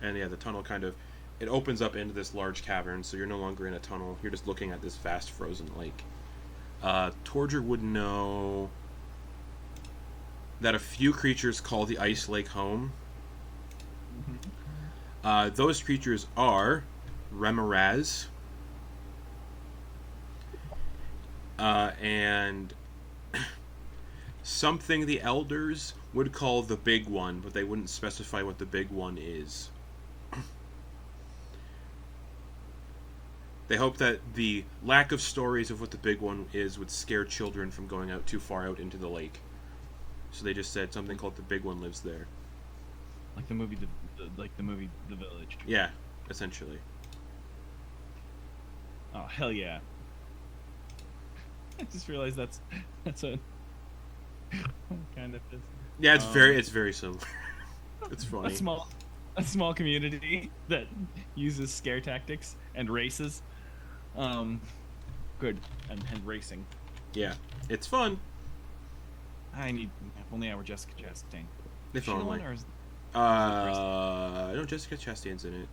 And yeah, the tunnel kind of, it opens up into this large cavern, so you're no longer in a tunnel. You're just looking at this vast frozen lake. Torger would know that a few creatures call the ice lake home. Those creatures are Remoraz, and something the elders would call the big one, but they wouldn't specify what the big one is. They hope that the lack of stories of what the big one is would scare children from going out too far out into the lake. So they just said something called the big one lives there. Like the movie, The Village. Yeah, essentially. Oh hell yeah! I just realized that's a kind of is. Yeah, it's very similar. It's funny. A small community that uses scare tactics and races. Good and racing. Yeah, it's fun. If only I were Jessica Chastain. If Is she the only. one, or is No, Jessica Chastain's in it.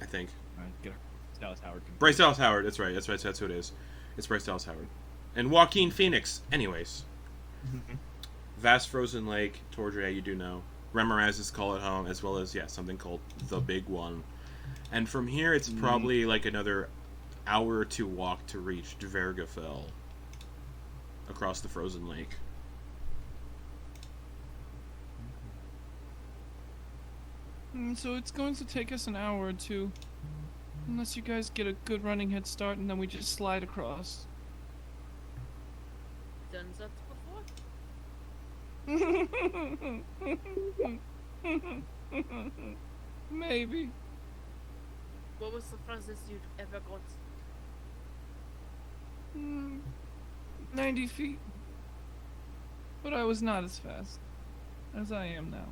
I think. get her Dallas Howard. Bryce Dallas Howard. That's right. That's who it is. It's Bryce Dallas Howard, and Joaquin Phoenix. Anyways, vast frozen lake. Torger, you do know. Remorazes call it home, as well as something called the Big One. And from here, it's probably like another hour or two walk to reach Duergar across the frozen lake. So it's going to take us an hour or two, unless you guys get a good running head start, and then we just slide across. Done that before? Maybe. What was the furthest you'd ever got? 90 feet. but I was not as fast as I am now.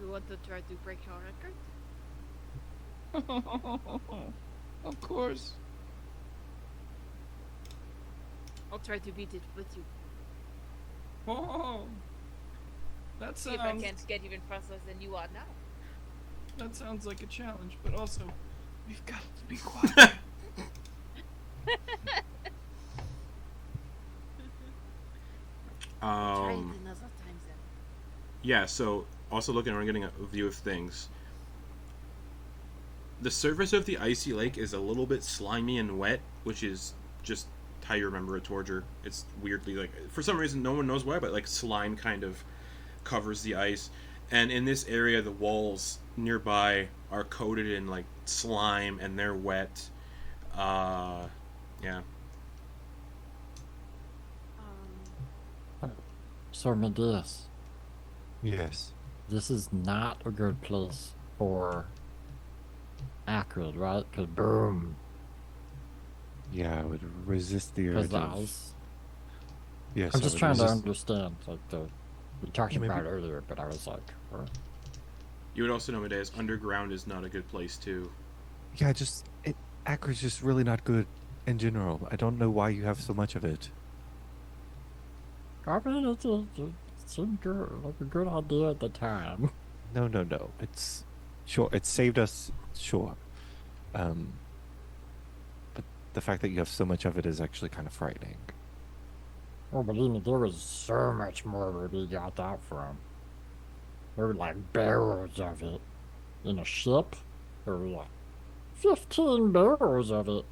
You want to try to break your record? Of course. I'll try to beat it with you. Oh, that See if I sounds. can't get even faster than you are now. That sounds like a challenge, but also, we've got to be quiet. Try it another time then. Yeah, so also looking around, getting a view of things. The surface of the icy lake is a little bit slimy and wet, which is just how you remember a Torger. It's weirdly, like, for some reason, no one knows why, but like slime kind of covers the ice. And in this area, the walls nearby are coated in like slime, and they're wet. Yeah. So, Medeis, Yes. this is not a good place for Acrid, right? Because boom. Yeah, I would resist the Because urge the of... ice. Yes, I'm I just would trying to resist- understand. Like, we talked Yeah, maybe- about it earlier, but I was like, You would also know, Medeis, underground is not a good place too. Yeah, just... Acrid's just really not good in general. I don't know why you have so much of it. I mean, it seemed good, like a good idea at the time. No. It's... Sure, it saved us, sure. But the fact that you have so much of it is actually kind of frightening. Oh, believe me, there was so much more where we got that from. There were like barrels of it. In a ship, there were like 15 barrels of it.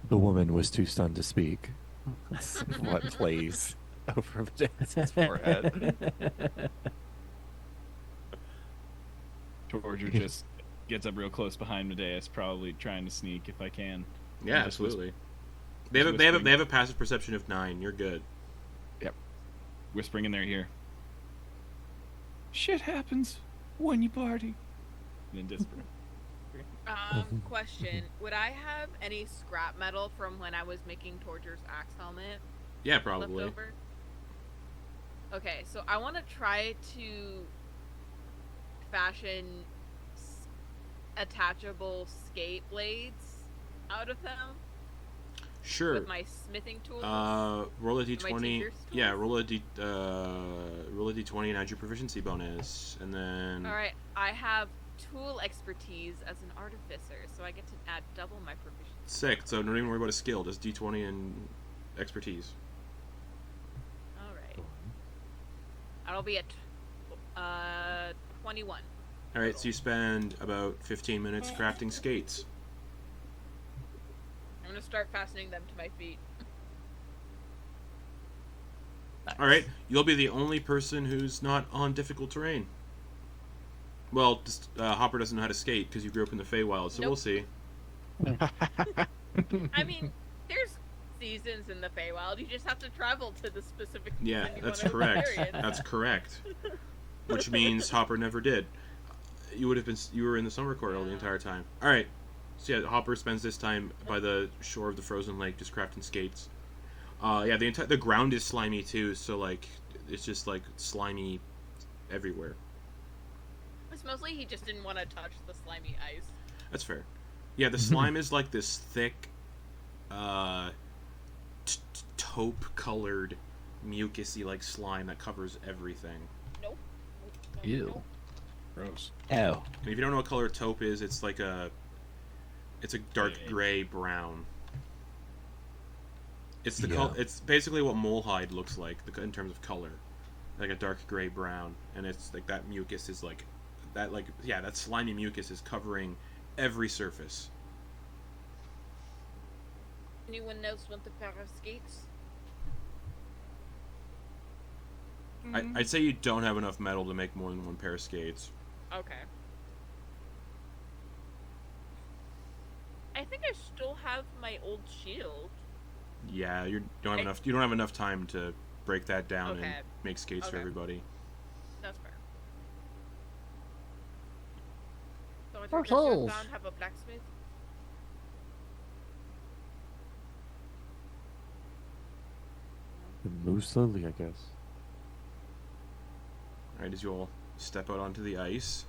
The woman was too stunned to speak. That's what plays over Medeis' forehead. Torger just gets up real close behind Medeis, probably trying to sneak if I can. Yeah, Just absolutely. whisper- They have whispering. a passive perception of 9. You're good. Whispering in their ear. Shit happens when you party. And then disappear. Question. Would I have any scrap metal from when I was making Torger's axe helmet Yeah, left probably. over? Okay, so I want to try to fashion attachable skate blades out of them Sure. with my smithing tools. Roll a d20. teacher's Yeah, tools? roll a d20 and add your proficiency bonus, and then. All right, I have tool expertise as an artificer, so I get to add double my proficiency. Sick. So don't even worry about a skill. Just d20 and expertise. All right, that'll be at 21. All right. So you spend about 15 minutes crafting skates. I'm gonna start fastening them to my feet. All right. You'll be the only person who's not on difficult terrain. Well, just, Hopper doesn't know how to skate because you grew up in the Feywild, so Nope. we'll see. I mean, there's seasons in the Feywild. You just have to travel to the specific Yeah, season you that's wanna correct. experience. That's correct. Which means Hopper never did. You were in the summer corridor the entire time. All right. So yeah, Hopper spends this time by the shore of the frozen lake just crafting skates. Yeah, the ground is slimy too, so like it's just like slimy everywhere. It's mostly he just didn't want to touch the slimy ice. That's fair. Yeah, the slime is like this thick, taupe-colored, mucusy like slime that covers everything. Nope. Ew. Nope. Gross. Oh. And if you don't know what color taupe is, it's like it's a dark gray brown. It's the Yeah. It's basically what molehide looks like in terms of color, like a dark gray brown, and it's like that mucus is like that that slimy mucus is covering every surface. Anyone else want a pair of skates? I'd say you don't have enough metal to make more than one pair of skates. Okay. I think I still have my old shield. Yeah, you don't have enough. You don't have enough time to break that down and Okay. make skates for Okay. everybody. That's fair. So For does your holes. town have a blacksmith? Move slowly, I guess. Alright, as you all step out onto the ice,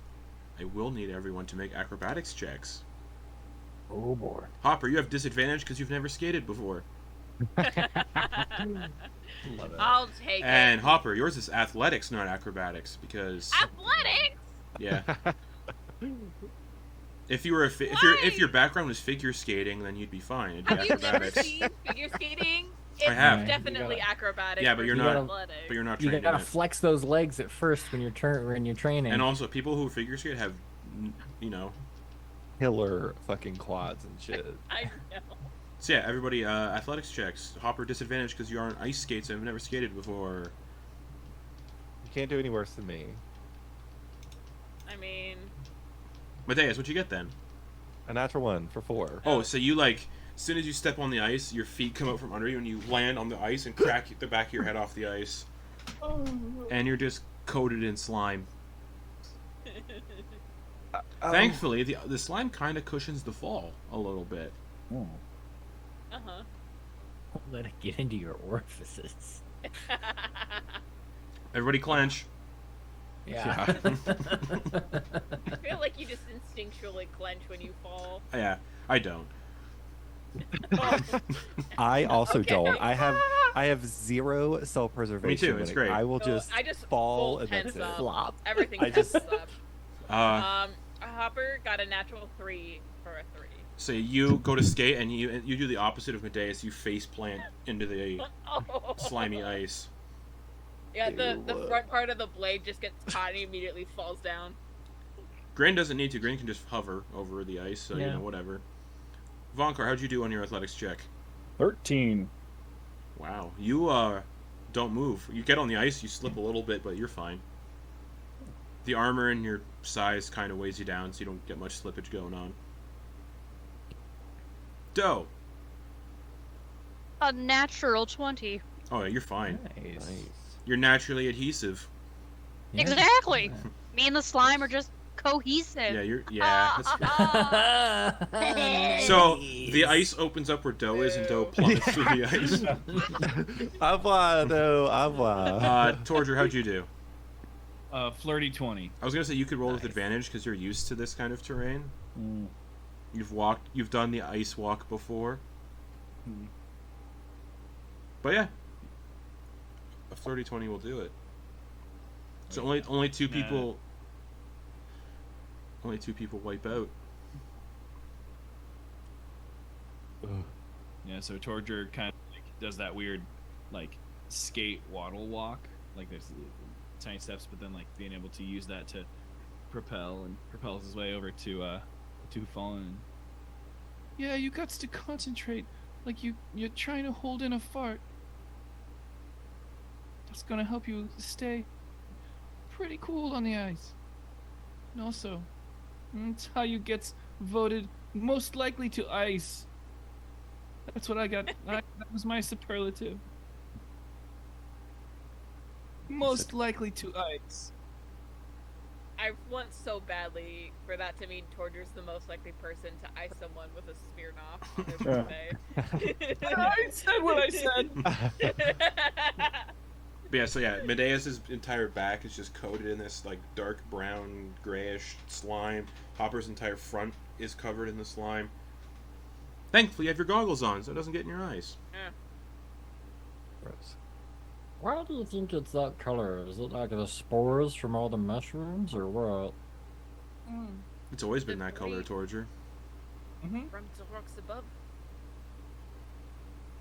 I will need everyone to make acrobatics checks. Oh boy. Hopper, you have disadvantage because you've never skated before. I'll take And it. Hopper, yours is athletics, not acrobatics, because Athletics. yeah. If you were if your background was figure skating, then you'd be fine. It'd be Have you never acrobatics. seen figure skating? It's I have. definitely acrobatics. Yeah, but you're versus not. athletics. But you're not You trained gotta in it. flex those legs at first when you're training. And also, people who figure skate have, you know. Killer fucking quads and shit. I know. So yeah, everybody, athletics checks. Hopper disadvantage because you're on ice skates and have never skated before. You can't do any worse than me. I mean, Medeis, what'd you get then? A natural 1 for 4. Oh, so you like, as soon as you step on the ice, your feet come out from under you and you land on the ice and crack the back of your head off the ice. And you're just coated in slime. Thankfully, the slime kind of cushions the fall a little bit. Oh. uh-huh. Don't let it get into your orifices. Everybody clench. Yeah. I feel like you just instinctually clench when you fall. Yeah, I don't. I also Okay. don't. I have 0 self-preservation. Me too, it's when great. I will So just I just fall full and that's tense it. up. Flop. Everything I tenses just- up. Hopper got a natural 3 for a 3. So you go to skate and you do the opposite of Medeis. You face plant into the Oh. slimy ice. Yeah, the Ew. front part of the blade just gets caught and immediately falls down. Grin doesn't need to. Grin can just hover over the ice, so you Yeah. know, whatever. Vonkar, how'd you do on your athletics check? 13. Wow, you don't move. You get on the ice, you slip a little bit, but you're fine. The armor and your size kind of weighs you down, so you don't get much slippage going on. Doe. A natural 20. Oh, yeah, you're fine. Nice. You're naturally adhesive. Yeah. Exactly. Me and the slime are just cohesive. That's fair. So the ice opens up where Doe is, and Doe plummets through the ice. Au revoir, no, au revoir. Torger, how'd you do? Flirty 20. I was gonna say you could roll with advantage because you're used to this kind of terrain. Mm. You've done the ice walk before. Hmm. But yeah, a flirty 20 will do it. So only two people. Only 2 people wipe out. Yeah, so Torger kind of like does that weird, like, skate waddle walk. Like, there's tiny steps, but then, like, being able to use that to propel, and propels his way over to Fallen. Yeah, you got to concentrate. Like you're trying to hold in a fart. That's gonna help you stay pretty cool on the ice. And also, that's how you get voted most likely to ice. That's what I got. That was my superlative. Most likely to ice. I want so badly for that to mean Torger's the most likely person to ice someone with a Smirnoff on their birthday. I said what I said. But yeah, so yeah, Medeis' entire back is just coated in this like dark brown, grayish slime. Hopper's entire front is covered in the slime. Thankfully, you have your goggles on, so it doesn't get in your eyes. Gross. Why do you think it's that color? Is it like the spores from all the mushrooms, or what? It's always been that color, Torger. Mm-hmm. From the rocks above.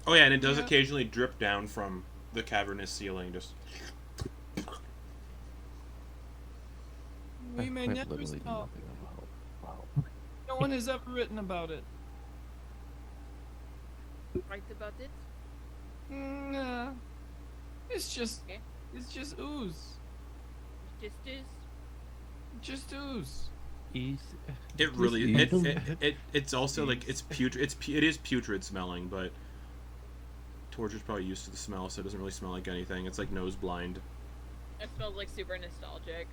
Oh yeah, and it does Yeah. occasionally drip down from the cavernous ceiling. Just We may I've never literally done stop. nothing about No one has ever written about it. Right about it? Nah. It's just Okay. it's just ooze. Just is. Just ooze. it really it's also like it's putrid. It is putrid smelling, but Torger's probably used to the smell, so it doesn't really smell like anything. It's like nose blind. It smells like super nostalgic.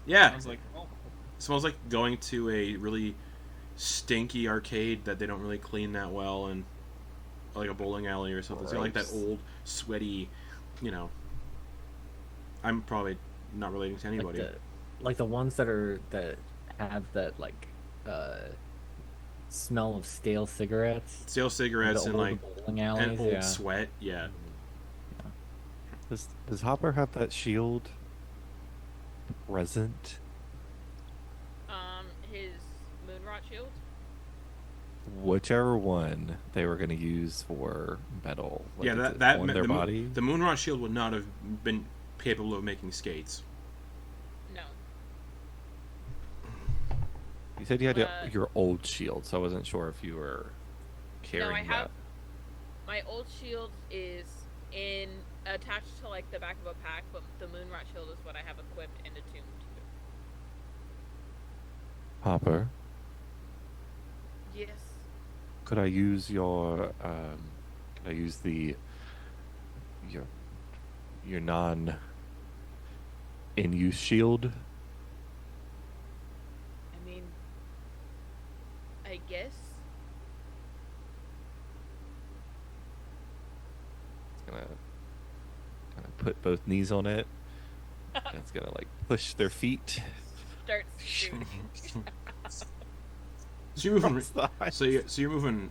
Yeah, I was like, oh. it smells like going to a really stinky arcade that they don't really clean that well, and like a bowling alley or something. It's got like that Gross. old, sweaty, you know, I'm probably not relating to anybody. Like the ones that have that like smell of stale cigarettes. Stale cigarettes the and old like bowling alleys, and old yeah. sweat. Yeah. Does Hopper have that shield present? His moonrot shield. Whichever one they were going to use for metal. Like, Yeah, is it that on their body. The moonrot shield would not have been capable of making skates. No. You said you had your old shield, so I wasn't sure if you were carrying No, I have. that. My old shield is attached to like the back of a pack, but the moonrot shield is what I have equipped and attuned to. Hopper, Yes. could I use your could I use your non in use shield? I mean, I guess. It's gonna put both knees on it. And it's gonna like push their feet. Starts shooting. So you're moving. Outside. So you're moving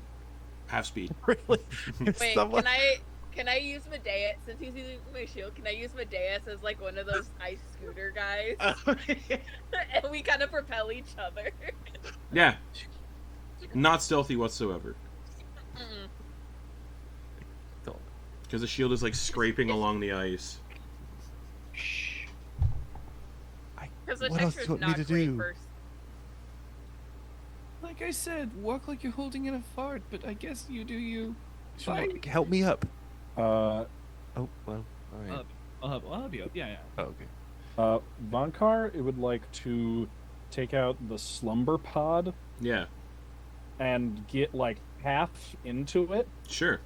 half speed. Really? Wait, can I use Medeis since he's using my shield? Can I use Medeis as like one of those ice scooter guys, and we kind of propel each other? Yeah. Not stealthy whatsoever. Mm-mm. Because the shield is like scraping along the ice. Because the What else texture's do you want me not to great do? first. Like I said, walk like you're holding in a fart, but I guess you do you. Sure, help me up. Uh, Oh well. All right. I'll help you up. Yeah, yeah. Oh, okay. Vonkar, it would like to take out the slumber pod Yeah. and get like half into it, Sure.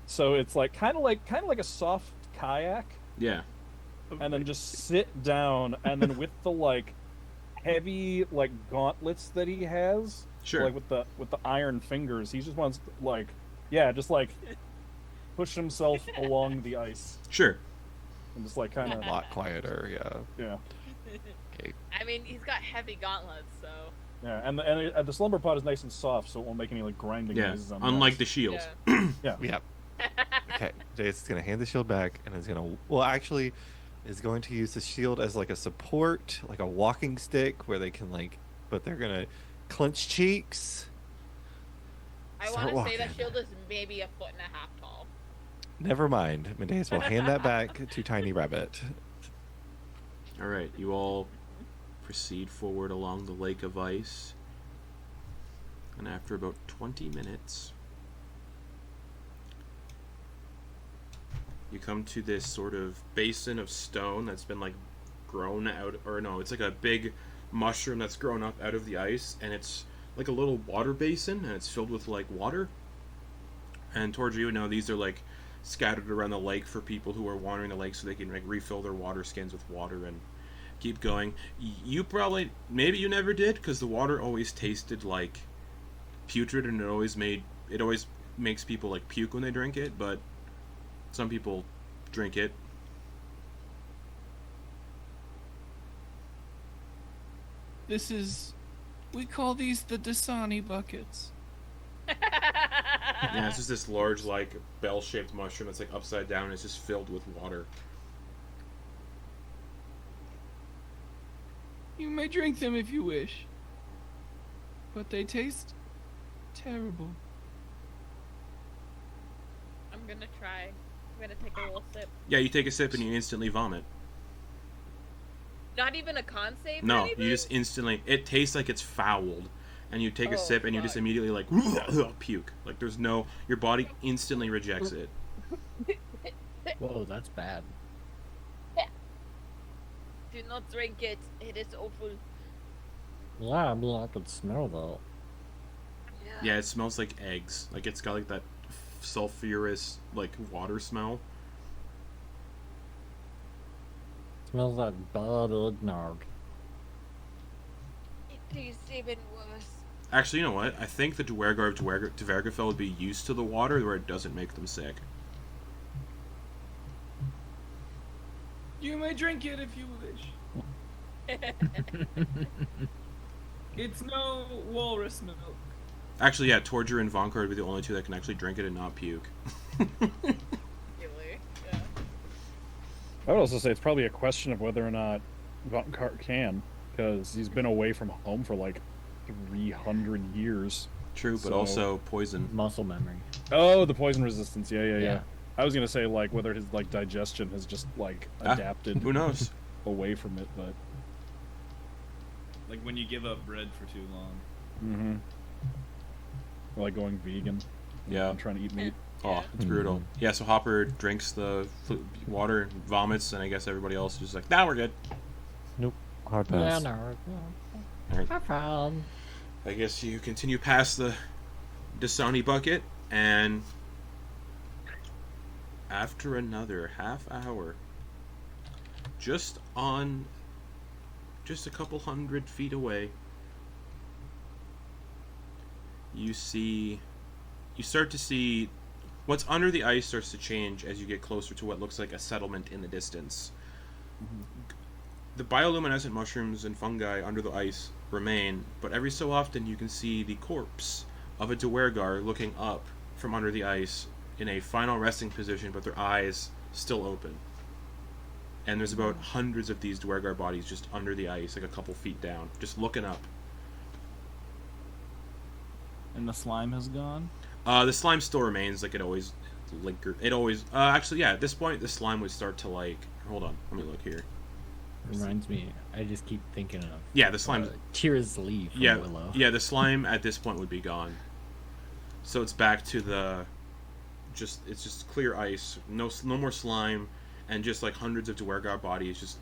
so it's like kind of like a soft kayak, Yeah. and then just sit down, and then with the like heavy like gauntlets that he has, Sure. like with the iron fingers, he just wants to, like, yeah, just like push himself along the ice Sure. and just like kind A of lot quieter. Yeah. yeah. Okay. I mean, he's got heavy gauntlets, so. Yeah, and the slumber pod is nice and soft, so it won't make any like grinding Yeah. noises on the Unlike ice. the shield. Yeah. Yeah. Okay. Jace is gonna hand the shield back, and is gonna actually is going to use the shield as like a support, like a walking stick, where they can like, but they're gonna clench cheeks. I Start want to say that walking. shield is maybe 1.5 foot tall. Never mind. Medeis will hand that back to Tiny Rabbit. All right. You all proceed forward along the lake of ice. And after about 20 minutes, you come to this sort of basin of stone that's been like grown out, or no, it's like a big mushroom that's grown up out of the ice, and it's like a little water basin, and it's filled with like water. And towards you now, these are like scattered around the lake for people who are wandering the lake, so they can like refill their water skins with water and keep going. You probably, maybe you never did, because the water always tasted like putrid, and it always makes people like puke when they drink it, but some people drink it. We call these the Dasani buckets. Yeah, it's just this large, like, bell-shaped mushroom that's, like, upside down. It's just filled with water. You may drink them if you wish, but they taste terrible. I'm gonna try. I'm gonna take a little sip. Yeah, you take a sip and you instantly vomit. Not even a con save or No, anything? you just instantly... It tastes like it's fouled. And you take a Oh, sip and you just fuck. immediately, like, puke. Like, there's no... Your body instantly rejects it. Whoa, that's bad. Do not drink it. It is awful. Yeah, I mean, I could smell that. Yeah, it smells like eggs. Like, it's got, like, that sulfurous, like, water smell. Smells like bad eggnog. It tastes even worse. Actually, you know what? I think the Duergar of Duergarfell would be used to the water where it doesn't make them sick. You may drink it if you wish. It's no walrus milk. Actually, yeah, Torger and Vonkar would be the only two that can actually drink it and not puke. Really? Yeah. I would also say it's probably a question of whether or not Vonkar can, because he's been away from home for like 300 years. True, but So- also poison. Muscle memory. Oh, the poison resistance. Yeah. Yeah. I was gonna say like whether his like digestion has just like adapted Who knows? away from it, but Like when you give up bread for too long. or, like going vegan. Yeah. I'm trying to eat meat. Oh, it's brutal. Yeah, so Hopper drinks the water, vomits, and I guess everybody else is just like, nah, we're good. Hard Yeah, pass. no. Alright. I found. I guess you continue past the Dasani bucket, and after another half hour, just a couple 100 feet away, you start to see what's under the ice starts to change as you get closer to what looks like a settlement in the distance. The bioluminescent mushrooms and fungi under the ice remain, but every so often you can see the corpse of a Duergar looking up from under the ice in a final resting position, but their eyes still open. And there's about hundreds of these Duergar bodies just under the ice, like a couple feet down, just looking up. And the slime has gone. The slime still remains, like it always actually, yeah, at this point the slime would start to like, hold on, let me look here. Reminds me, I just keep thinking of Yeah, the slime Tears Lee from yeah, Willow. yeah, the slime at this point would be gone. So it's back to the it's just clear ice, no more slime, and just like hundreds of Duergar bodies just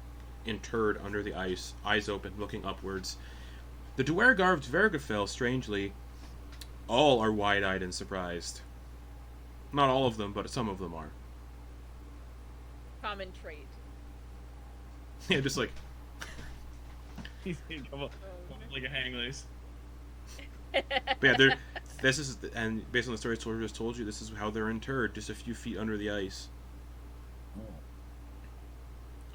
interred under the ice, eyes open, looking upwards. The Duergar of Dvergafell, strangely, all are wide-eyed and surprised. Not all of them, but some of them are. Common trait. Yeah, just like, He's like a hang loose. but yeah, this is, and based on the story Torger just told you, this is how they're interred, just a few feet under the ice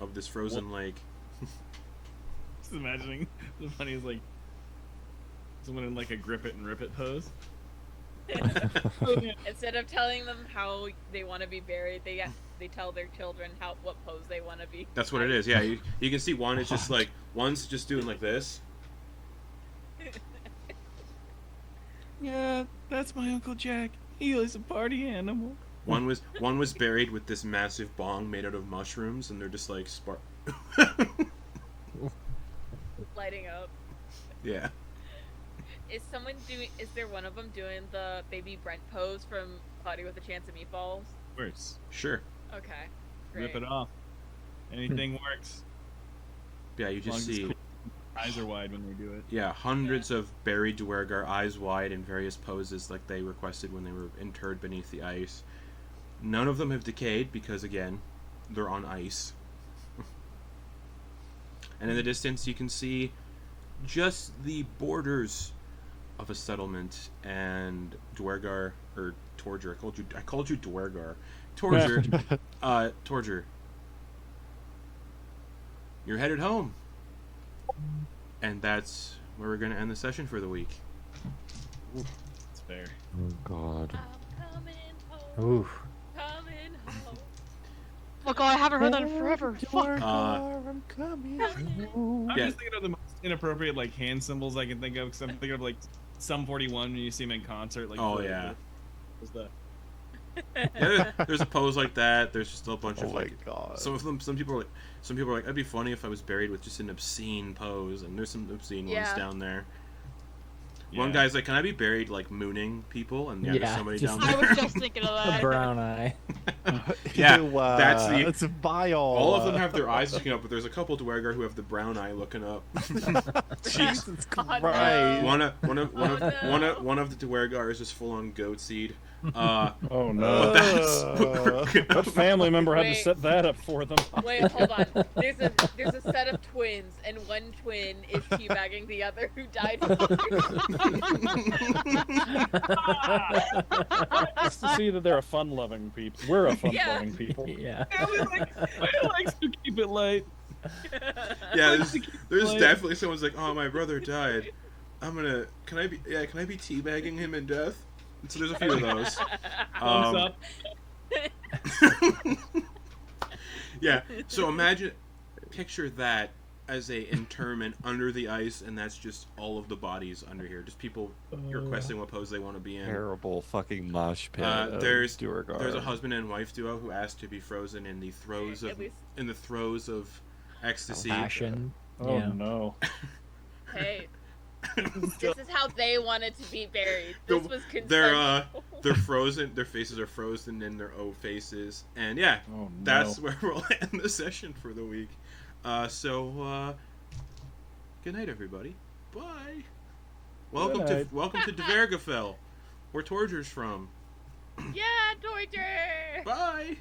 of this frozen lake. Just imagining the funniest like someone in like a grip it and rip it pose. Instead of telling them how they want to be buried, they tell their children what pose they want to be. That's what it is. Yeah, you can see one is just like, one's just doing like this. Yeah, that's my Uncle Jack. He is a party animal. One was buried with this massive bong made out of mushrooms, and they're just like Lighting up. Yeah. Is there one of them doing the baby Brent pose from Cloudy with a Chance of Meatballs? Works. Sure. Okay. Great. Rip it off. Anything works. Yeah, you As long just as it's see. cool. Eyes are wide when they do it. Yeah, hundreds of buried Duergar, eyes wide in various poses like they requested when they were interred beneath the ice. None of them have decayed because, again, they're on ice. And in the distance you can see just the borders of a settlement, and Duergar, or Torger, I called you Duergar. Torger, Torger. You're headed home. And that's where we're going to end the session for the week. It's fair. Oh God. I'm coming home. Ooh. Coming home. Oh god, I haven't heard that in forever. Fuck. I'm coming. I'm Yeah. just thinking of the most inappropriate like hand symbols I can think of, because I'm thinking of like Sum 41 when you see him in concert. Like, Oh, yeah. Was the Yeah, there's a pose like that. There's just a bunch Oh of my like God. some people are like, that'd be funny if I was buried with just an obscene pose, and there's some obscene ones Yeah. down there. Yeah. One guy's like, can I be buried like mooning people? And yeah, there's Yeah, somebody just- down I there. was just thinking of A that. brown eye. Yeah, Ew, that's the- It's vile. All of them have their eyes looking up, but there's a couple Duergar who have the brown eye looking up. Jesus Oh, no. Christ. One of Oh, no. one of the Duergar is just full on goat seed. Oh no! But that's what we're gonna What family member had to Wait. set that up for them? Wait, hold on. There's a set of twins, and one twin is teabagging the other who died. Just to see that they're a fun-loving people. We're a fun-loving people. Yeah. Family likes to keep it light. Yeah, there's Like- definitely someone's like, oh, my brother died. Can I be teabagging him in death? And so there's a few of those. Thumbs up. Yeah, so picture that as a interment under the ice, and that's just all of the bodies under here. Just people requesting what pose they want to be in. Terrible fucking mosh pit. of There's Duergar. a husband and wife duo who asked to be frozen in the throes At of least- ecstasy. Passion. Oh Yeah. no! Hey, this is how they wanted to be buried. The- This was They're consensual. they're frozen. Their faces are frozen in their own faces, and yeah, Oh no! that's where we'll end the session for the week. So good night, everybody. Bye. Welcome night. to Duergar, where Torger's from. Yeah, Deuter! Bye.